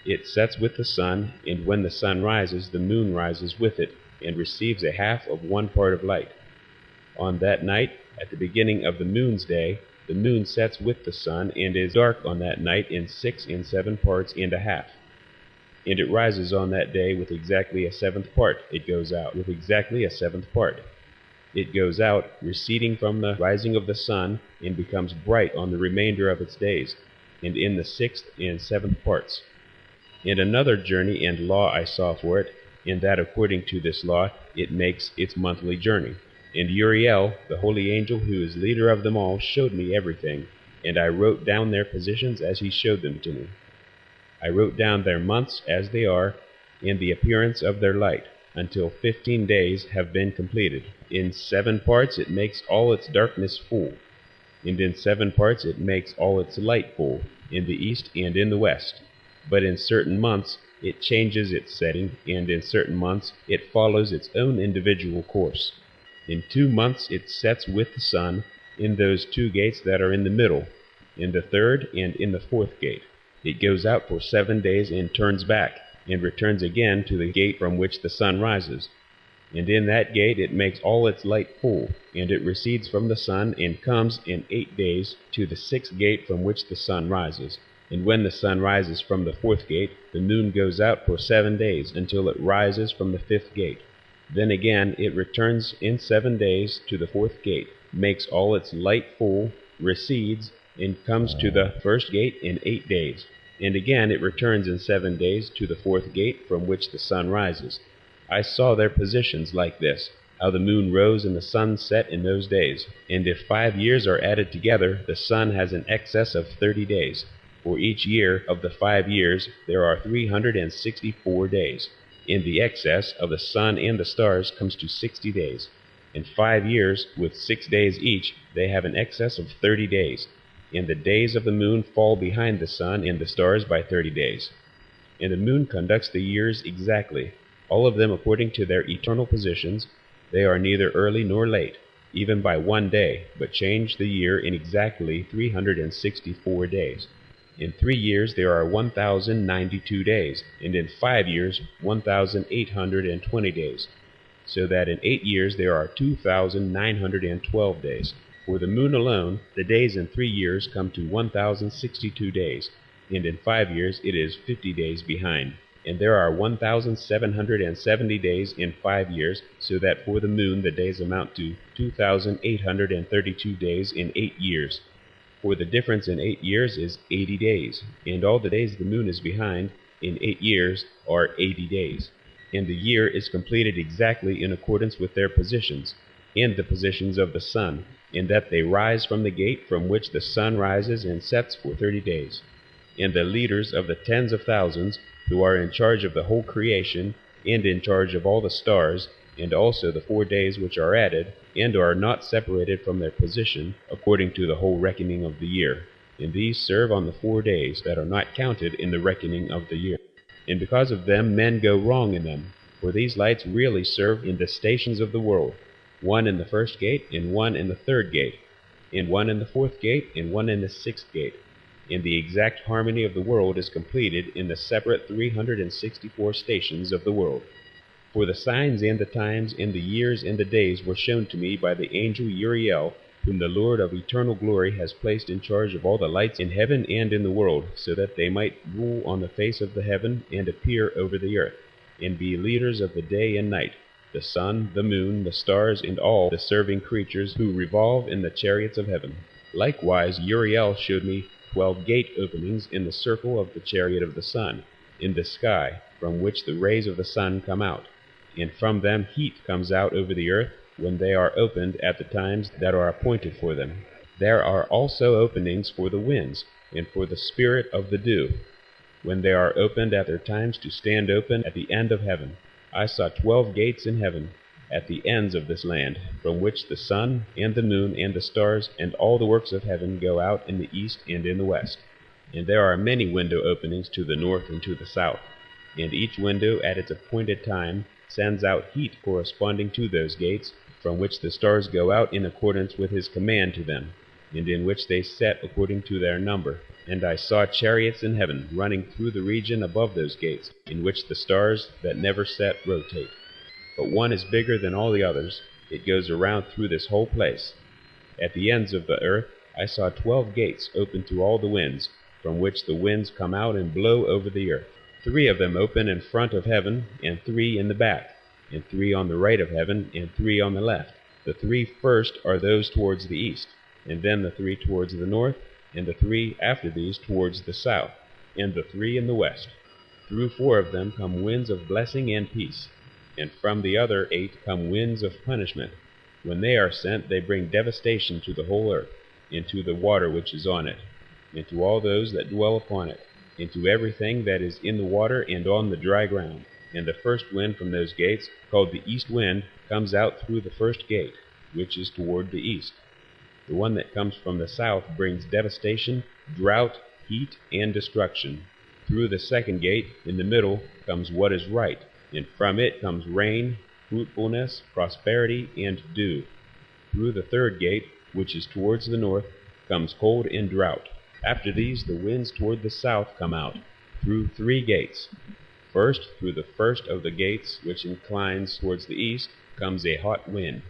It sets with the sun, and when the sun rises, the moon rises with it, and receives a half of 1 part of light. On that night, at the beginning of the moon's day, the moon sets with the sun, and is dark on that night in 6 and 7 parts and a half. And it rises on that day with exactly a 7th part. It goes out with exactly a 7th part. It goes out, receding from the rising of the sun, and becomes bright on the remainder of its days, and in the 6th and 7th parts. And another journey and law I saw for it, in that according to this law it makes its monthly journey. And Uriel, the holy angel who is leader of them all, showed me everything, and I wrote down their positions as he showed them to me. I wrote down their months as they are, and the appearance of their light, until 15 days have been completed. In 7 parts it makes all its darkness full, and in 7 parts it makes all its light full, in the east and in the west. But in certain months it changes its setting, and in certain months it follows its own individual course. In 2 months it sets with the sun, in those 2 gates that are in the middle, in the 3rd and in the 4th gate. It goes out for 7 days and turns back, and returns again to the gate from which the sun rises. And in that gate it makes all its light full, and it recedes from the sun, and comes in 8 days to the 6th gate from which the sun rises. And when the sun rises from the 4th gate, the moon goes out for 7 days, until it rises from the 5th gate. Then again it returns in 7 days to the 4th gate, makes all its light full, recedes, and comes to the 1st gate in 8 days. And again it returns in 7 days to the 4th gate from which the sun rises. I saw their positions like this, how the moon rose and the sun set in those days. And if 5 years are added together, the sun has an excess of 30 days. For each year of the 5 years there are 364 days. And the excess of the sun and the stars comes to 60 days. In 5 years, with 6 days each, they have an excess of 30 days. And the days of the moon fall behind the sun and the stars by 30 days. And the moon conducts the years exactly, all of them according to their eternal positions. They are neither early nor late, even by 1 day, but change the year in exactly 364 days. In 3 years there are 1,092 days, and in 5 years 1,820 days, so that in 8 years there are 2,912 days. For the moon alone, the days in 3 years come to 1,062 days, and in 5 years it is 50 days behind. And there are 1,770 days in 5 years, so that for the moon the days amount to 2,832 days in 8 years. For the difference in 8 years is 80 days, and all the days the moon is behind in 8 years are 80 days. And the year is completed exactly in accordance with their positions, and the positions of the sun, in that they rise from the gate from which the sun rises and sets for 30 days. And the leaders of the tens of thousands, who are in charge of the whole creation, and in charge of all the stars, and also the 4 days which are added, and are not separated from their position, according to the whole reckoning of the year. And these serve on the 4 days that are not counted in the reckoning of the year. And because of them men go wrong in them, for these lights really serve in the stations of the world, one in the first gate, and one in the third gate, and one in the fourth gate, and one in the sixth gate. And the exact harmony of the world is completed in the separate 364 stations of the world. For the signs and the times and the years and the days were shown to me by the angel Uriel, whom the Lord of eternal glory has placed in charge of all the lights in heaven and in the world, so that they might rule on the face of the heaven and appear over the earth, and be leaders of the day and night, the sun, the moon, the stars, and all the serving creatures who revolve in the chariots of heaven. Likewise Uriel showed me 12 gate openings in the circle of the chariot of the sun, in the sky, from which the rays of the sun come out, and from them heat comes out over the earth when they are opened at the times that are appointed for them. There are also openings for the winds, and for the spirit of the dew, when they are opened at their times to stand open at the end of heaven. I saw 12 gates in heaven, at the ends of this land, from which the sun, and the moon, and the stars, and all the works of heaven go out in the east and in the west. And there are many window openings to the north and to the south, and each window at its appointed time sends out heat corresponding to those gates, from which the stars go out in accordance with his command to them, and in which they set according to their number. And I saw chariots in heaven running through the region above those gates, in which the stars that never set rotate. But one is bigger than all the others. It goes around through this whole place. At the ends of the earth I saw 12 gates open to all the winds, from which the winds come out and blow over the earth. 3 of them open in front of heaven, and 3 in the back, and 3 on the right of heaven, and 3 on the left. The 3 first are those towards the east, and then the 3 towards the north, and the 3 after these towards the south, and the 3 in the west. Through 4 of them come winds of blessing and peace, and from the other 8 come winds of punishment. When they are sent, they bring devastation to the whole earth, and to the water which is on it, and to all those that dwell upon it, and to everything that is in the water and on the dry ground. And the first wind from those gates, called the east wind, comes out through the first gate, which is toward the east. The one that comes from the south brings devastation, drought, heat, and destruction. Through the second gate, in the middle, comes what is right, and from it comes rain, fruitfulness, prosperity, and dew. Through the third gate, which is towards the north, comes cold and drought. After these the winds toward the south come out, through 3 gates. First, through the first of the gates, which inclines towards the east, comes a hot wind.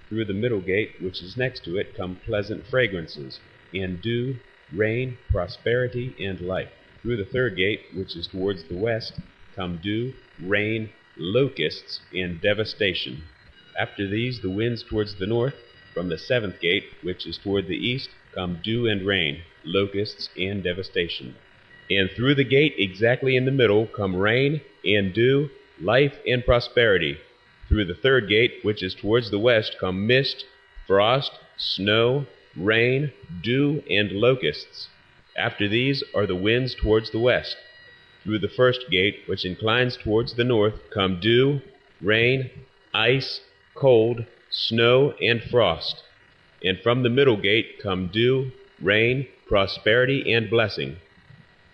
Through the middle gate, which is next to it, come pleasant fragrances, and dew, rain, prosperity, and life. Through the third gate, which is towards the west, come dew, rain, locusts, and devastation. After these the winds towards the north. From the 7th gate, which is toward the east, come dew and rain, locusts, and devastation. And through the gate exactly in the middle come rain and dew, life and prosperity. Through the third gate, which is towards the west, come mist, frost, snow, rain, dew, and locusts. After these are the winds towards the west. Through the first gate, which inclines towards the north, come dew, rain, ice, cold, snow, and frost. And from the middle gate come dew, rain, prosperity, and blessing.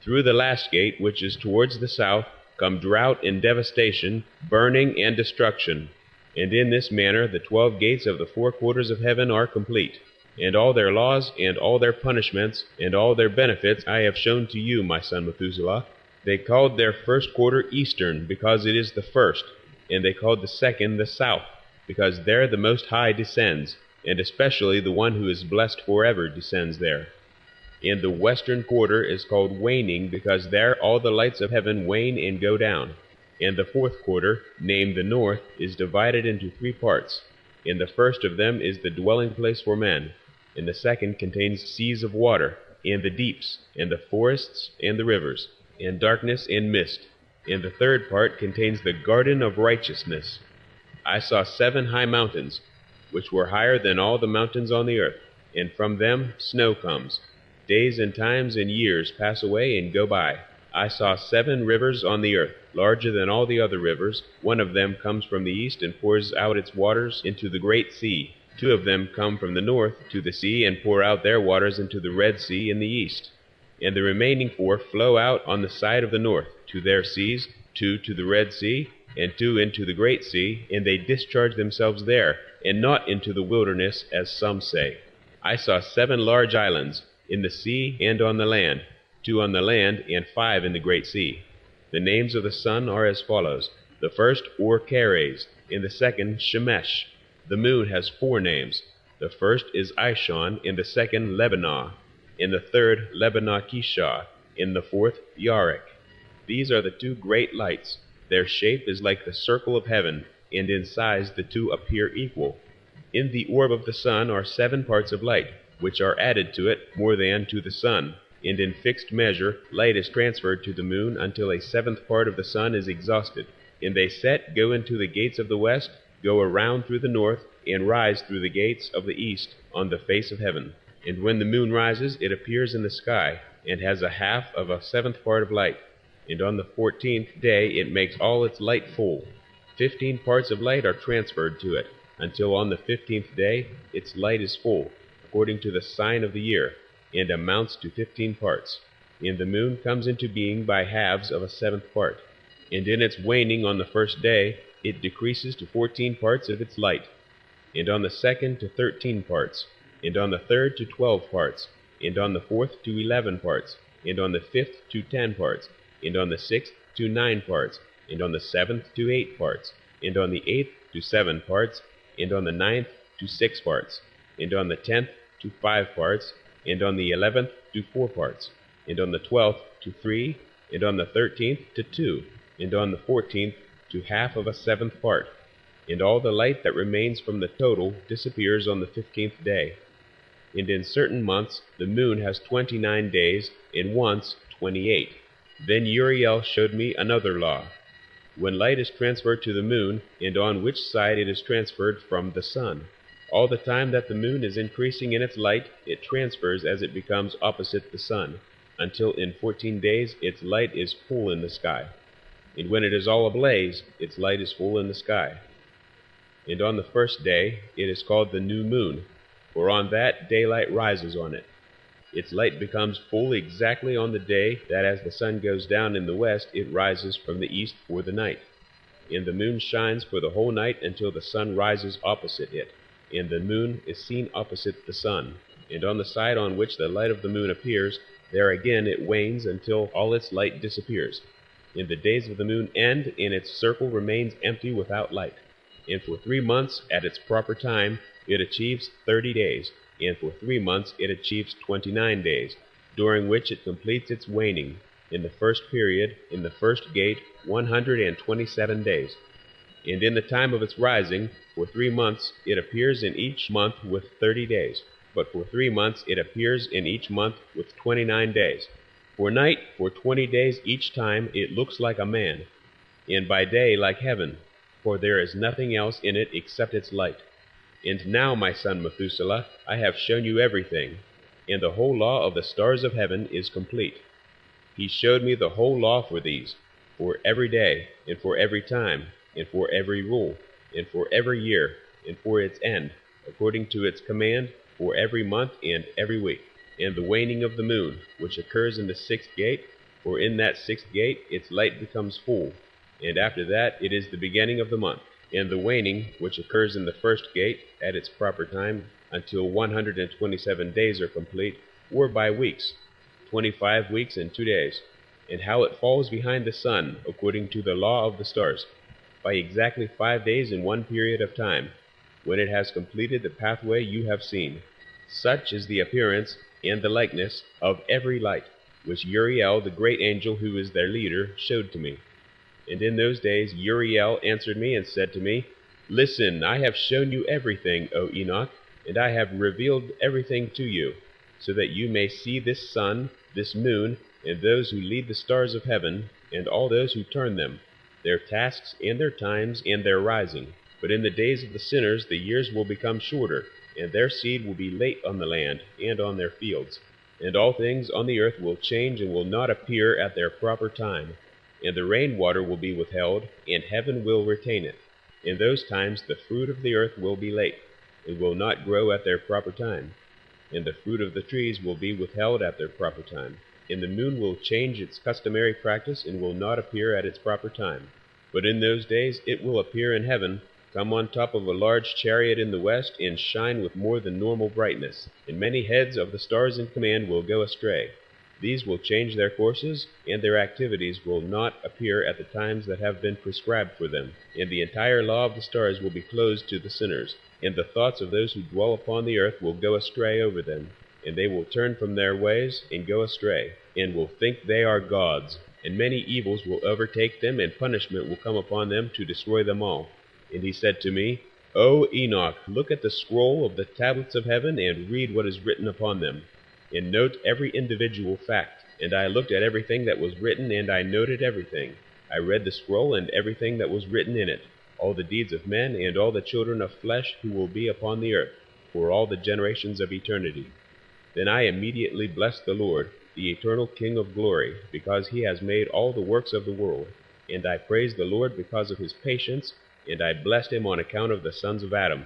Through the last gate, which is towards the south, come drought and devastation, burning and destruction. And in this manner the 12 gates of the 4 quarters of heaven are complete. And all their laws, and all their punishments, and all their benefits I have shown to you, my son Methuselah. They called their first quarter eastern, because it is the first, and they called the second the south, because there the Most High descends, and especially the one who is blessed forever descends there. And the western quarter is called waning, because there all the lights of heaven wane and go down. And the fourth quarter, named the north, is divided into 3 parts. And the first of them is the dwelling place for men, and the second contains seas of water, and the deeps, and the forests, and the rivers, and darkness and mist. And the third part contains the garden of righteousness. I saw 7 high mountains, which were higher than all the mountains on the earth, and from them snow comes. Days and times and years pass away and go by. I saw 7 rivers on the earth, larger than all the other rivers. One of them comes from the east and pours out its waters into the great sea. 2 of them come from the north to the sea and pour out their waters into the Red Sea in the east. And the remaining 4 flow out on the side of the north to their seas, 2 to the Red Sea, and 2 into the great sea, and they discharge themselves there, and not into the wilderness, as some say. I saw 7 large islands, in the sea and on the land, 2 on the land, and 5 in the great sea. The names of the sun are as follows: the first Or-Keres, and the second Shemesh. The moon has 4 names. The first is Ishon, and the second Lebanah, and the third Lebanah-Kishah, and the fourth Yarek. These are the 2 great lights. Their shape is like the circle of heaven, and in size the 2 appear equal. In the orb of the sun are 7 parts of light, which are added to it more than to the sun, and in fixed measure light is transferred to the moon until a 7th part of the sun is exhausted. And they go into the gates of the west, go around through the north, and rise through the gates of the east on the face of heaven. And when the moon rises, it appears in the sky, and has a half of a 7th part of light. And on the 14th day it makes all its light full. 15 parts of light are transferred to it, until on the 15th day its light is full, according to the sign of the year, and amounts to 15 parts. And the moon comes into being by halves of a 7th part. And in its waning on the first day it decreases to 14 parts of its light, and on the 2nd to 13 parts, and on the 3rd to 12 parts, and on the 4th to 11 parts, and on the 5th to 10 parts, and on the 6th to 9 parts, and on the 7th to 8 parts, and on the 8th to 7 parts, and on the 9th to 6 parts, and on the 10th to 5 parts, and on the 11th to 4 parts, and on the 12th to 3, and on the 13th to 2, and on the 14th to half of a 7th part. And all the light that remains from the total disappears on the 15th day. And in certain months the moon has 29 days, and once 28. Then Uriel showed me another law. When light is transferred to the moon, and on which side it is transferred from the sun, all the time that the moon is increasing in its light, it transfers as it becomes opposite the sun, until in 14 days its light is full in the sky. And when it is all ablaze, its light is full in the sky. And on the first day it is called the new moon, for on that daylight rises on it. Its light becomes full exactly on the day that as the sun goes down in the west it rises from the east for the night. And the moon shines for the whole night until the sun rises opposite it, and the moon is seen opposite the sun. And on the side on which the light of the moon appears, there again it wanes until all its light disappears. And the days of the moon end, and its circle remains empty without light. And for 3 months at its proper time it achieves 30 days, and for 3 months it achieves 29 days, during which it completes its waning. In the first period, in the first gate, 127 days. And in the time of its rising, for 3 months it appears in each month with 30 days, but for 3 months it appears in each month with 29 days. For night, for 20 days each time, it looks like a man, and by day like heaven, for there is nothing else in it except its light. And now, my son Methuselah, I have shown you everything, and the whole law of the stars of heaven is complete. He showed me the whole law for these, for every day, and for every time, and for every rule, and for every year, and for its end, according to its command, for every month and every week. And the waning of the moon, which occurs in the 6th gate, for in that 6th gate its light becomes full, and after that it is the beginning of the month. And the waning, which occurs in the 1st gate, at its proper time, until 127 days are complete, were by weeks, 25 weeks and 2 days. And how it falls behind the sun, according to the law of the stars, by exactly 5 days in one period of time, when it has completed the pathway you have seen. Such is the appearance and the likeness of every light, which Uriel, the great angel who is their leader, showed to me. And in those days Uriel answered me and said to me, Listen, I have shown you everything, O Enoch, and I have revealed everything to you, so that you may see this sun, this moon, and those who lead the stars of heaven, and all those who turn them, their tasks and their times and their rising. But in the days of the sinners the years will become shorter, and their seed will be late on the land and on their fields. And all things on the earth will change and will not appear at their proper time. And the rainwater will be withheld, and heaven will retain it. In those times the fruit of the earth will be late, and will not grow at their proper time. And the fruit of the trees will be withheld at their proper time. And the moon will change its customary practice, and will not appear at its proper time. But in those days it will appear in heaven, come on top of a large chariot in the west, and shine with more than normal brightness. And many heads of the stars in command will go astray. These will change their courses, and their activities will not appear at the times that have been prescribed for them. And the entire law of the stars will be closed to the sinners, and the thoughts of those who dwell upon the earth will go astray over them. And they will turn from their ways and go astray, and will think they are gods. And many evils will overtake them, and punishment will come upon them to destroy them all. And he said to me, O Enoch, look at the scroll of the tablets of heaven, and read what is written upon them, and note every individual fact. And I looked at everything that was written, and I noted everything. I read the scroll and everything that was written in it, all the deeds of men, and all the children of flesh who will be upon the earth, for all the generations of eternity. Then I immediately blessed the Lord, the eternal King of glory, because he has made all the works of the world. And I praised the Lord because of his patience, and I blessed him on account of the sons of Adam.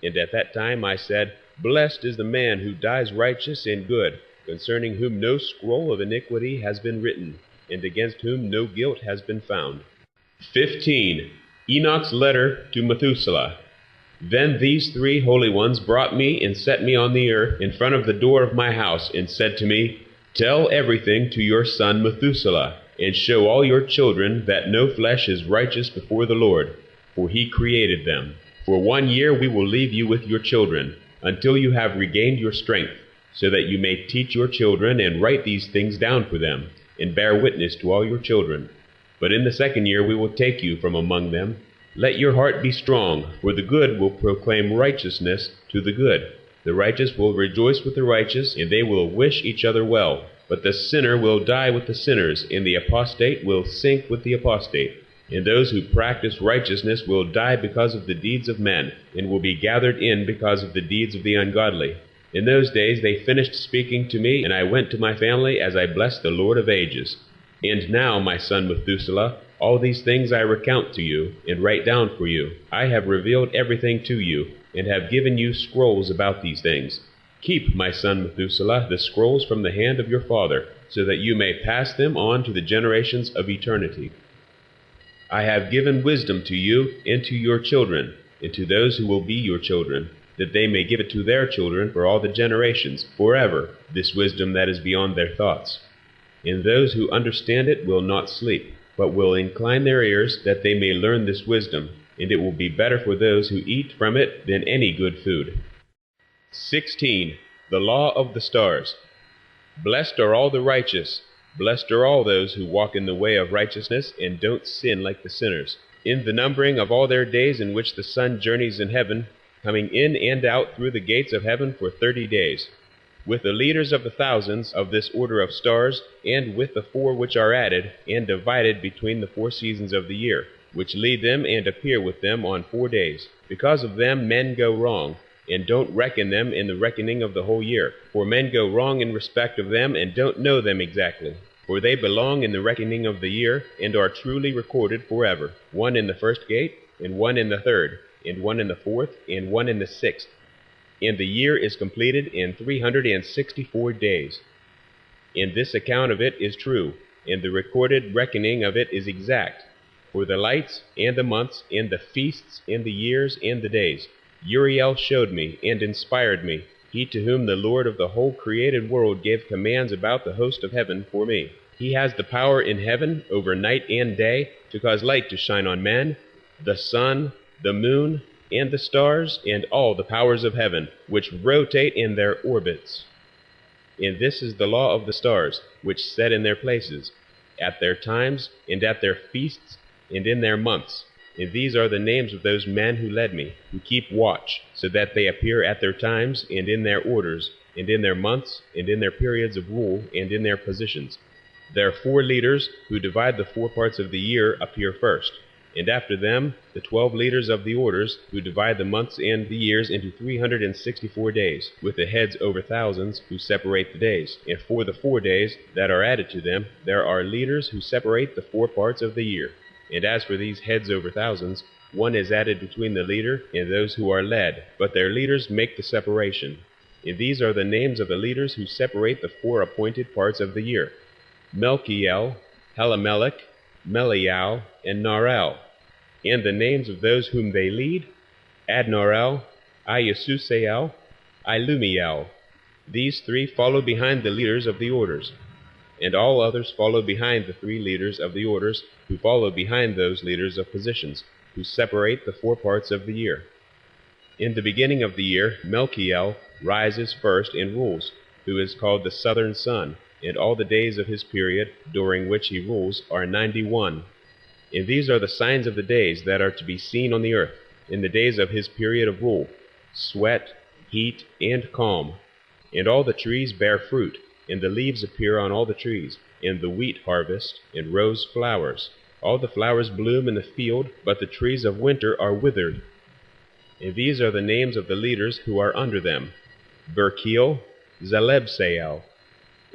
And at that time I said, Blessed is the man who dies righteous and good, concerning whom no scroll of iniquity has been written, and against whom no guilt has been found. 15. Enoch's letter to Methuselah. Then these three holy ones brought me and set me on the earth in front of the door of my house, and said to me, Tell everything to your son Methuselah, and show all your children that no flesh is righteous before the Lord, for he created them. For 1 year we will leave you with your children, until you have regained your strength, so that you may teach your children and write these things down for them, and bear witness to all your children. But in the 2nd year we will take you from among them. Let your heart be strong, for the good will proclaim righteousness to the good. The righteous will rejoice with the righteous, and they will wish each other well. But the sinner will die with the sinners, and the apostate will sink with the apostate. And those who practice righteousness will die because of the deeds of men, and will be gathered in because of the deeds of the ungodly. In those days they finished speaking to me, and I went to my family as I blessed the Lord of ages. And now, my son Methuselah, all these things I recount to you, and write down for you. I have revealed everything to you, and have given you scrolls about these things. Keep, my son Methuselah, the scrolls from the hand of your father, so that you may pass them on to the generations of eternity. I have given wisdom to you and to your children, and to those who will be your children, that they may give it to their children for all the generations, forever, this wisdom that is beyond their thoughts. And those who understand it will not sleep, but will incline their ears, that they may learn this wisdom, and it will be better for those who eat from it than any good food. 16. The Law of the Stars. Blessed are all the righteous. Blessed are all those who walk in the way of righteousness, and don't sin like the sinners. In the numbering of all their days in which the sun journeys in heaven, coming in and out through the gates of heaven for 30 days. With the leaders of the thousands of this order of stars, and with the 4 which are added, and divided between the 4 seasons of the year, which lead them and appear with them on 4 days. Because of them men go wrong, and don't reckon them in the reckoning of the whole year. For men go wrong in respect of them, and don't know them exactly. For they belong in the reckoning of the year, and are truly recorded forever, 1 in the 1st gate, and 1 in the 3rd, and 1 in the 4th, and 1 in the 6th. And the year is completed in 364 days. And this account of it is true, and the recorded reckoning of it is exact. For the lights, and the months, and the feasts, and the years, and the days, Uriel showed me, and inspired me, he to whom the Lord of the whole created world gave commands about the host of heaven for me. He has the power in heaven over night and day, to cause light to shine on men, the sun, the moon, and the stars, and all the powers of heaven, which rotate in their orbits. And this is the law of the stars, which set in their places, at their times, and at their feasts, and in their months. And these are the names of those men who led me, who keep watch, so that they appear at their times, and in their orders, and in their months, and in their periods of rule, and in their positions. There are 4 leaders who divide the 4 parts of the year appear first, and after them the 12 leaders of the orders who divide the months and the years into 364 days, with the heads over thousands who separate the days. And for the 4 days that are added to them, there are leaders who separate the 4 parts of the year. And as for these heads over thousands, one is added between the leader and those who are led, but their leaders make the separation. And these are the names of the leaders who separate the 4 appointed parts of the year: Melchiel, Helamelech, Melial, and Narel. And the names of those whom they lead: Adnorel, Iesusael, Ilumiel. These 3 follow behind the leaders of the orders, and all others follow behind the 3 leaders of the orders, who follow behind those leaders of positions, who separate the 4 parts of the year. In the beginning of the year, Melchiel rises first and rules, who is called the southern sun, and all the days of his period during which he rules are 91. And these are the signs of the days that are to be seen on the earth, in the days of his period of rule: sweat, heat, and calm. And all the trees bear fruit, and the leaves appear on all the trees, and the wheat harvest, and rose flowers. All the flowers bloom in the field, but the trees of winter are withered. And these are the names of the leaders who are under them: Berkiel, Zalebsael,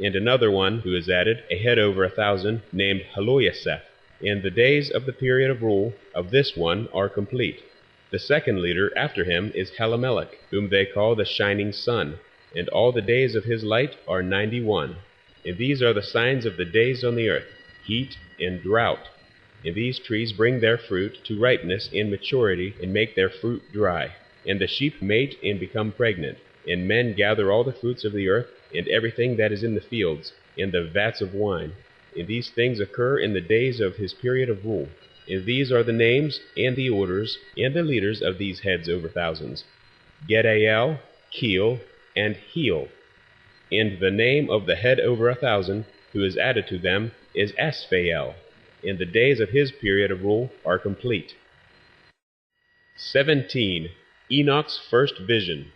and another one who is added, a head over 1,000, named Haloyaseph. And the days of the period of rule of this one are complete. The second leader after him is Helamelech, whom they call the shining sun, and all the days of his light are 91. And these are the signs of the days on the earth: heat and drought. And these trees bring their fruit to ripeness and maturity, and make their fruit dry. And the sheep mate and become pregnant, and men gather all the fruits of the earth, and everything that is in the fields, and the vats of wine. And these things occur in the days of his period of rule. And these are the names, and the orders, and the leaders of these heads over thousands: Gedael, Keel, and Heel. And the name of the head over 1,000, who is added to them, is Asphael. And the days of his period of rule are complete. 17. Enoch's first vision.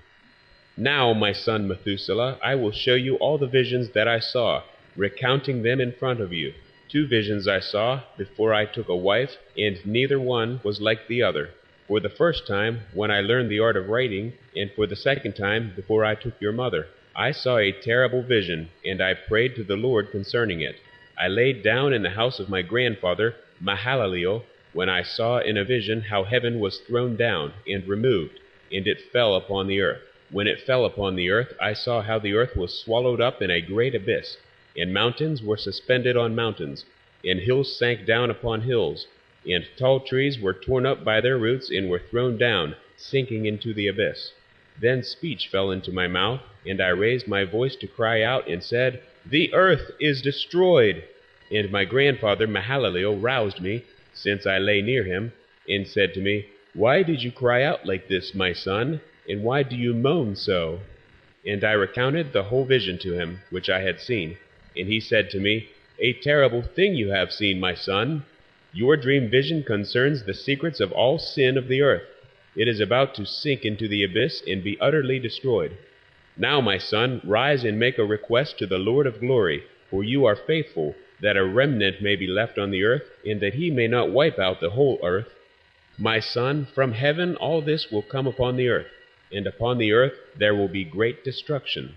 Now, my son Methuselah, I will show you all the visions that I saw, recounting them in front of you. 2 visions I saw before I took a wife, and neither one was like the other. For the first time, when I learned the art of writing, and for the second time, before I took your mother. I saw a terrible vision, and I prayed to the Lord concerning it. I laid down in the house of my grandfather, Mahalaleel, when I saw in a vision how heaven was thrown down and removed, and it fell upon the earth. When it fell upon the earth, I saw how the earth was swallowed up in a great abyss, and mountains were suspended on mountains, and hills sank down upon hills, and tall trees were torn up by their roots and were thrown down, sinking into the abyss. Then speech fell into my mouth, and I raised my voice to cry out, and said, "The earth is destroyed!" And my grandfather Mahalaleel roused me, since I lay near him, and said to me, "Why did you cry out like this, my son? And why do you moan so?" And I recounted the whole vision to him, which I had seen. And he said to me, "A terrible thing you have seen, my son. Your dream vision concerns the secrets of all sin of the earth. It is about to sink into the abyss and be utterly destroyed. Now, my son, rise and make a request to the Lord of glory, for you are faithful, that a remnant may be left on the earth, and that he may not wipe out the whole earth. My son, from heaven all this will come upon the earth, and upon the earth there will be great destruction."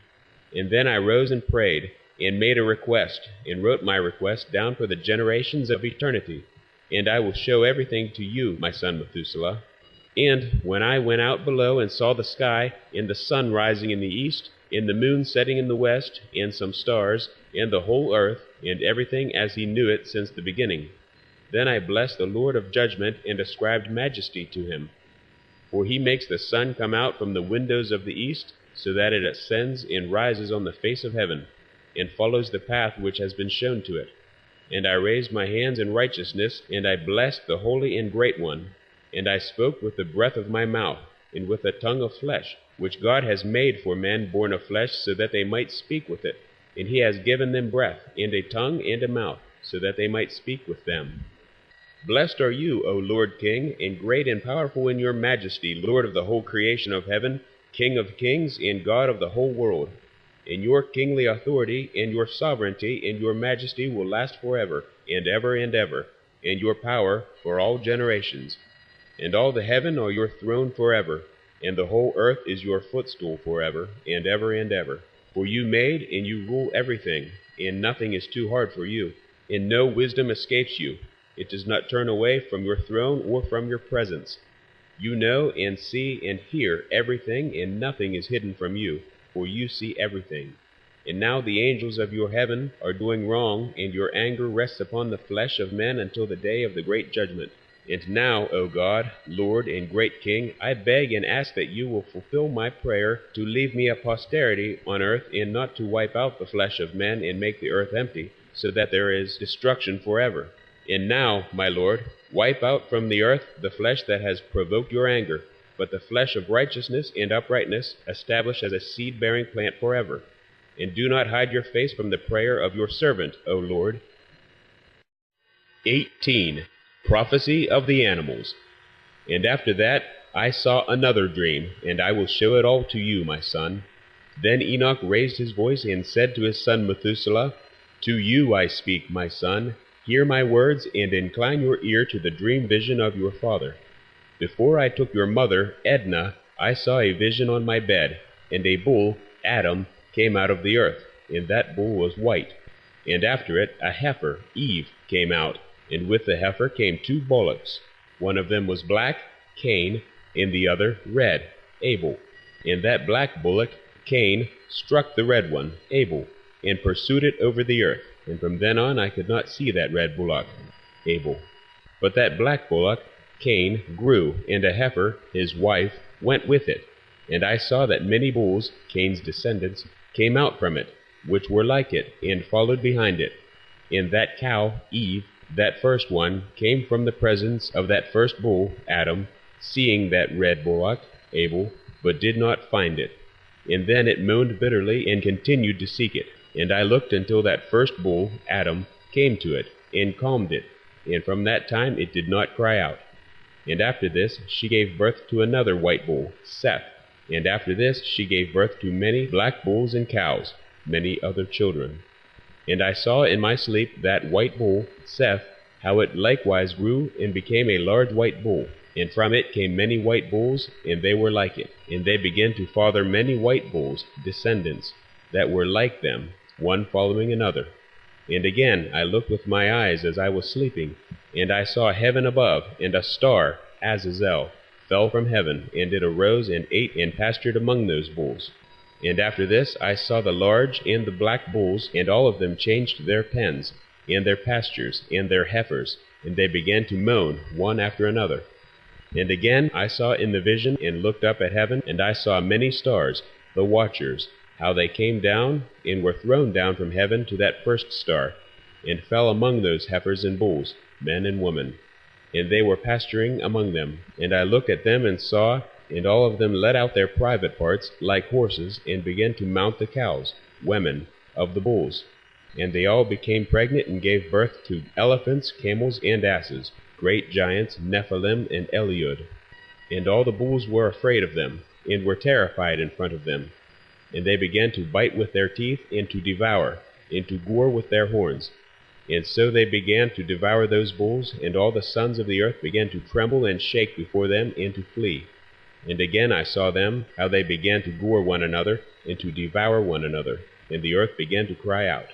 And then I rose and prayed, and made a request, and wrote my request down for the generations of eternity. And I will show everything to you, my son Methuselah. And when I went out below and saw the sky, and the sun rising in the east, and the moon setting in the west, and some stars, and the whole earth, and everything as he knew it since the beginning, then I blessed the Lord of judgment, and ascribed majesty to him. For he makes the sun come out from the windows of the east, so that it ascends and rises on the face of heaven, and follows the path which has been shown to it. And I raised my hands in righteousness, and I blessed the Holy and Great One. And I spoke with the breath of my mouth, and with the tongue of flesh, which God has made for men born of flesh, so that they might speak with it. and he has given them breath, and a tongue, and a mouth, so that they might speak with them. Blessed are you, O Lord King, and great and powerful in your majesty, Lord of the whole creation of heaven, King of kings, and God of the whole world. And your kingly authority, and your sovereignty, and your majesty will last forever, and ever, and your power for all generations. And all the heaven are your throne forever, and the whole earth is your footstool forever, and ever. For you made, and you rule everything, and nothing is too hard for you, and no wisdom escapes you. It does not turn away from your throne or from your presence. You know and see and hear everything, and nothing is hidden from you, for you see everything. And now the angels of your heaven are doing wrong, and your anger rests upon the flesh of men until the day of the great judgment. And now, O God, Lord and great King, I beg and ask that you will fulfill my prayer to leave me a posterity on earth, and not to wipe out the flesh of men and make the earth empty, so that there is destruction forever. And now, my Lord, wipe out from the earth the flesh that has provoked your anger, but the flesh of righteousness and uprightness establish as a seed-bearing plant forever. And do not hide your face from the prayer of your servant, O Lord. 18. Prophecy of the Animals. And after that I saw another dream, and I will show it all to you, my son. Then Enoch raised his voice and said to his son Methuselah, To you I speak, my son. Hear my words, and incline your ear to the dream vision of your father. Before I took your mother, Edna, I saw a vision on my bed, and a bull, Adam, came out of the earth, and that bull was white. And after it a heifer, Eve, came out, and with the heifer came 2 bullocks. One of them was black, Cain, and the other red, Abel. And that black bullock, Cain, struck the red one, Abel, and pursued it over the earth. And from then on I could not see that red bullock, Abel. But that black bullock, Cain, grew, and a heifer, his wife, went with it. And I saw that many bulls, Cain's descendants, came out from it, which were like it, and followed behind it. And that cow, Eve, that first one, came from the presence of that first bull, Adam, seeing that red bullock, Abel, but did not find it. And then it moaned bitterly, and continued to seek it. And I looked until that first bull, Adam, came to it, and calmed it, and from that time it did not cry out. And after this she gave birth to another white bull, Seth. And after this she gave birth to many black bulls and cows, many other children. And I saw in my sleep that white bull, Seth, how it likewise grew and became a large white bull. And from it came many white bulls, and they were like it. And they began to father many white bulls, descendants, that were like them, one following another. And again I looked with my eyes as I was sleeping, and I saw heaven above, and a star, Azazel, fell from heaven, and it arose and ate and pastured among those bulls. And after this I saw the large and the black bulls, and all of them changed their pens, and their pastures, and their heifers, and they began to moan one after another. And again I saw in the vision, and looked up at heaven, and I saw many stars, the watchers, how they came down, and were thrown down from heaven to that first star, and fell among those heifers and bulls, men and women. And they were pasturing among them. And I looked at them and saw, and all of them let out their private parts like horses, and began to mount the cows, women, of the bulls. And they all became pregnant, and gave birth to elephants, camels, and asses, great giants, Nephilim, and Eliud. And all the bulls were afraid of them, and were terrified in front of them. And they began to bite with their teeth, and to devour, and to gore with their horns. And so they began to devour those bulls, and all the sons of the earth began to tremble and shake before them, and to flee. And again I saw them, how they began to gore one another, and to devour one another, and the earth began to cry out.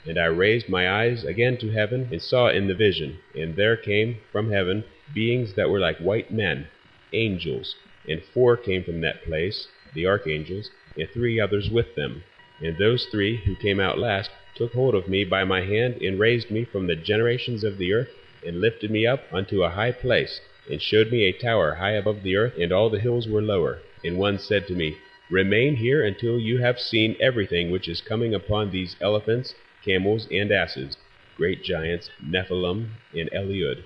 And I raised my eyes again to heaven, and saw in the vision, and there came from heaven beings that were like white men, angels, and 4 came from that place, the archangels, and 3 others with them. And those 3 who came out last took hold of me by my hand, and raised me from the generations of the earth, and lifted me up unto a high place, and showed me a tower high above the earth, and all the hills were lower. And one said to me, Remain here until you have seen everything which is coming upon these elephants, camels, and asses, great giants, Nephilim, and Eliud,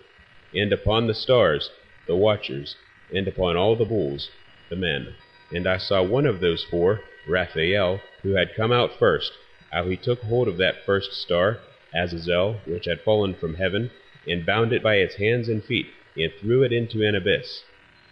and upon the stars, the watchers, and upon all the bulls, the men. And I saw one of those 4, Raphael, who had come out first, how he took hold of that first star, Azazel, which had fallen from heaven, and bound it by its hands and feet, and threw it into an abyss.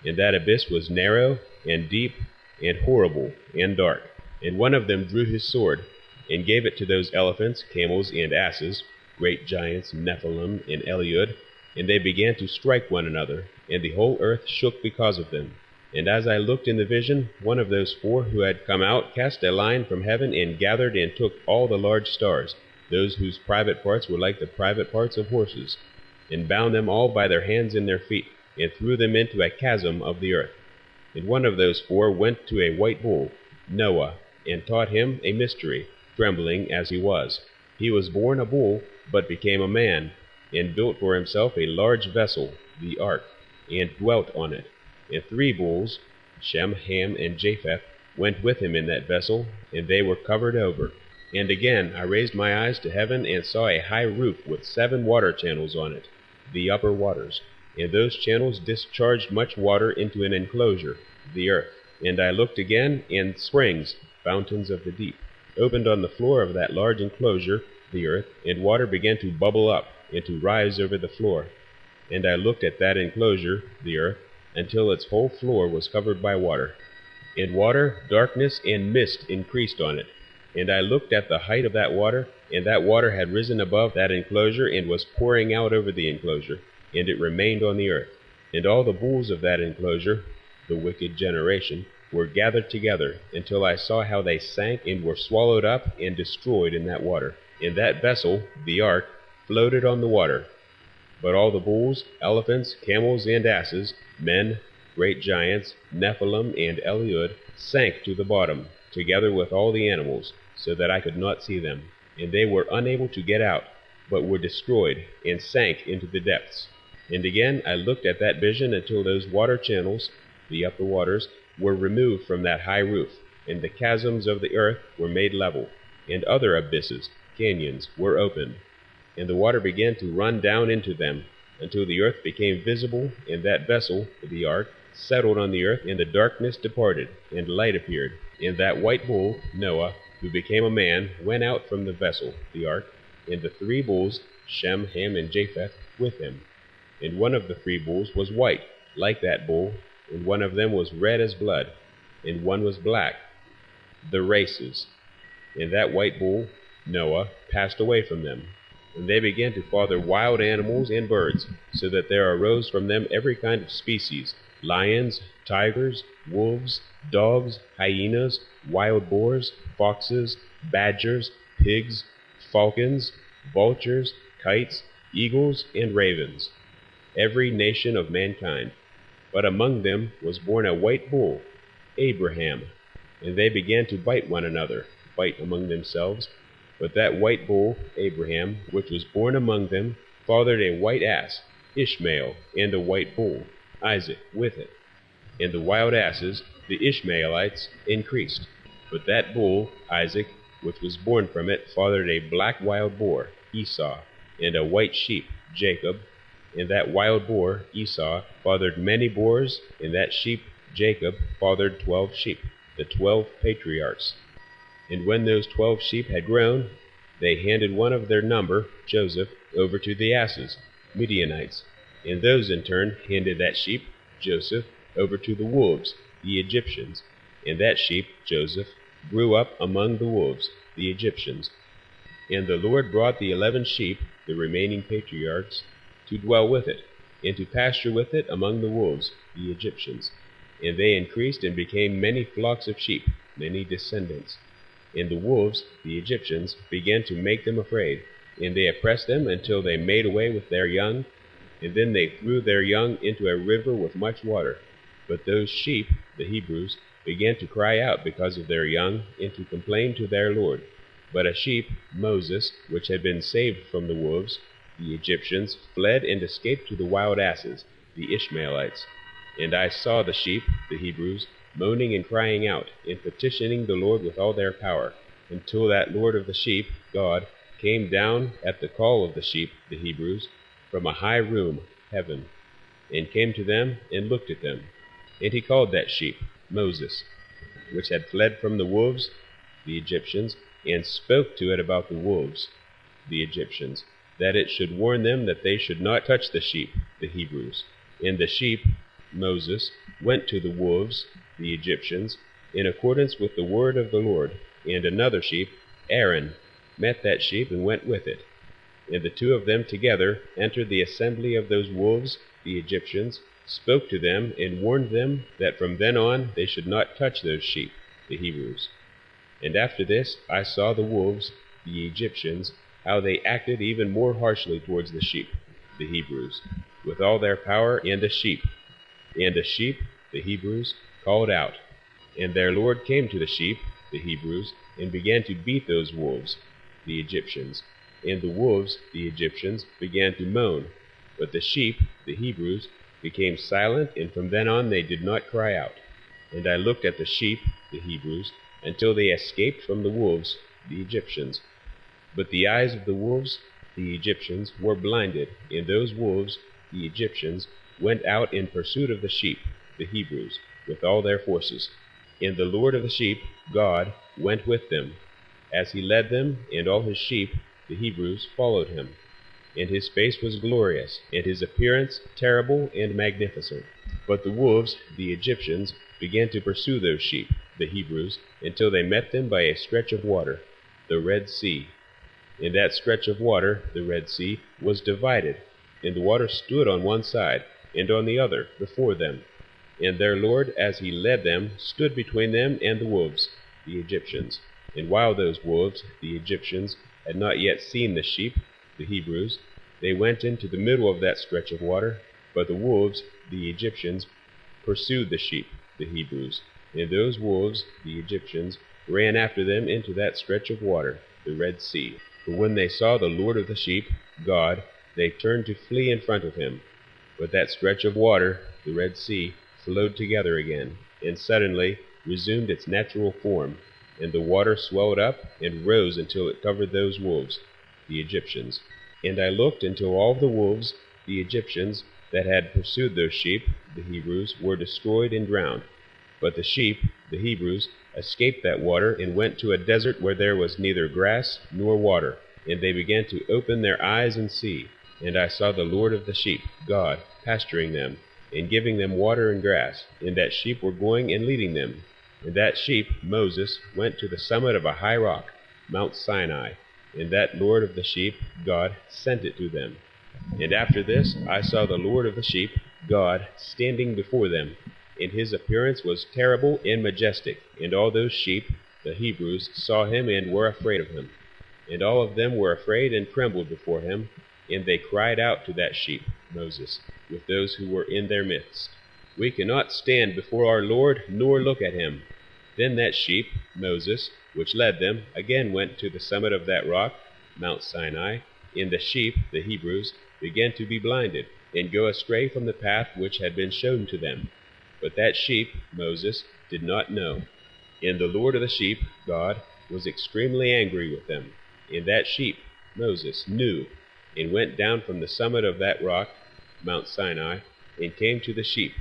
And that abyss was narrow, and deep, and horrible, and dark. And one of them drew his sword, and gave it to those elephants, camels, and asses, great giants, Nephilim, and Eliud, and they began to strike one another, and the whole earth shook because of them. And as I looked in the vision, one of those four who had come out cast a line from heaven, and gathered and took all the large stars, those whose private parts were like the private parts of horses, and bound them all by their hands and their feet, and threw them into a chasm of the earth. And one of those four went to a white bull, Noah, and taught him a mystery, trembling as he was. He was born a bull, but became a man, and built for himself a large vessel, the ark, and dwelt on it. And 3 bulls, Shem, Ham, and Japheth, went with him in that vessel, and they were covered over. And again I raised my eyes to heaven, and saw a high roof with 7 water channels on it, the upper waters. And those channels discharged much water into an enclosure, the earth. And I looked again, and springs, fountains of the deep, opened on the floor of that large enclosure, the earth, and water began to bubble up, and to rise over the floor. And I looked at that enclosure, the earth, until its whole floor was covered by water. And water, darkness, and mist increased on it. And I looked at the height of that water, and that water had risen above that enclosure, and was pouring out over the enclosure, and it remained on the earth. And all the bulls of that enclosure, the wicked generation, were gathered together, until I saw how they sank and were swallowed up and destroyed in that water. And that vessel, the ark, floated on the water. But all the bulls, elephants, camels, and asses, men, great giants, Nephilim, and Eliud, sank to the bottom, together with all the animals, so that I could not see them. And they were unable to get out, but were destroyed, and sank into the depths. And again I looked at that vision until those water channels, the upper waters, were removed from that high roof, and the chasms of the earth were made level, and other abysses, canyons, were opened. And the water began to run down into them, until the earth became visible, and that vessel, the ark, settled on the earth, and the darkness departed, and light appeared. And that white bull, Noah, who became a man, went out from the vessel, the ark, and the 3 bulls, Shem, Ham, and Japheth, with him. And one of the 3 bulls was white, like that bull, and one of them was red as blood, and one was black, the races. And that white bull, Noah, passed away from them. And they began to father wild animals and birds, so that there arose from them every kind of species, lions, tigers, wolves, dogs, hyenas, wild boars, foxes, badgers, pigs, falcons, vultures, kites, eagles, and ravens, every nation of mankind. But among them was born a white bull, Abraham. And they began to bite one another, fight among themselves. But that white bull, Abraham, which was born among them, fathered a white ass, Ishmael, and a white bull, Isaac, with it. And the wild asses, the Ishmaelites, increased. But that bull, Isaac, which was born from it, fathered a black wild boar, Esau, and a white sheep, Jacob. And that wild boar, Esau, fathered many boars, and that sheep, Jacob, fathered 12 sheep, the 12 patriarchs. And when those 12 sheep had grown, they handed one of their number, Joseph, over to the asses, Midianites. And those in turn handed that sheep, Joseph, over to the wolves, the Egyptians. And that sheep, Joseph, grew up among the wolves, the Egyptians. And the Lord brought the 11 sheep, the remaining patriarchs, to dwell with it, and to pasture with it among the wolves, the Egyptians. And they increased and became many flocks of sheep, many descendants. And the wolves, the Egyptians, began to make them afraid, and they oppressed them until they made away with their young, and then they threw their young into a river with much water. But those sheep, the Hebrews, began to cry out because of their young, and to complain to their Lord. But a sheep, Moses, which had been saved from the wolves, the Egyptians, fled and escaped to the wild asses, the Ishmaelites. And I saw the sheep, the Hebrews, moaning and crying out, and petitioning the Lord with all their power, until that Lord of the sheep, God, came down at the call of the sheep, the Hebrews, from a high room, heaven, and came to them and looked at them. And he called that sheep, Moses, which had fled from the wolves, the Egyptians, and spoke to it about the wolves, the Egyptians, that it should warn them that they should not touch the sheep, the Hebrews. And the sheep, Moses, went to the wolves, the Egyptians, in accordance with the word of the Lord. And another sheep, Aaron, met that sheep and went with it. And the two of them together entered the assembly of those wolves, the Egyptians, spoke to them, and warned them that from then on they should not touch those sheep, the Hebrews. And after this I saw the wolves, the Egyptians, how they acted even more harshly towards the sheep, the Hebrews, with all their power. And the sheep, the Hebrews, called out. And their Lord came to the sheep, the Hebrews, and began to beat those wolves, the Egyptians. And the wolves, the Egyptians, began to moan. But the sheep, the Hebrews, became silent, and from then on they did not cry out. And I looked at the sheep, the Hebrews, until they escaped from the wolves, the Egyptians. But the eyes of the wolves, the Egyptians, were blinded, and those wolves, the Egyptians, went out in pursuit of the sheep, the Hebrews, with all their forces. And the Lord of the sheep, God, went with them, as he led them, and all his sheep, the Hebrews, followed him. And his face was glorious, and his appearance terrible and magnificent. But the wolves, the Egyptians, began to pursue those sheep, the Hebrews, until they met them by a stretch of water, the Red Sea. And that stretch of water, the Red Sea, was divided, and the water stood on one side, and on the other, before them. And their Lord, as he led them, stood between them and the wolves, the Egyptians. And while those wolves, the Egyptians, had not yet seen the sheep, the Hebrews, they went into the middle of that stretch of water. But the wolves, the Egyptians, pursued the sheep, the Hebrews. And those wolves, the Egyptians, ran after them into that stretch of water, the Red Sea. For when they saw the Lord of the sheep, God, they turned to flee in front of him. But that stretch of water, the Red Sea, flowed together again, and suddenly resumed its natural form. And the water swelled up and rose until it covered those wolves, the Egyptians. And I looked until all the wolves, the Egyptians, that had pursued those sheep, the Hebrews, were destroyed and drowned. But the sheep, the Hebrews, escaped that water, and went to a desert where there was neither grass nor water. And they began to open their eyes and see. And I saw the Lord of the sheep, God, pasturing them, and giving them water and grass. And that sheep were going and leading them. And that sheep, Moses, went to the summit of a high rock, Mount Sinai. And that Lord of the sheep, God, sent it to them. And after this I saw the Lord of the sheep, God, standing before them. And his appearance was terrible and majestic. And all those sheep, the Hebrews, saw him and were afraid of him. And all of them were afraid and trembled before him. And they cried out to that sheep, Moses, with those who were in their midst, We cannot stand before our Lord, nor look at him. Then that sheep, Moses, which led them, again went to the summit of that rock, Mount Sinai. And the sheep, the Hebrews, began to be blinded, and go astray from the path which had been shown to them. But that sheep, Moses, did not know. And the Lord of the sheep, God, was extremely angry with them. And that sheep, Moses, knew, and went down from the summit of that rock, Mount Sinai, and came to the sheep,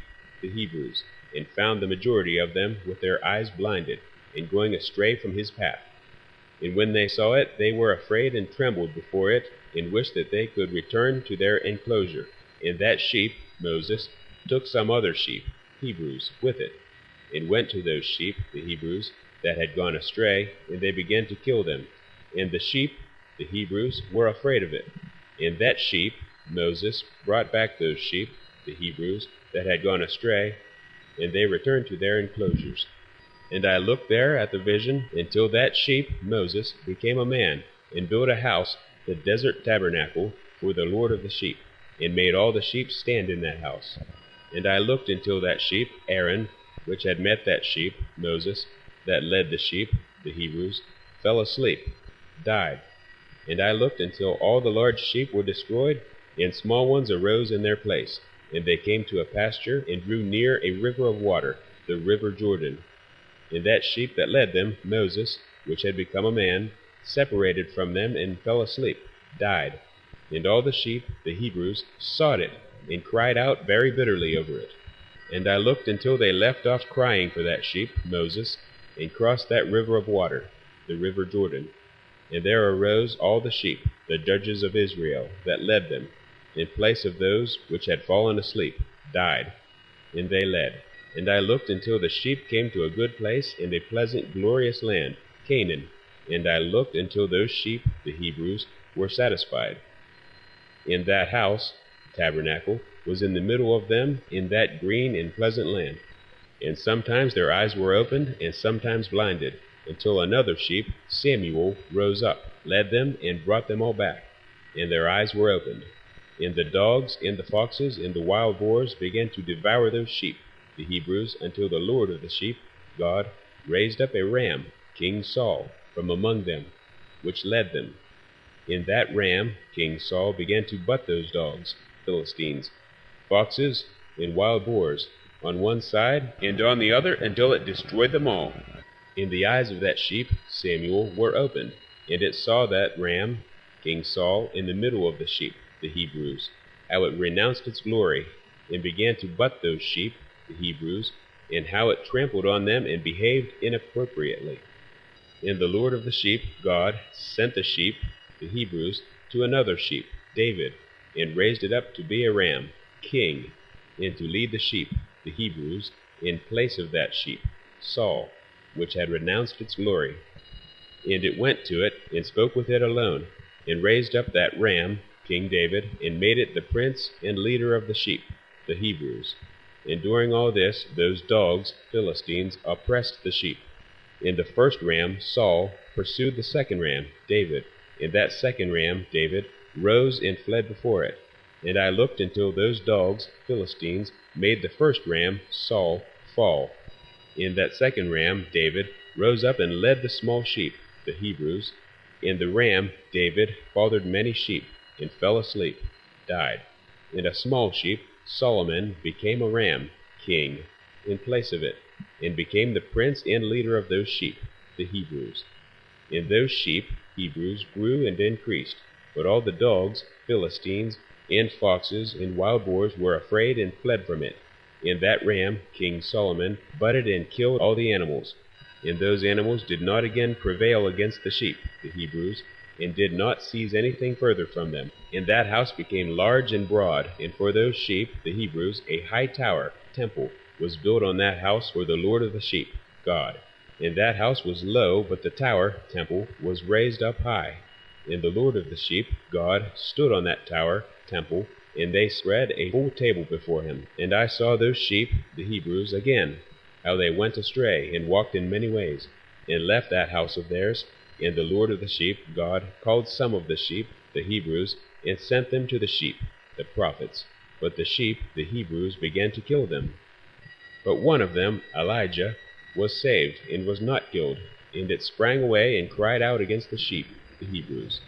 the Hebrews, and found the majority of them with their eyes blinded, and going astray from his path. And when they saw it, they were afraid and trembled before it, and wished that they could return to their enclosure. And that sheep, Moses, took some other sheep, Hebrews, with it, and went to those sheep, the Hebrews, that had gone astray, and they began to kill them. And the sheep, the Hebrews, were afraid of it. And that sheep, Moses, brought back those sheep, the Hebrews, that had gone astray, and they returned to their enclosures. And I looked there at the vision until that sheep, Moses, became a man, and built a house, the desert tabernacle, for the Lord of the sheep, and made all the sheep stand in that house. And I looked until that sheep, Aaron, which had met that sheep, Moses, that led the sheep, the Hebrews, fell asleep, died. And I looked until all the large sheep were destroyed, and small ones arose in their place. And they came to a pasture, and drew near a river of water, the river Jordan. And that sheep that led them, Moses, which had become a man, separated from them, and fell asleep, died. And all the sheep, the Hebrews, sought it, and cried out very bitterly over it. And I looked until they left off crying for that sheep, Moses, and crossed that river of water. the river Jordan. And there arose all the sheep, the judges of Israel, that led them, in place of those which had fallen asleep, died, and they led. And I looked until the sheep came to a good place in a pleasant, glorious land, Canaan. And I looked until those sheep, the Hebrews, were satisfied. In that house, tabernacle, was in the middle of them, in that green and pleasant land. And sometimes their eyes were opened, and sometimes blinded, until another sheep, Samuel, rose up, led them, and brought them all back, and their eyes were opened. And the dogs, and the foxes, and the wild boars began to devour those sheep, the Hebrews, until the Lord of the sheep, God, raised up a ram, King Saul, from among them, which led them. In that ram, King Saul began to butt those dogs, Philistines, foxes, and wild boars, on one side and on the other, until it destroyed them all. And the eyes of that sheep, Samuel, were opened, and it saw that ram, King Saul, in the middle of the sheep, the Hebrews, how it renounced its glory, and began to butt those sheep, the Hebrews, and how it trampled on them and behaved inappropriately. And the Lord of the sheep, God, sent the sheep, the Hebrews, to another sheep, David, and raised it up to be a ram, king, and to lead the sheep, the Hebrews, in place of that sheep, Saul, which had renounced its glory. And it went to it, and spoke with it alone, and raised up that ram, King David, and made it the prince and leader of the sheep, the Hebrews. And during all this, those dogs, Philistines, oppressed the sheep. And the first ram, Saul, pursued the second ram, David, and that second ram, David, rose and fled before it. And I looked until those dogs, Philistines, made the first ram, Saul, fall. And that second ram, David, rose up and led the small sheep, the Hebrews. And the ram, David, fathered many sheep, and fell asleep, died. And a small sheep, Solomon, became a ram, king, in place of it, and became the prince and leader of those sheep, the Hebrews. And those sheep, Hebrews, grew and increased, but all the dogs, Philistines, and foxes, and wild boars were afraid and fled from it. And that ram, King Solomon, butted and killed all the animals. And those animals did not again prevail against the sheep, the Hebrews, and did not seize anything further from them. And that house became large and broad, and for those sheep, the Hebrews, a high tower, temple, was built on that house for the Lord of the sheep, God. And that house was low, but the tower, temple, was raised up high. And the Lord of the sheep, God, stood on that tower, temple, and they spread a full table before him. And I saw those sheep, the Hebrews, again, how they went astray, and walked in many ways, and left that house of theirs. And the Lord of the sheep, God, called some of the sheep, the Hebrews, and sent them to the sheep, the prophets. But the sheep, the Hebrews, began to kill them. But one of them, Elijah, was saved, and was not killed. And it sprang away, and cried out against the sheep, the Hebrews.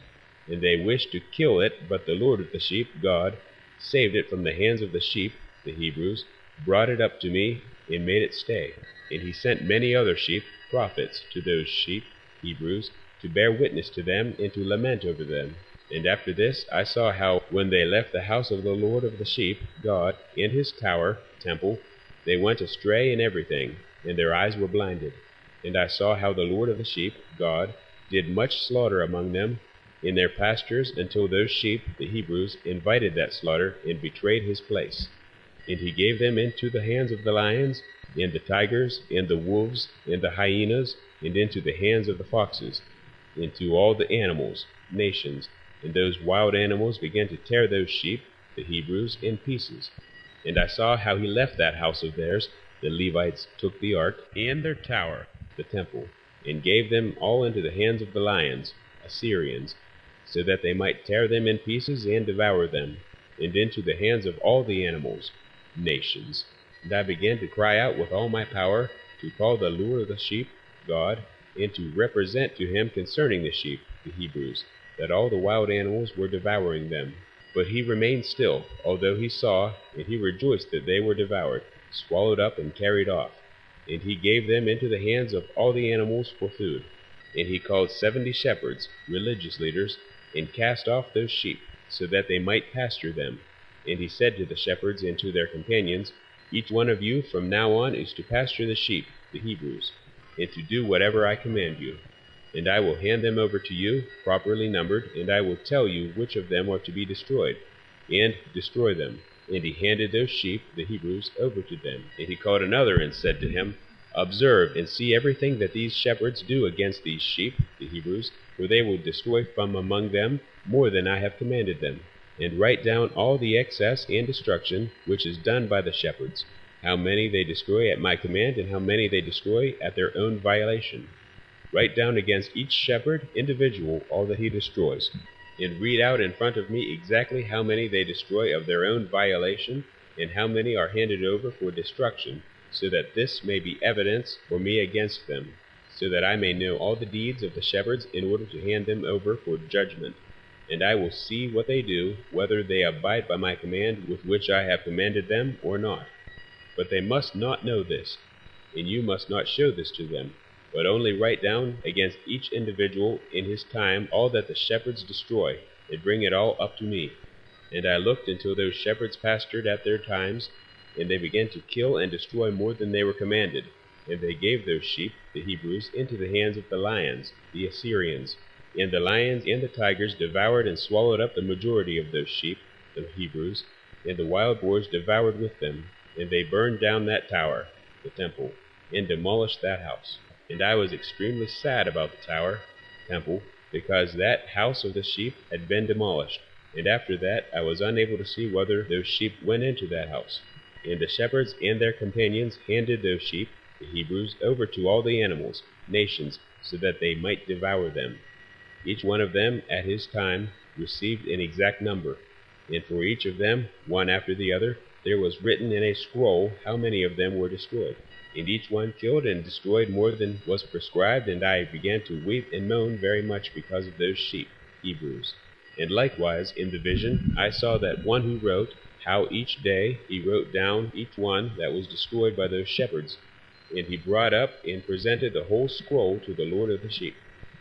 And they wished to kill it, but the Lord of the sheep, God, saved it from the hands of the sheep, the Hebrews, brought it up to me, and made it stay. And he sent many other sheep, prophets, to those sheep, Hebrews, to bear witness to them, and to lament over them. And after this I saw how, when they left the house of the Lord of the sheep, God, and his tower, temple, they went astray in everything, and their eyes were blinded. And I saw how the Lord of the sheep, God, did much slaughter among them in their pastures, until those sheep, the Hebrews, invited that slaughter, and betrayed his place. And he gave them into the hands of the lions, and the tigers, and the wolves, and the hyenas, and into the hands of the foxes, and to all the animals, nations. And those wild animals began to tear those sheep, the Hebrews, in pieces. And I saw how he left that house of theirs. The Levites took the ark, and their tower, the temple, and gave them all into the hands of the lions, Assyrians, so that they might tear them in pieces and devour them, and into the hands of all the animals, nations. And I began to cry out with all my power, to call the Lord of the sheep, God, and to represent to him concerning the sheep, the Hebrews, that all the wild animals were devouring them. But he remained still, although he saw, and he rejoiced that they were devoured, swallowed up and carried off. And he gave them into the hands of all the animals for food. And he called 70 shepherds, religious leaders, and cast off those sheep, so that they might pasture them. And he said to the shepherds and to their companions, Each one of you from now on is to pasture the sheep, the Hebrews, and to do whatever I command you. And I will hand them over to you, properly numbered, and I will tell you which of them are to be destroyed, and destroy them. And he handed those sheep, the Hebrews, over to them. And he called another and said to him, Observe and see everything that these shepherds do against these sheep, the Hebrews, for they will destroy from among them more than I have commanded them. And write down all the excess and destruction which is done by the shepherds, how many they destroy at my command, and how many they destroy at their own violation. Write down against each shepherd, individual, all that he destroys, and read out in front of me exactly how many they destroy of their own violation, and how many are handed over for destruction, so that this may be evidence for me against them, so that I may know all the deeds of the shepherds in order to hand them over for judgment. And I will see what they do, whether they abide by my command with which I have commanded them or not. But they must not know this, and you must not show this to them, but only write down against each individual in his time all that the shepherds destroy, and bring it all up to me. And I looked until those shepherds pastured at their times, and they began to kill and destroy more than they were commanded. And they gave those sheep, the Hebrews, into the hands of the lions, the Assyrians. And the lions and the tigers devoured and swallowed up the majority of those sheep, the Hebrews, and the wild boars devoured with them. And they burned down that tower, the temple, and demolished that house. And I was extremely sad about the tower, temple, because that house of the sheep had been demolished. And after that I was unable to see whether those sheep went into that house. And the shepherds and their companions handed those sheep, the Hebrews, over to all the animals, nations, so that they might devour them. Each one of them at his time received an exact number, and for each of them, one after the other, there was written in a scroll how many of them were destroyed. And each one killed and destroyed more than was prescribed, and I began to weep and moan very much because of those sheep, Hebrews. And likewise, in the vision, I saw that one who wrote, how each day he wrote down each one that was destroyed by those shepherds. And he brought up and presented the whole scroll to the Lord of the sheep,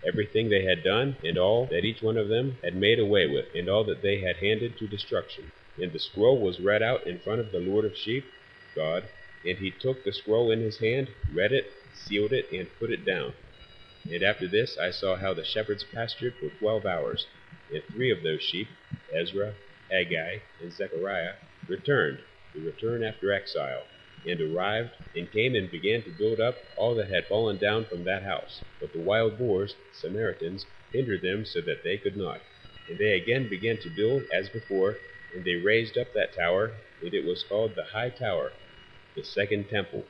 everything they had done, and all that each one of them had made away with, and all that they had handed to destruction. And the scroll was read out in front of the Lord of sheep, God, and he took the scroll in his hand, read it, sealed it, and put it down. And after this I saw how the shepherds pastured for 12 hours, and 3 of those sheep, Ezra, Haggai, and Zechariah, returned, to return after exile, and arrived, and came and began to build up all that had fallen down from that house. But the wild boars, Samaritans, hindered them so that they could not. And they again began to build as before, and they raised up that tower, and it was called the High Tower, the second temple.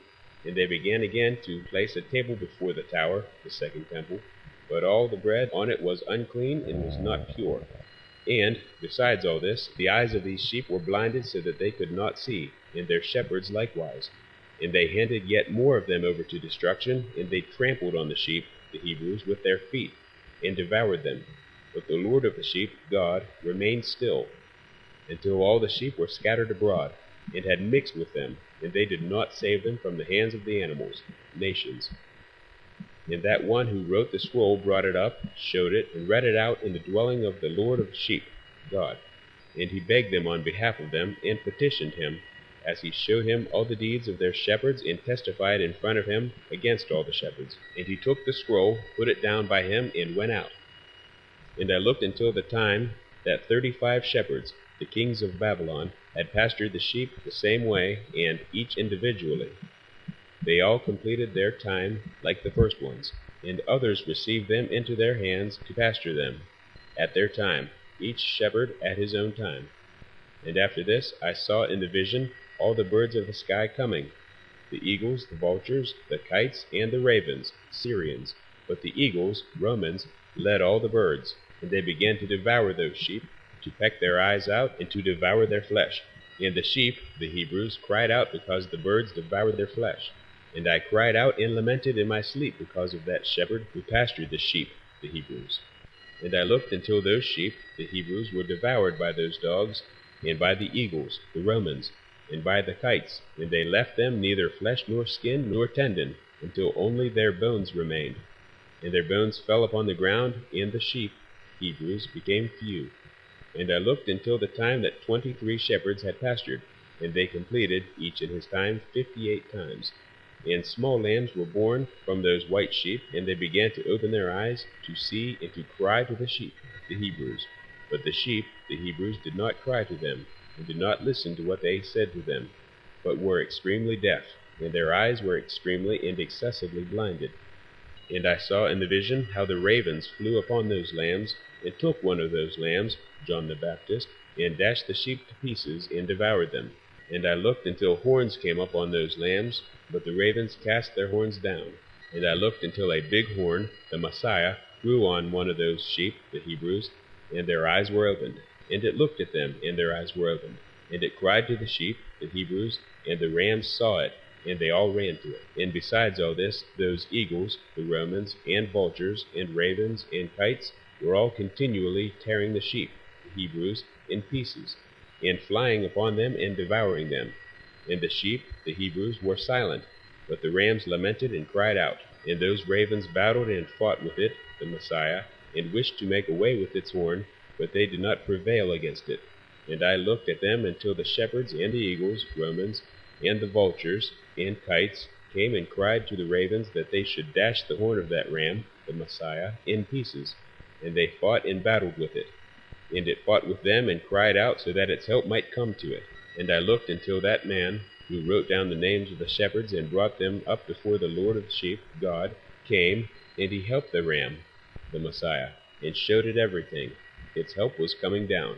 And they began again to place a table before the tower, the second temple, but all the bread on it was unclean and was not pure. And, besides all this, the eyes of these sheep were blinded so that they could not see, and their shepherds likewise. And they handed yet more of them over to destruction, and they trampled on the sheep, the Hebrews, with their feet, and devoured them. But the Lord of the sheep, God, remained still, until all the sheep were scattered abroad, and had mixed with them, and they did not save them from the hands of the animals, nations. And that one who wrote the scroll brought it up, showed it, and read it out in the dwelling of the Lord of the sheep, God. And he begged them on behalf of them, and petitioned him, as he showed him all the deeds of their shepherds, and testified in front of him against all the shepherds. And he took the scroll, put it down by him, and went out. And I looked until the time that 35 shepherds, the kings of Babylon, had pastured the sheep the same way, and each individually. They all completed their time like the first ones, and others received them into their hands to pasture them, at their time, each shepherd at his own time. And after this I saw in the vision all the birds of the sky coming, the eagles, the vultures, the kites, and the ravens, Syrians. But the eagles, Romans, led all the birds, and they began to devour those sheep, to peck their eyes out, and to devour their flesh. And the sheep, the Hebrews, cried out because the birds devoured their flesh. And I cried out and lamented in my sleep because of that shepherd who pastured the sheep, the Hebrews. And I looked until those sheep, the Hebrews, were devoured by those dogs, and by the eagles, the Romans, and by the kites, and they left them neither flesh nor skin nor tendon, until only their bones remained. And their bones fell upon the ground, and the sheep, Hebrews, became few. And I looked until the time that 23 shepherds had pastured, and they completed, each in his time, 58 times. And small lambs were born from those white sheep, and they began to open their eyes to see and to cry to the sheep, the Hebrews. But the sheep, the Hebrews, did not cry to them, and did not listen to what they said to them, but were extremely deaf, and their eyes were extremely and excessively blinded. And I saw in the vision how the ravens flew upon those lambs, and took one of those lambs, John the Baptist, and dashed the sheep to pieces, and devoured them. And I looked until horns came up on those lambs, but the ravens cast their horns down. And I looked until a big horn, the Messiah, grew on one of those sheep, the Hebrews, and their eyes were opened. And it looked at them, and their eyes were opened. And it cried to the sheep, the Hebrews, and the rams saw it, and they all ran to it. And besides all this, those eagles, the Romans, and vultures, and ravens, and kites, were all continually tearing the sheep, the Hebrews, in pieces, and flying upon them and devouring them. And the sheep, the Hebrews, were silent, but the rams lamented and cried out. And those ravens battled and fought with it, the Messiah, and wished to make away with its horn, but they did not prevail against it. And I looked at them until the shepherds and the eagles, Romans, and the vultures, and kites, came and cried to the ravens that they should dash the horn of that ram, the Messiah, in pieces. And they fought and battled with it. And it fought with them and cried out so that its help might come to it. And I looked until that man, who wrote down the names of the shepherds and brought them up before the Lord of the sheep, God, came, and he helped the ram, the Messiah, and showed it everything. Its help was coming down.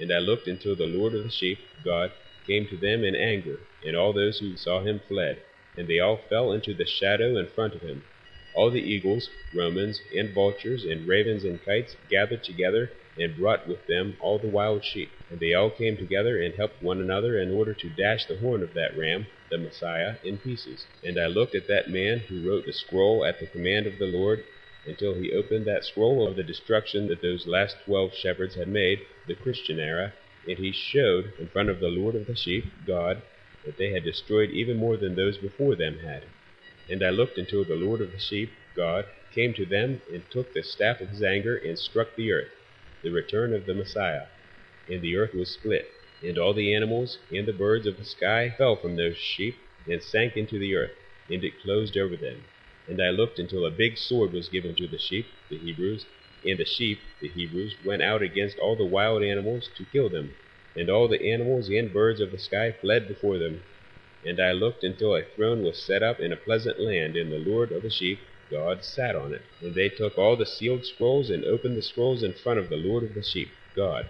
And I looked until the Lord of the sheep, God, came to them in anger, and all those who saw him fled, and they all fell into the shadow in front of him. All the eagles, Romans, and vultures, and ravens, and kites gathered together, and brought with them all the wild sheep. And they all came together and helped one another in order to dash the horn of that ram, the Messiah, in pieces. And I looked at that man who wrote the scroll at the command of the Lord, until he opened that scroll of the destruction that those last 12 shepherds had made, the Christian era, and he showed in front of the Lord of the sheep, God, that they had destroyed even more than those before them had. And I looked until the Lord of the sheep, God, came to them, and took the staff of his anger, and struck the earth, the return of the Messiah. And the earth was split, and all the animals and the birds of the sky fell from those sheep, and sank into the earth, and it closed over them. And I looked until a big sword was given to the sheep, the Hebrews, and the sheep, the Hebrews, went out against all the wild animals to kill them, and all the animals and birds of the sky fled before them. And I looked until a throne was set up in a pleasant land, and the Lord of the sheep, God, sat on it. And they took all the sealed scrolls, and opened the scrolls in front of the Lord of the sheep, God.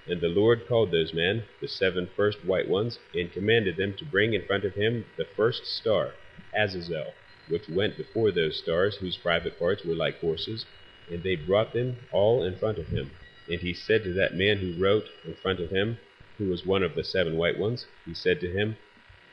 And the Lord called those men, the 7 first white ones, and commanded them to bring in front of him the first star, Azazel, which went before those stars, whose private parts were like horses, and they brought them all in front of him. And he said to that man who wrote in front of him, who was one of the 7 white ones, he said to him,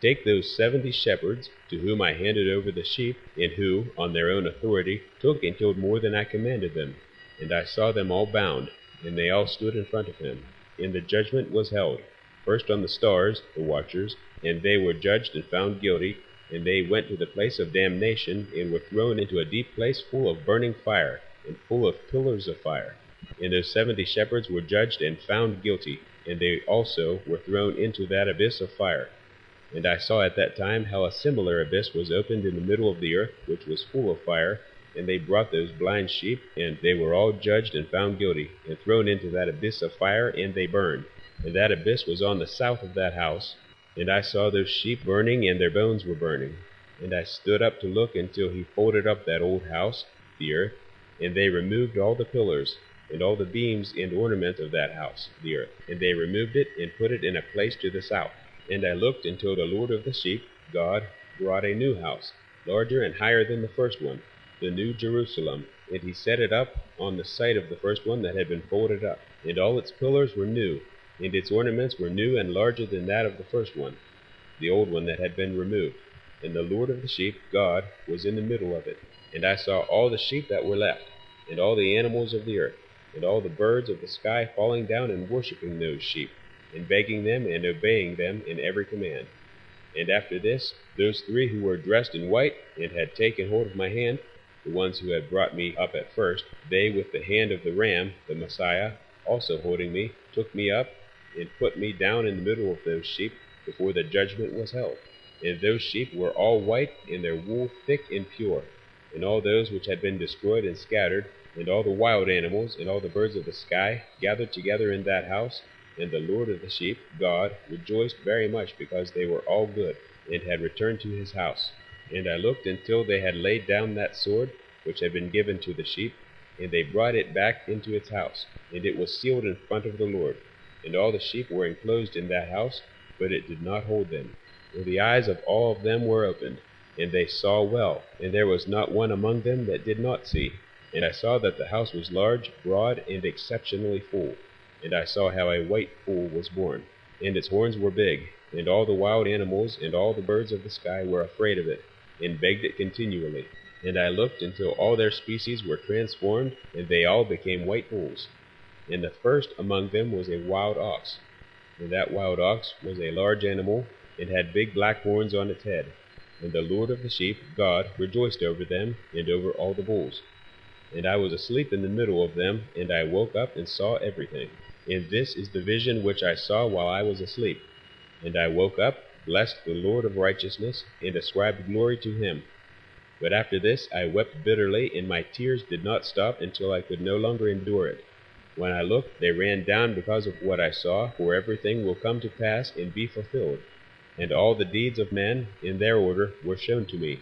Take those 70 shepherds, to whom I handed over the sheep, and who, on their own authority, took and killed more than I commanded them. And I saw them all bound, and they all stood in front of him. And the judgment was held, first on the stars, the watchers, and they were judged and found guilty, and they went to the place of damnation, and were thrown into a deep place full of burning fire, and full of pillars of fire. And those 70 shepherds were judged and found guilty, and they also were thrown into that abyss of fire. And I saw at that time how a similar abyss was opened in the middle of the earth, which was full of fire, and they brought those blind sheep, and they were all judged and found guilty, and thrown into that abyss of fire, and they burned. And that abyss was on the south of that house. And I saw those sheep burning, and their bones were burning. And I stood up to look until he folded up that old house, the earth, and they removed all the pillars, and all the beams and ornament of that house, the earth. And they removed it, and put it in a place to the south. And I looked until the Lord of the sheep, God, brought a new house, larger and higher than the first one, the new Jerusalem, and he set it up on the site of the first one that had been folded up. And all its pillars were new, and its ornaments were new and larger than that of the first one, the old one that had been removed. And the Lord of the sheep, God, was in the middle of it. And I saw all the sheep that were left, and all the animals of the earth, and all the birds of the sky falling down and worshipping those sheep, and begging them and obeying them in every command. And after this, those 3 who were dressed in white, and had taken hold of my hand, the ones who had brought me up at first, they with the hand of the ram, the Messiah, also holding me, took me up, and put me down in the middle of those sheep, before the judgment was held. And those sheep were all white, and their wool thick and pure. And all those which had been destroyed and scattered, and all the wild animals, and all the birds of the sky, gathered together in that house. And the Lord of the sheep, God, rejoiced very much, because they were all good, and had returned to his house. And I looked until they had laid down that sword which had been given to the sheep, and they brought it back into its house, and it was sealed in front of the Lord. And all the sheep were enclosed in that house, but it did not hold them. And the eyes of all of them were opened, and they saw well, and there was not one among them that did not see. And I saw that the house was large, broad, and exceptionally full. And I saw how a white foal was born, and its horns were big, and all the wild animals and all the birds of the sky were afraid of it, and begged it continually. And I looked until all their species were transformed, and they all became white bulls. And the first among them was a wild ox. And that wild ox was a large animal, and had big black horns on its head. And the Lord of the sheep, God, rejoiced over them, and over all the bulls. And I was asleep in the middle of them, and I woke up and saw everything. And this is the vision which I saw while I was asleep. And I woke up, blessed the Lord of righteousness, and ascribed glory to him. But after this I wept bitterly, and my tears did not stop until I could no longer endure it. When I looked, they ran down because of what I saw, for everything will come to pass and be fulfilled. And all the deeds of men, in their order, were shown to me.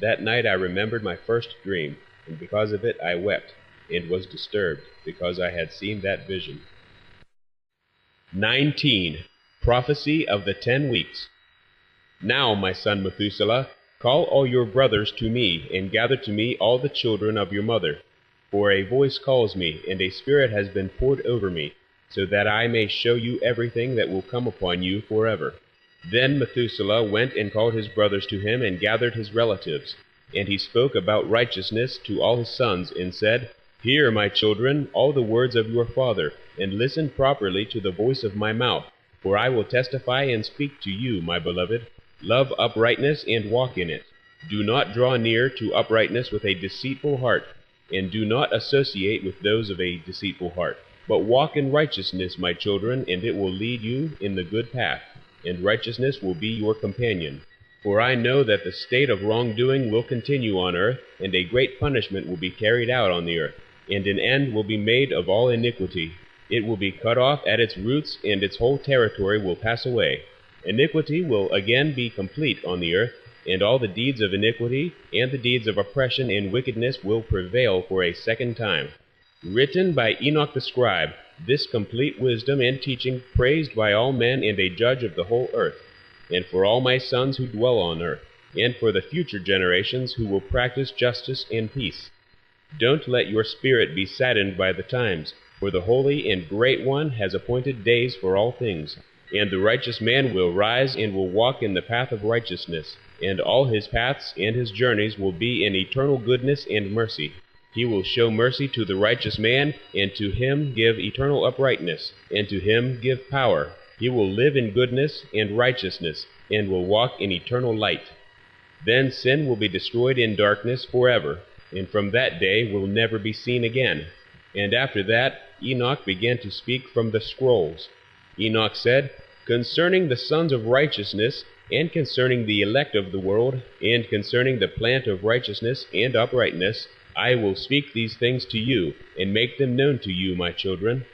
That night I remembered my first dream, and because of it I wept, and was disturbed, because I had seen that vision. 19. Prophecy of the 10 Weeks. Now, my son Methuselah, call all your brothers to me, and gather to me all the children of your mother. For a voice calls me, and a spirit has been poured over me, so that I may show you everything that will come upon you forever. Then Methuselah went and called his brothers to him, and gathered his relatives. And he spoke about righteousness to all his sons, and said, Hear, my children, all the words of your father, and listen properly to the voice of my mouth. For I will testify and speak to you, my beloved. Love uprightness and walk in it. Do not draw near to uprightness with a deceitful heart, and do not associate with those of a deceitful heart. But walk in righteousness, my children, and it will lead you in the good path, and righteousness will be your companion. For I know that the state of wrongdoing will continue on earth, and a great punishment will be carried out on the earth, and an end will be made of all iniquity. It will be cut off at its roots, and its whole territory will pass away. Iniquity will again be complete on the earth, and all the deeds of iniquity and the deeds of oppression and wickedness will prevail for a second time. Written by Enoch the scribe, this complete wisdom and teaching, praised by all men and a judge of the whole earth, and for all my sons who dwell on earth, and for the future generations who will practice justice and peace. Don't let your spirit be saddened by the times, for the Holy and Great One has appointed days for all things. And the righteous man will rise and will walk in the path of righteousness, and all his paths and his journeys will be in eternal goodness and mercy. He will show mercy to the righteous man, and to him give eternal uprightness, and to him give power. He will live in goodness and righteousness, and will walk in eternal light. Then sin will be destroyed in darkness forever, and from that day will never be seen again. And after that Enoch began to speak from the scrolls. Enoch said, Concerning the sons of righteousness, and concerning the elect of the world, and concerning the plant of righteousness and uprightness, I will speak these things to you, and make them known to you, my children.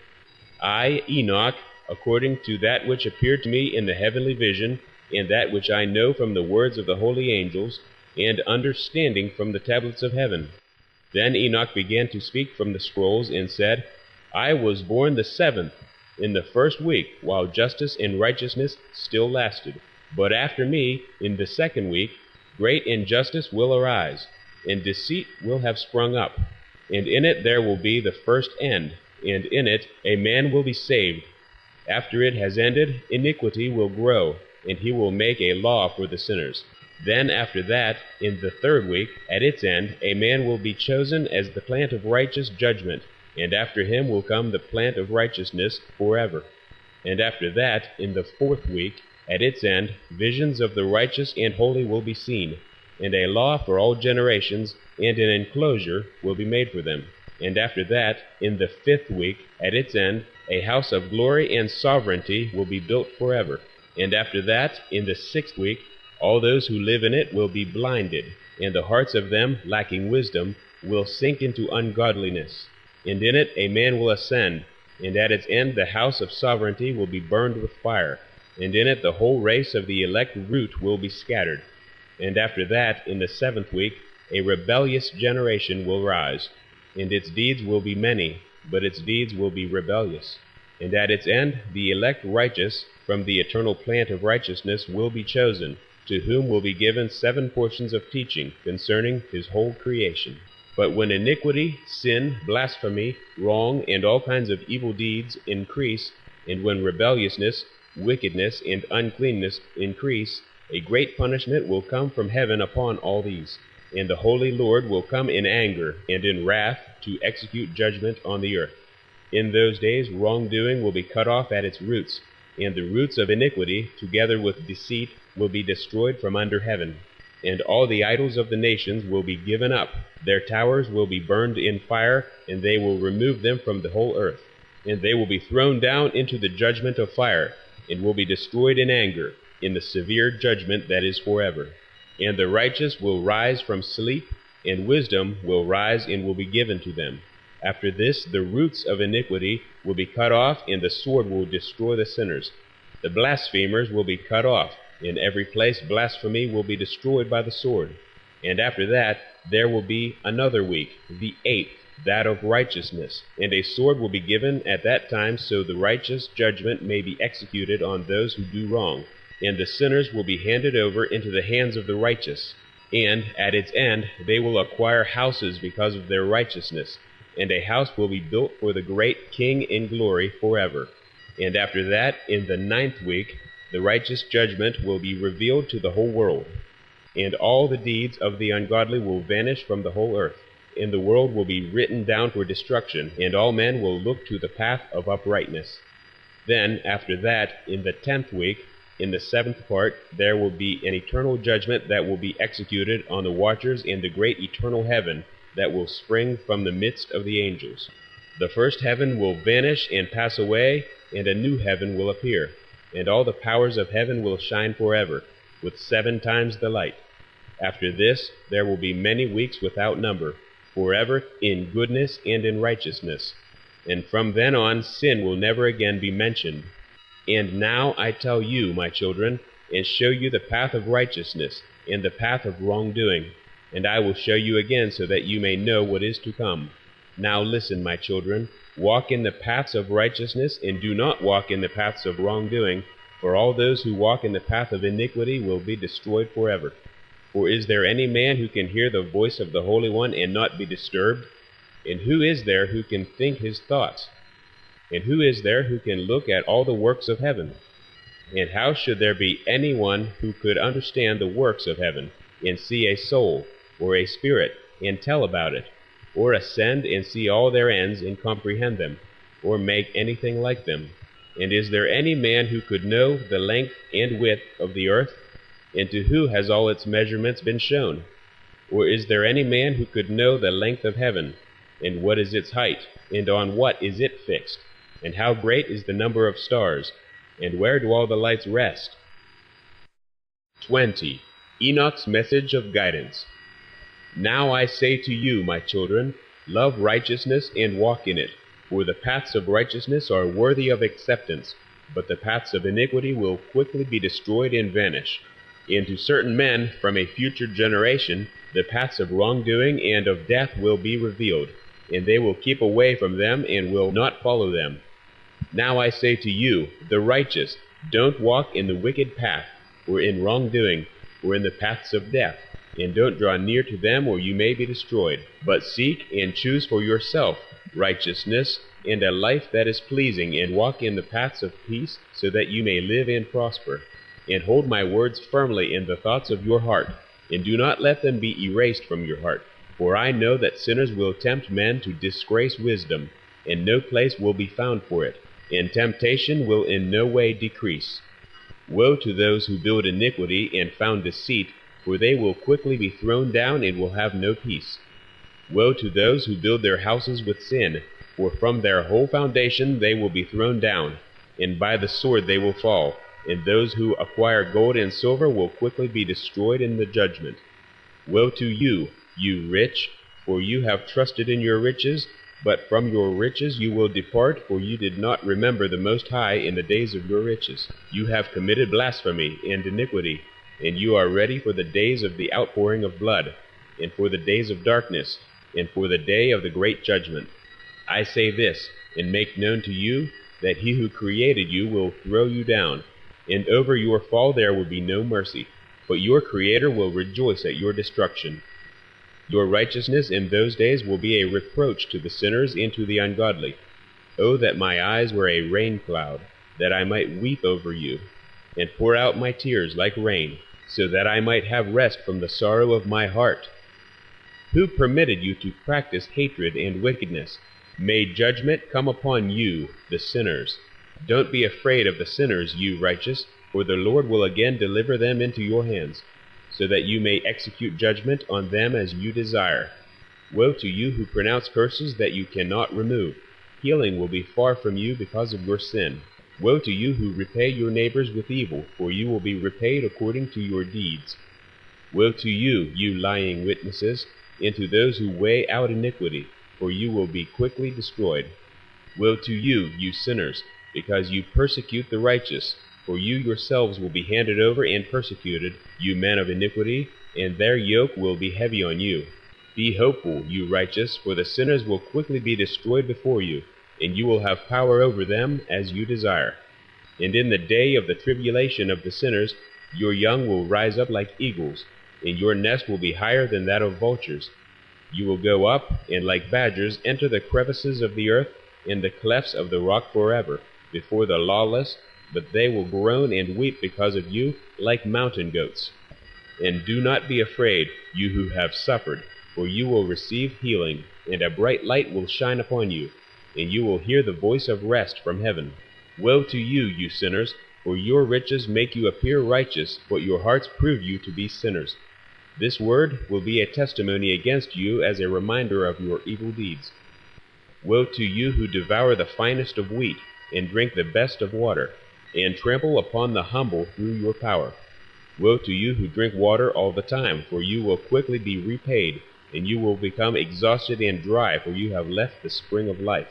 I, Enoch, according to that which appeared to me in the heavenly vision, and that which I know from the words of the holy angels, and understanding from the tablets of heaven. Then Enoch began to speak from the scrolls, and said, I was born the 7th, in the 1st week, while justice and righteousness still lasted. But after me, in the 2nd week, great injustice will arise, and deceit will have sprung up. And in it there will be the first end, and in it a man will be saved. After it has ended, iniquity will grow, and he will make a law for the sinners. Then after that, in the 3rd week, at its end, a man will be chosen as the plant of righteous judgment, and after him will come the plant of righteousness forever. And after that, in the 4th week, at its end, visions of the righteous and holy will be seen, and a law for all generations, and an enclosure will be made for them. And after that, in the 5th week, at its end, a house of glory and sovereignty will be built forever. And after that, in the 6th week, All those who live in it will be blinded, and the hearts of them, lacking wisdom, will sink into ungodliness. And in it a man will ascend, and at its end the house of sovereignty will be burned with fire, and in it the whole race of the elect root will be scattered. And after that, in the 7th week, a rebellious generation will rise, and its deeds will be many, but its deeds will be rebellious. And at its end the elect righteous from the eternal plant of righteousness will be chosen, to whom will be given 7 portions of teaching concerning his whole creation. But when iniquity, sin, blasphemy, wrong, and all kinds of evil deeds increase, and when rebelliousness, wickedness, and uncleanness increase, a great punishment will come from heaven upon all these. And the Holy Lord will come in anger and in wrath to execute judgment on the earth. In those days wrongdoing will be cut off at its roots, and the roots of iniquity, together with deceit, will be destroyed from under heaven. And all the idols of the nations will be given up. Their towers will be burned in fire, and they will remove them from the whole earth. And they will be thrown down into the judgment of fire, and will be destroyed in anger, in the severe judgment that is forever. And the righteous will rise from sleep, and wisdom will rise and will be given to them. After this, the roots of iniquity will be cut off, and the sword will destroy the sinners. The blasphemers will be cut off. In every place blasphemy will be destroyed by the sword. And after that there will be another week, the 8th, that of righteousness. And a sword will be given at that time, so the righteous judgment may be executed on those who do wrong. And the sinners will be handed over into the hands of the righteous. And at its end they will acquire houses because of their righteousness. And a house will be built for the great King in glory forever. And after that, in the 9th week, the righteous judgment will be revealed to the whole world, and all the deeds of the ungodly will vanish from the whole earth, and the world will be written down for destruction, and all men will look to the path of uprightness. Then, after that, in the 10th week, in the 7th part, there will be an eternal judgment that will be executed on the watchers in the great eternal heaven that will spring from the midst of the angels. The first heaven will vanish and pass away, and a new heaven will appear. And all the powers of heaven will shine forever, with 7 times the light. After this there will be many weeks without number, forever in goodness and in righteousness. And from then on sin will never again be mentioned. And now I tell you, my children, and show you the path of righteousness, and the path of wrongdoing. And I will show you again, so that you may know what is to come. Now listen, my children. Walk in the paths of righteousness, and do not walk in the paths of wrongdoing, for all those who walk in the path of iniquity will be destroyed forever. For is there any man who can hear the voice of the Holy One and not be disturbed? And who is there who can think his thoughts? And who is there who can look at all the works of heaven? And how should there be any one who could understand the works of heaven, and see a soul, or a spirit, and tell about it? Or ascend and see all their ends and comprehend them, or make anything like them? And is there any man who could know the length and width of the earth? And to who has all its measurements been shown? Or is there any man who could know the length of heaven, and what is its height, and on what is it fixed? And how great is the number of stars, and where do all the lights rest? 20. Enoch's message of guidance. Now I say to you, my children, love righteousness and walk in it, for the paths of righteousness are worthy of acceptance, but the paths of iniquity will quickly be destroyed and vanish. And to certain men from a future generation the paths of wrongdoing and of death will be revealed, and they will keep away from them and will not follow them. Now I say to you, the righteous, don't walk in the wicked path, or in wrongdoing, or in the paths of death, and don't draw near to them, or you may be destroyed. But seek and choose for yourself righteousness and a life that is pleasing, and walk in the paths of peace, so that you may live and prosper. And hold my words firmly in the thoughts of your heart, and do not let them be erased from your heart. For I know that sinners will tempt men to disgrace wisdom, and no place will be found for it, and temptation will in no way decrease. Woe to those who build iniquity and found deceit, for they will quickly be thrown down and will have no peace. Woe to those who build their houses with sin, for from their whole foundation they will be thrown down, and by the sword they will fall. and those who acquire gold and silver will quickly be destroyed in the judgment. Woe to you, you rich, for you have trusted in your riches, but from your riches you will depart, for you did not remember the Most High in the days of your riches. You have committed blasphemy and iniquity, and you are ready for the days of the outpouring of blood, and for the days of darkness, and for the day of the great judgment. I say this, and make known to you, that he who created you will throw you down, and over your fall there will be no mercy, but your Creator will rejoice at your destruction. Your righteousness in those days will be a reproach to the sinners and to the ungodly. Oh, that my eyes were a rain cloud, that I might weep over you, and pour out my tears like rain, so that I might have rest from the sorrow of my heart. Who permitted you to practice hatred and wickedness? May judgment come upon you, the sinners. Don't be afraid of the sinners, you righteous, for the Lord will again deliver them into your hands, so that you may execute judgment on them as you desire. Woe to you who pronounce curses that you cannot remove. Healing will be far from you because of your sin. Woe to you who repay your neighbors with evil, for you will be repaid according to your deeds. Woe to you, you lying witnesses, and to those who weigh out iniquity, for you will be quickly destroyed. Woe to you, you sinners, because you persecute the righteous, for you yourselves will be handed over and persecuted, you men of iniquity, and their yoke will be heavy on you. Be hopeful, you righteous, for the sinners will quickly be destroyed before you, and you will have power over them as you desire. And in the day of the tribulation of the sinners, your young will rise up like eagles, and your nest will be higher than that of vultures. You will go up, and like badgers enter the crevices of the earth, in the clefts of the rock forever, before the lawless, but they will groan and weep because of you, like mountain goats. And do not be afraid, you who have suffered, for you will receive healing, and a bright light will shine upon you, and you will hear the voice of rest from heaven. Woe to you, you sinners, for your riches make you appear righteous, but your hearts prove you to be sinners. This word will be a testimony against you as a reminder of your evil deeds. Woe to you who devour the finest of wheat, and drink the best of water, and trample upon the humble through your power. Woe to you who drink water all the time, for you will quickly be repaid, and you will become exhausted and dry, for you have left the spring of life.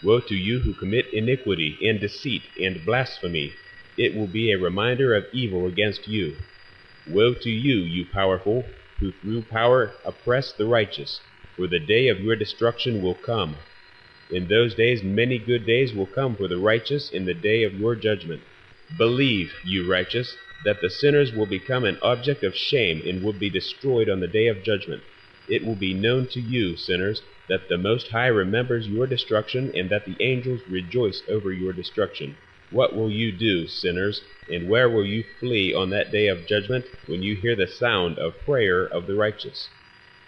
Woe to you who commit iniquity and deceit and blasphemy. It will be a reminder of evil against you. Woe to you, you powerful, who through power oppress the righteous, for the day of your destruction will come. In those days many good days will come for the righteous in the day of your judgment. Believe, you righteous, that the sinners will become an object of shame and will be destroyed on the day of judgment. It will be known to you, sinners, that the Most High remembers your destruction, and that the angels rejoice over your destruction. What will you do, sinners, and where will you flee on that day of judgment, when you hear the sound of prayer of the righteous?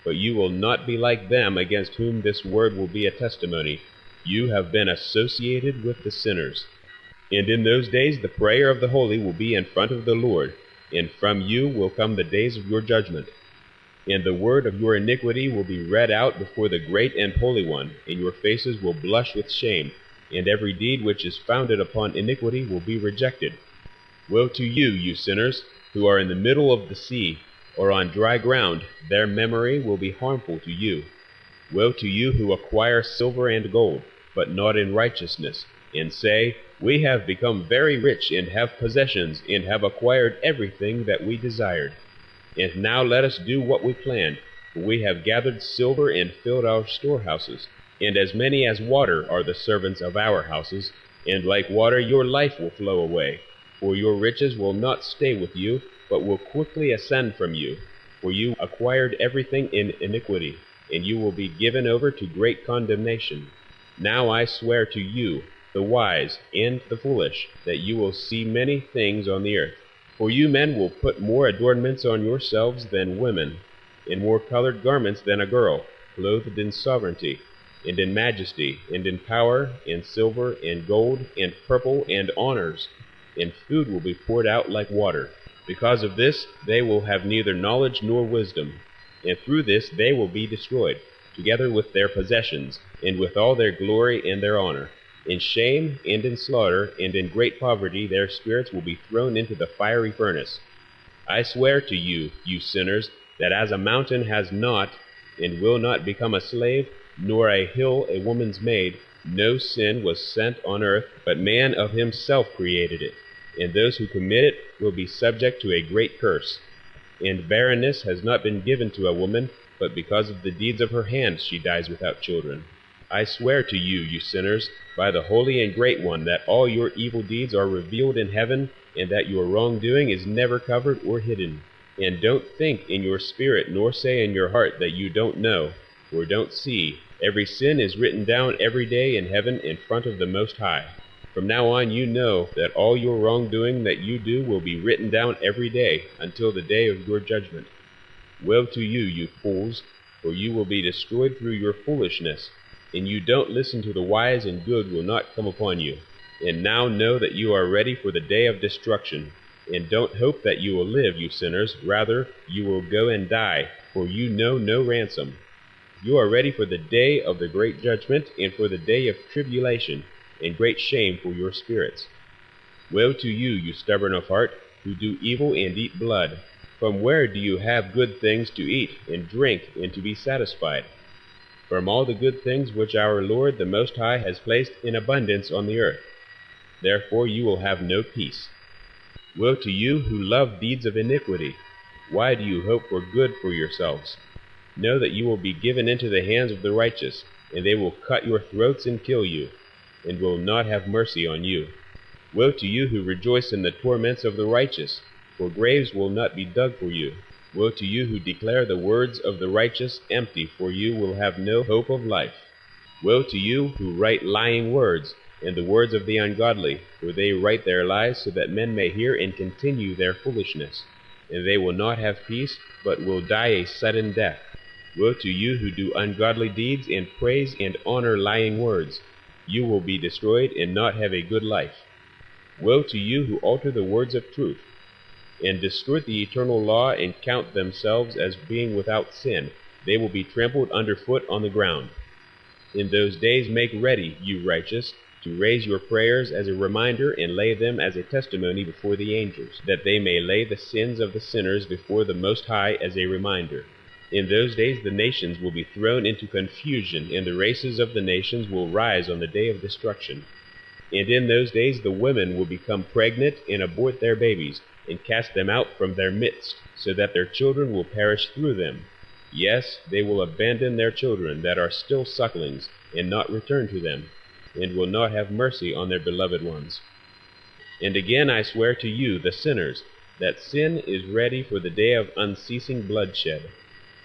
But you will not be like them against whom this word will be a testimony. You have been associated with the sinners. And in those days the prayer of the holy will be in front of the Lord, and from you will come the days of your judgment. And the word of your iniquity will be read out before the great and holy one, and your faces will blush with shame, and every deed which is founded upon iniquity will be rejected. Woe to you, you sinners, who are in the middle of the sea, or on dry ground, their memory will be harmful to you. Woe to you who acquire silver and gold, but not in righteousness, and say, We have become very rich, and have possessions, and have acquired everything that we desired. And now let us do what we planned, for we have gathered silver and filled our storehouses, and as many as water are the servants of our houses, and like water your life will flow away. For your riches will not stay with you, but will quickly ascend from you. For you acquired everything in iniquity, and you will be given over to great condemnation. Now I swear to you, the wise and the foolish, that you will see many things on the earth. For you men will put more adornments on yourselves than women, and more colored garments than a girl, clothed in sovereignty, and in majesty, and in power, and silver, and gold, and purple, and honors, and food will be poured out like water. Because of this they will have neither knowledge nor wisdom, and through this they will be destroyed, together with their possessions, and with all their glory and their honor. In shame and in slaughter and in great poverty their spirits will be thrown into the fiery furnace. I swear to you, you sinners, that as a mountain has not and will not become a slave, nor a hill a woman's maid, no sin was sent on earth, but man of himself created it, and those who commit it will be subject to a great curse. And barrenness has not been given to a woman, but because of the deeds of her hands she dies without children. I swear to you, you sinners, by the Holy and Great One, that all your evil deeds are revealed in heaven, and that your wrongdoing is never covered or hidden. And don't think in your spirit, nor say in your heart that you don't know, or don't see. Every sin is written down every day in heaven in front of the Most High. From now on you know that all your wrongdoing that you do will be written down every day, until the day of your judgment. Woe to you, you fools, for you will be destroyed through your foolishness. And you don't listen to the wise, and good will not come upon you. And now know that you are ready for the day of destruction. And don't hope that you will live, you sinners. Rather, you will go and die, for you know no ransom. You are ready for the day of the great judgment, and for the day of tribulation, and great shame for your spirits. Woe to you, you stubborn of heart, who do evil and eat blood. From where do you have good things to eat, and drink, and to be satisfied? From all the good things which our Lord the Most High has placed in abundance on the earth. Therefore you will have no peace. Woe to you who love deeds of iniquity. Why do you hope for good for yourselves? Know that you will be given into the hands of the righteous, and they will cut your throats and kill you, and will not have mercy on you. Woe to you who rejoice in the torments of the righteous, for graves will not be dug for you. Woe to you who declare the words of the righteous empty, for you will have no hope of life. Woe to you who write lying words, and the words of the ungodly, for they write their lies so that men may hear and continue their foolishness. And they will not have peace, but will die a sudden death. Woe to you who do ungodly deeds and praise and honor lying words. You will be destroyed and not have a good life. Woe to you who alter the words of truth, and distort the eternal law, and count themselves as being without sin. They will be trampled underfoot on the ground. In those days make ready, you righteous, to raise your prayers as a reminder, and lay them as a testimony before the angels, that they may lay the sins of the sinners before the Most High as a reminder. In those days the nations will be thrown into confusion, and the races of the nations will rise on the day of destruction. And in those days the women will become pregnant and abort their babies, and cast them out from their midst, so that their children will perish through them. Yes, they will abandon their children that are still sucklings, and not return to them, and will not have mercy on their beloved ones. And again I swear to you, the sinners, that sin is ready for the day of unceasing bloodshed.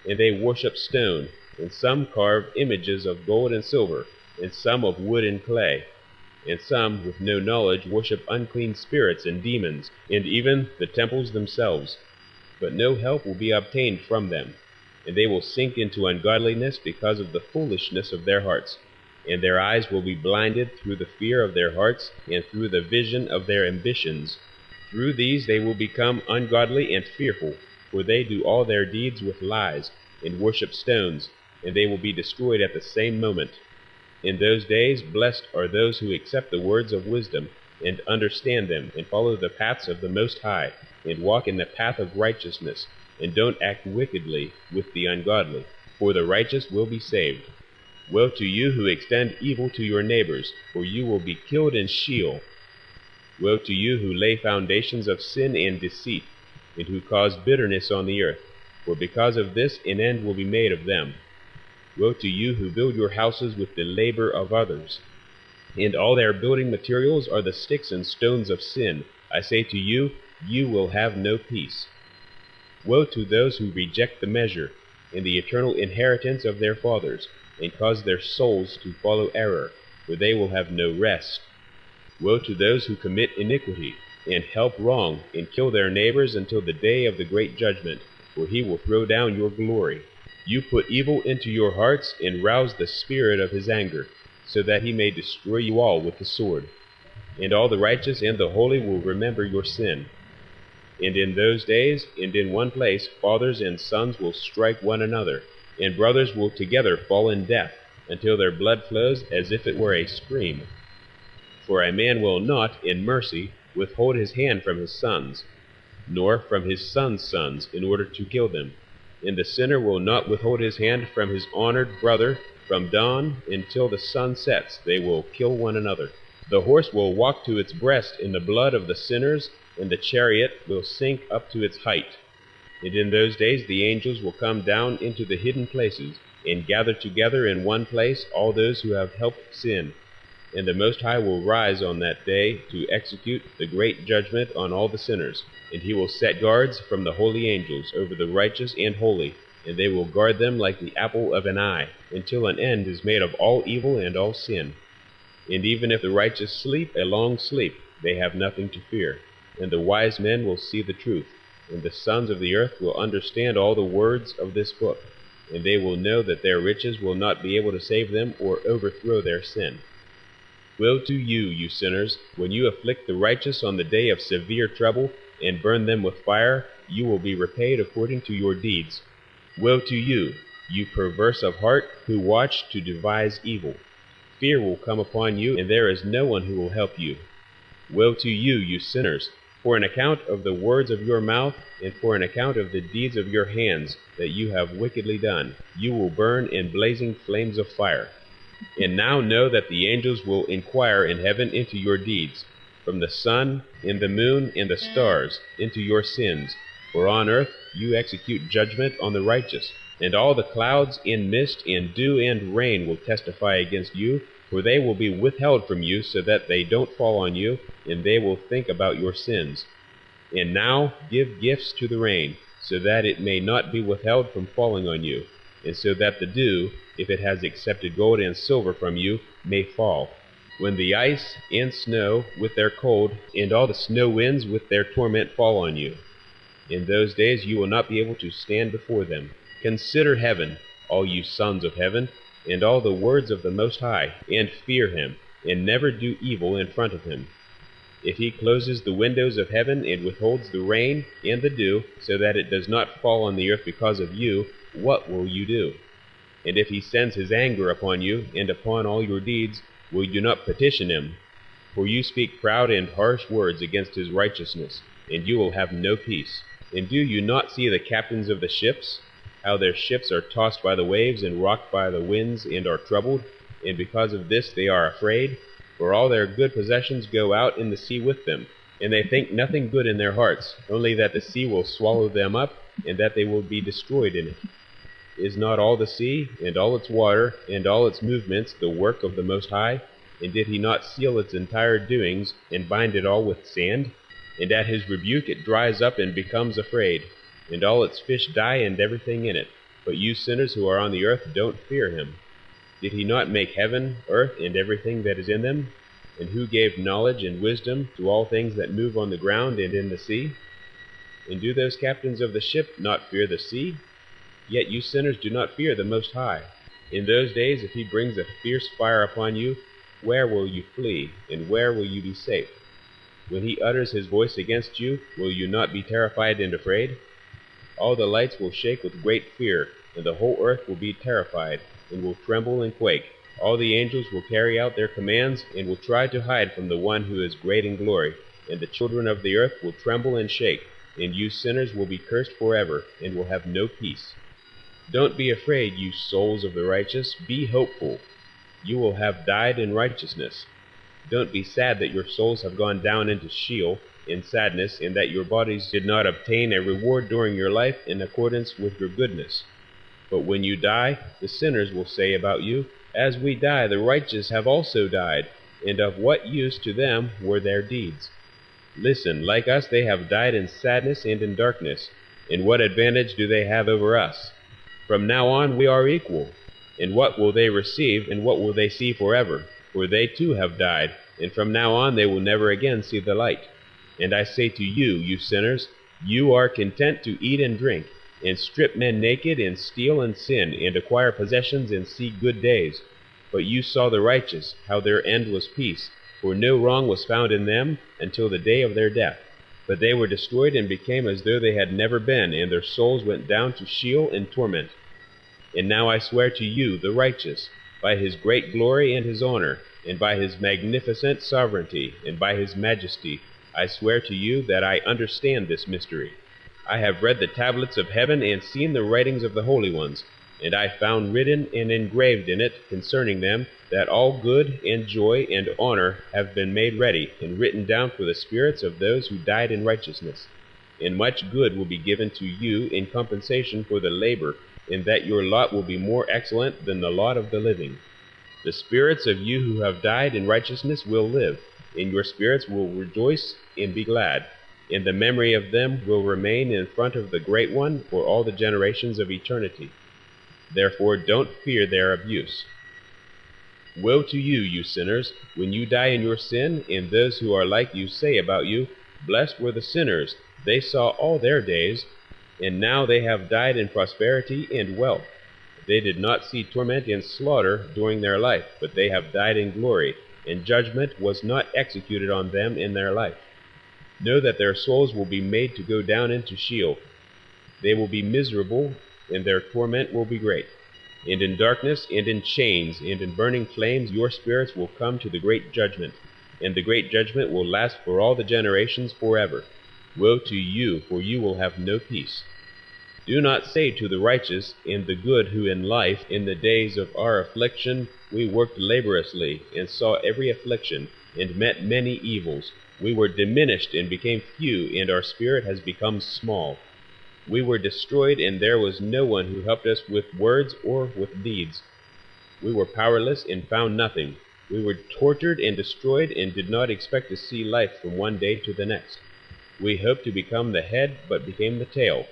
And they worship stone, and some carve images of gold and silver, and some of wood and clay. And some, with no knowledge, worship unclean spirits and demons, and even the temples themselves. But no help will be obtained from them, and they will sink into ungodliness because of the foolishness of their hearts. And their eyes will be blinded through the fear of their hearts, and through the vision of their ambitions. Through these they will become ungodly and fearful, for they do all their deeds with lies, and worship stones, and they will be destroyed at the same moment. In those days blessed are those who accept the words of wisdom, and understand them, and follow the paths of the Most High, and walk in the path of righteousness, and don't act wickedly with the ungodly, for the righteous will be saved. Woe to you who extend evil to your neighbors, for you will be killed in Sheol. Woe to you who lay foundations of sin and deceit, and who cause bitterness on the earth, for because of this an end will be made of them. Woe to you who build your houses with the labor of others, and all their building materials are the sticks and stones of sin. I say to you, you will have no peace. Woe to those who reject the measure, and the eternal inheritance of their fathers, and cause their souls to follow error, for they will have no rest. Woe to those who commit iniquity, and help wrong, and kill their neighbors until the day of the great judgment, for he will throw down your glory. You put evil into your hearts, and rouse the spirit of his anger, so that he may destroy you all with the sword. And all the righteous and the holy will remember your sin. And in those days, and in one place, fathers and sons will strike one another, and brothers will together fall in death, until their blood flows as if it were a stream. For a man will not, in mercy, withhold his hand from his sons, nor from his sons' sons, in order to kill them. And the sinner will not withhold his hand from his honored brother. From dawn until the sun sets, they will kill one another. The horse will walk to its breast in the blood of the sinners, and the chariot will sink up to its height. And in those days the angels will come down into the hidden places, and gather together in one place all those who have helped sin. And the Most High will rise on that day to execute the great judgment on all the sinners. And he will set guards from the holy angels over the righteous and holy, and they will guard them like the apple of an eye, until an end is made of all evil and all sin. And even if the righteous sleep a long sleep, they have nothing to fear. And the wise men will see the truth, and the sons of the earth will understand all the words of this book. And they will know that their riches will not be able to save them or overthrow their sin. Woe to you, you sinners, when you afflict the righteous on the day of severe trouble, and burn them with fire. You will be repaid according to your deeds. Woe to you, you perverse of heart, who watch to devise evil. Fear will come upon you, and there is no one who will help you. Woe to you, you sinners, for an account of the words of your mouth, and for an account of the deeds of your hands, that you have wickedly done. You will burn in blazing flames of fire. And now know that the angels will inquire in heaven into your deeds, from the sun, and the moon, and the stars, into your sins. For on earth you execute judgment on the righteous. And all the clouds, and mist, and dew, and rain will testify against you, for they will be withheld from you, so that they don't fall on you, and they will think about your sins. And now give gifts to the rain, so that it may not be withheld from falling on you, and so that the dew, if it has accepted gold and silver from you, may fall. When the ice and snow with their cold, and all the snow winds with their torment fall on you, in those days you will not be able to stand before them. Consider heaven, all you sons of heaven, and all the words of the Most High, and fear him, and never do evil in front of him. If he closes the windows of heaven and withholds the rain and the dew, so that it does not fall on the earth because of you, what will you do? And if he sends his anger upon you, and upon all your deeds, will you not petition him? For you speak proud and harsh words against his righteousness, and you will have no peace. And do you not see the captains of the ships, how their ships are tossed by the waves and rocked by the winds and are troubled? And because of this they are afraid, for all their good possessions go out in the sea with them. And they think nothing good in their hearts, only that the sea will swallow them up, and that they will be destroyed in it. Is not all the sea, and all its water, and all its movements the work of the Most High? And did he not seal its entire doings, and bind it all with sand? And at his rebuke it dries up and becomes afraid, and all its fish die and everything in it. But you sinners who are on the earth don't fear him. Did he not make heaven, earth, and everything that is in them? And who gave knowledge and wisdom to all things that move on the ground and in the sea? And do those captains of the ship not fear the sea? Yet you sinners do not fear the Most High. In those days, if he brings a fierce fire upon you, where will you flee, and where will you be safe? When he utters his voice against you, will you not be terrified and afraid? All the lights will shake with great fear, and the whole earth will be terrified, and will tremble and quake. All the angels will carry out their commands, and will try to hide from the one who is great in glory. And the children of the earth will tremble and shake, and you sinners will be cursed forever, and will have no peace. Don't be afraid, you souls of the righteous. Be hopeful. You will have died in righteousness. Don't be sad that your souls have gone down into Sheol in sadness, and that your bodies did not obtain a reward during your life in accordance with your goodness. But when you die, the sinners will say about you, "As we die, the righteous have also died, and of what use to them were their deeds?" Listen, like us they have died in sadness and in darkness, and what advantage do they have over us? From now on we are equal. And what will they receive, and what will they see forever? For they too have died, and from now on they will never again see the light. And I say to you, you sinners, you are content to eat and drink, and strip men naked, and steal and sin, and acquire possessions, and see good days. But you saw the righteous, how their end was peace, for no wrong was found in them until the day of their death. But they were destroyed and became as though they had never been, and their souls went down to Sheol in torment. And now I swear to you, the righteous, by his great glory and his honor, and by his magnificent sovereignty, and by his majesty, I swear to you that I understand this mystery. I have read the tablets of heaven and seen the writings of the holy ones, and I found written and engraved in it concerning them that all good and joy and honor have been made ready and written down for the spirits of those who died in righteousness. And much good will be given to you in compensation for the labor, and that your lot will be more excellent than the lot of the living. The spirits of you who have died in righteousness will live, and your spirits will rejoice and be glad, and the memory of them will remain in front of the Great One for all the generations of eternity. Therefore don't fear their abuse. Woe to you, you sinners, when you die in your sin, and those who are like you say about you, Blessed were the sinners, they saw all their days, and now they have died in prosperity and wealth. They did not see torment and slaughter during their life, but they have died in glory, and judgment was not executed on them in their life. Know that their souls will be made to go down into Sheol. They will be miserable, and their torment will be great. And in darkness, and in chains, and in burning flames your spirits will come to the great judgment, and the great judgment will last for all the generations forever. Woe to you, for you will have no peace. Do not say to the righteous and the good who in life, in the days of our affliction, we worked laboriously, and saw every affliction, and met many evils. We were diminished and became few, and our spirit has become small. We were destroyed, and there was no one who helped us with words or with deeds. We were powerless and found nothing. We were tortured and destroyed, and did not expect to see life from one day to the next. We hoped to become the head, but became the tail.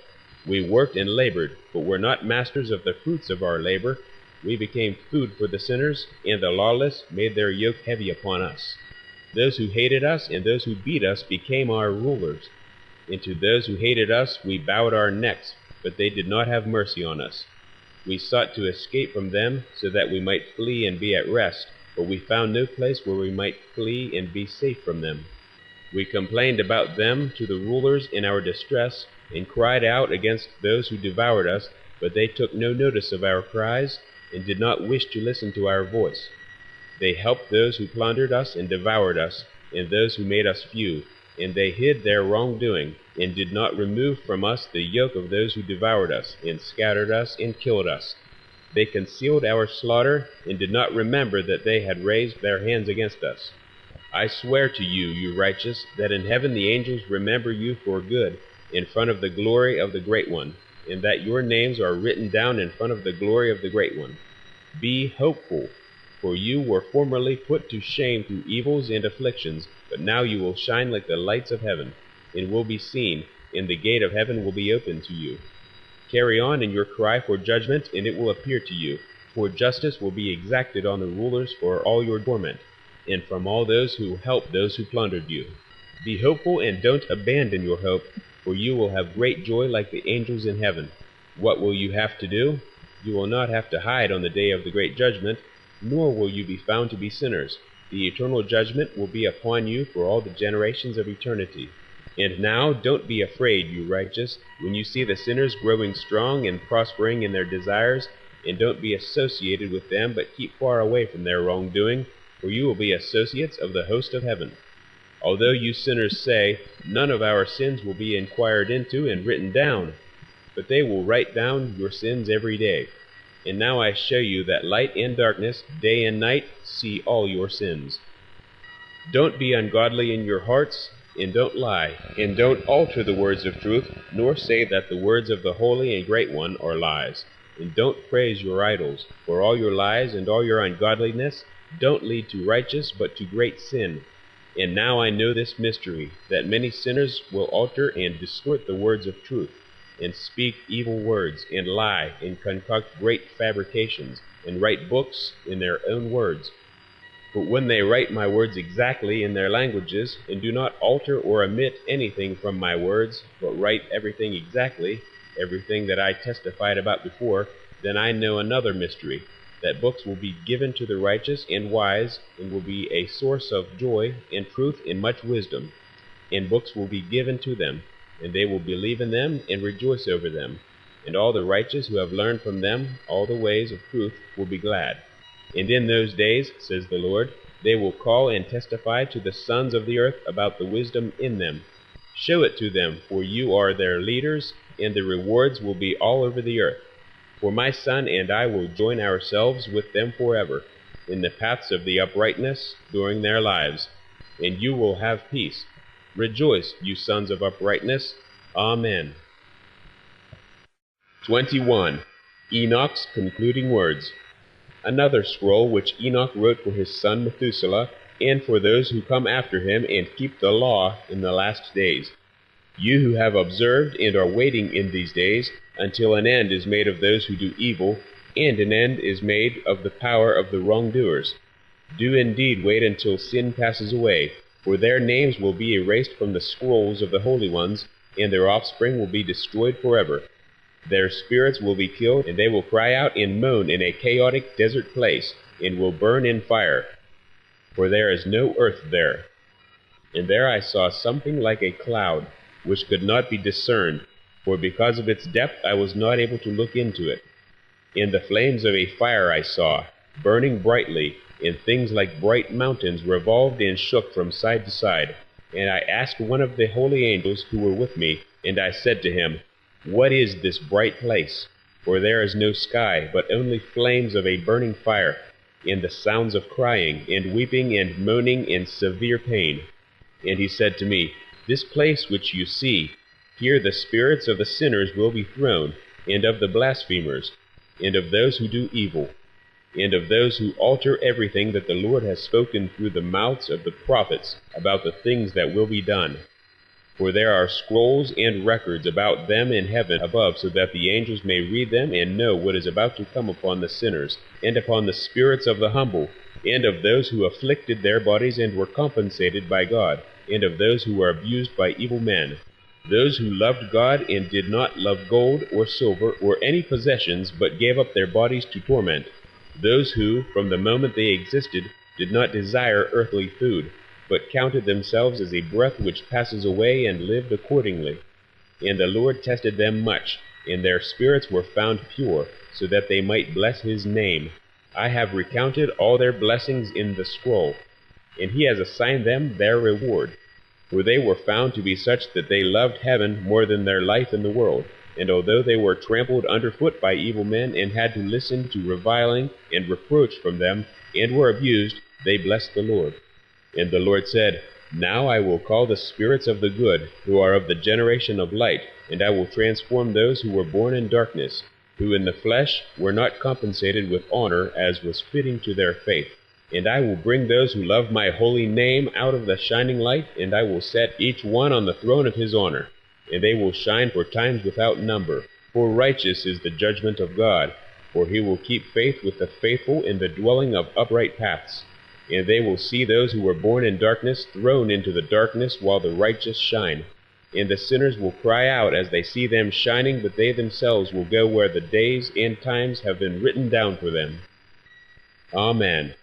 We worked and labored, but were not masters of the fruits of our labor. We became food for the sinners, and the lawless made their yoke heavy upon us. Those who hated us and those who beat us became our rulers. And to those who hated us we bowed our necks, but they did not have mercy on us. We sought to escape from them, so that we might flee and be at rest, but we found no place where we might flee and be safe from them. We complained about them to the rulers in our distress, and cried out against those who devoured us, but they took no notice of our cries, and did not wish to listen to our voice. They helped those who plundered us and devoured us, and those who made us few, and they hid their wrongdoing, and did not remove from us the yoke of those who devoured us, and scattered us, and killed us. They concealed our slaughter, and did not remember that they had raised their hands against us. I swear to you, you righteous, that in heaven the angels remember you for good, in front of the glory of the Great One, and that your names are written down in front of the glory of the Great One. Be hopeful, for you were formerly put to shame through evils and afflictions, but now you will shine like the lights of heaven, and will be seen, and the gate of heaven will be opened to you. Carry on in your cry for judgment, and it will appear to you, for justice will be exacted on the rulers for all your torment, and from all those who helped those who plundered you. Be hopeful, and don't abandon your hope, for you will have great joy like the angels in heaven. What will you have to do? You will not have to hide on the day of the great judgment, nor will you be found to be sinners. The eternal judgment will be upon you for all the generations of eternity. And now don't be afraid, you righteous, when you see the sinners growing strong and prospering in their desires, and don't be associated with them, but keep far away from their wrongdoing, for you will be associates of the host of heaven. Although you sinners say, none of our sins will be inquired into and written down, but they will write down your sins every day. And now I show you that light and darkness, day and night, see all your sins. Don't be ungodly in your hearts, and don't lie, and don't alter the words of truth, nor say that the words of the Holy and Great One are lies. And don't praise your idols, for all your lies and all your ungodliness don't lead to righteous, but to great sin. And now I know this mystery, that many sinners will alter and distort the words of truth, and speak evil words, and lie, and concoct great fabrications, and write books in their own words. But when they write my words exactly in their languages, and do not alter or omit anything from my words, but write everything exactly, everything that I testified about before, then I know another mystery, that books will be given to the righteous and wise, and will be a source of joy and truth and much wisdom. And books will be given to them, and they will believe in them and rejoice over them. And all the righteous who have learned from them all the ways of truth will be glad. And in those days, says the Lord, they will call and testify to the sons of the earth about the wisdom in them. Show it to them, for you are their leaders, and the rewards will be all over the earth. For my son and I will join ourselves with them forever, in the paths of the uprightness during their lives, and you will have peace. Rejoice, you sons of uprightness. Amen. 21. Enoch's concluding words. Another scroll which Enoch wrote for his son Methuselah, and for those who come after him and keep the law in the last days. You who have observed and are waiting in these days, until an end is made of those who do evil, and an end is made of the power of the wrongdoers. Do indeed wait until sin passes away, for their names will be erased from the scrolls of the holy ones, and their offspring will be destroyed forever. Their spirits will be killed, and they will cry out and moan in a chaotic desert place, and will burn in fire, for there is no earth there. And there I saw something like a cloud, which could not be discerned, for because of its depth I was not able to look into it. And the flames of a fire I saw, burning brightly, and things like bright mountains revolved and shook from side to side. And I asked one of the holy angels who were with me, and I said to him, What is this bright place? For there is no sky, but only flames of a burning fire, and the sounds of crying, and weeping, and moaning, and severe pain. And he said to me, This place which you see, here the spirits of the sinners will be thrown, and of the blasphemers, and of those who do evil, and of those who alter everything that the Lord has spoken through the mouths of the prophets about the things that will be done. For there are scrolls and records about them in heaven above, so that the angels may read them and know what is about to come upon the sinners, and upon the spirits of the humble, and of those who afflicted their bodies and were compensated by God, and of those who were abused by evil men, those who loved God and did not love gold or silver or any possessions, but gave up their bodies to torment, those who, from the moment they existed, did not desire earthly food, but counted themselves as a breath which passes away, and lived accordingly. And the Lord tested them much, and their spirits were found pure, so that they might bless his name. I have recounted all their blessings in the scroll, and he has assigned them their reward. For they were found to be such that they loved heaven more than their life in the world, and although they were trampled underfoot by evil men, and had to listen to reviling and reproach from them, and were abused, they blessed the Lord. And the Lord said, Now I will call the spirits of the good, who are of the generation of light, and I will transform those who were born in darkness, who in the flesh were not compensated with honor as was fitting to their faith. And I will bring those who love my holy name out of the shining light, and I will set each one on the throne of his honor. And they will shine for times without number. For righteous is the judgment of God, for he will keep faith with the faithful in the dwelling of upright paths. And they will see those who were born in darkness thrown into the darkness, while the righteous shine. And the sinners will cry out as they see them shining, but they themselves will go where the days and times have been written down for them. Amen.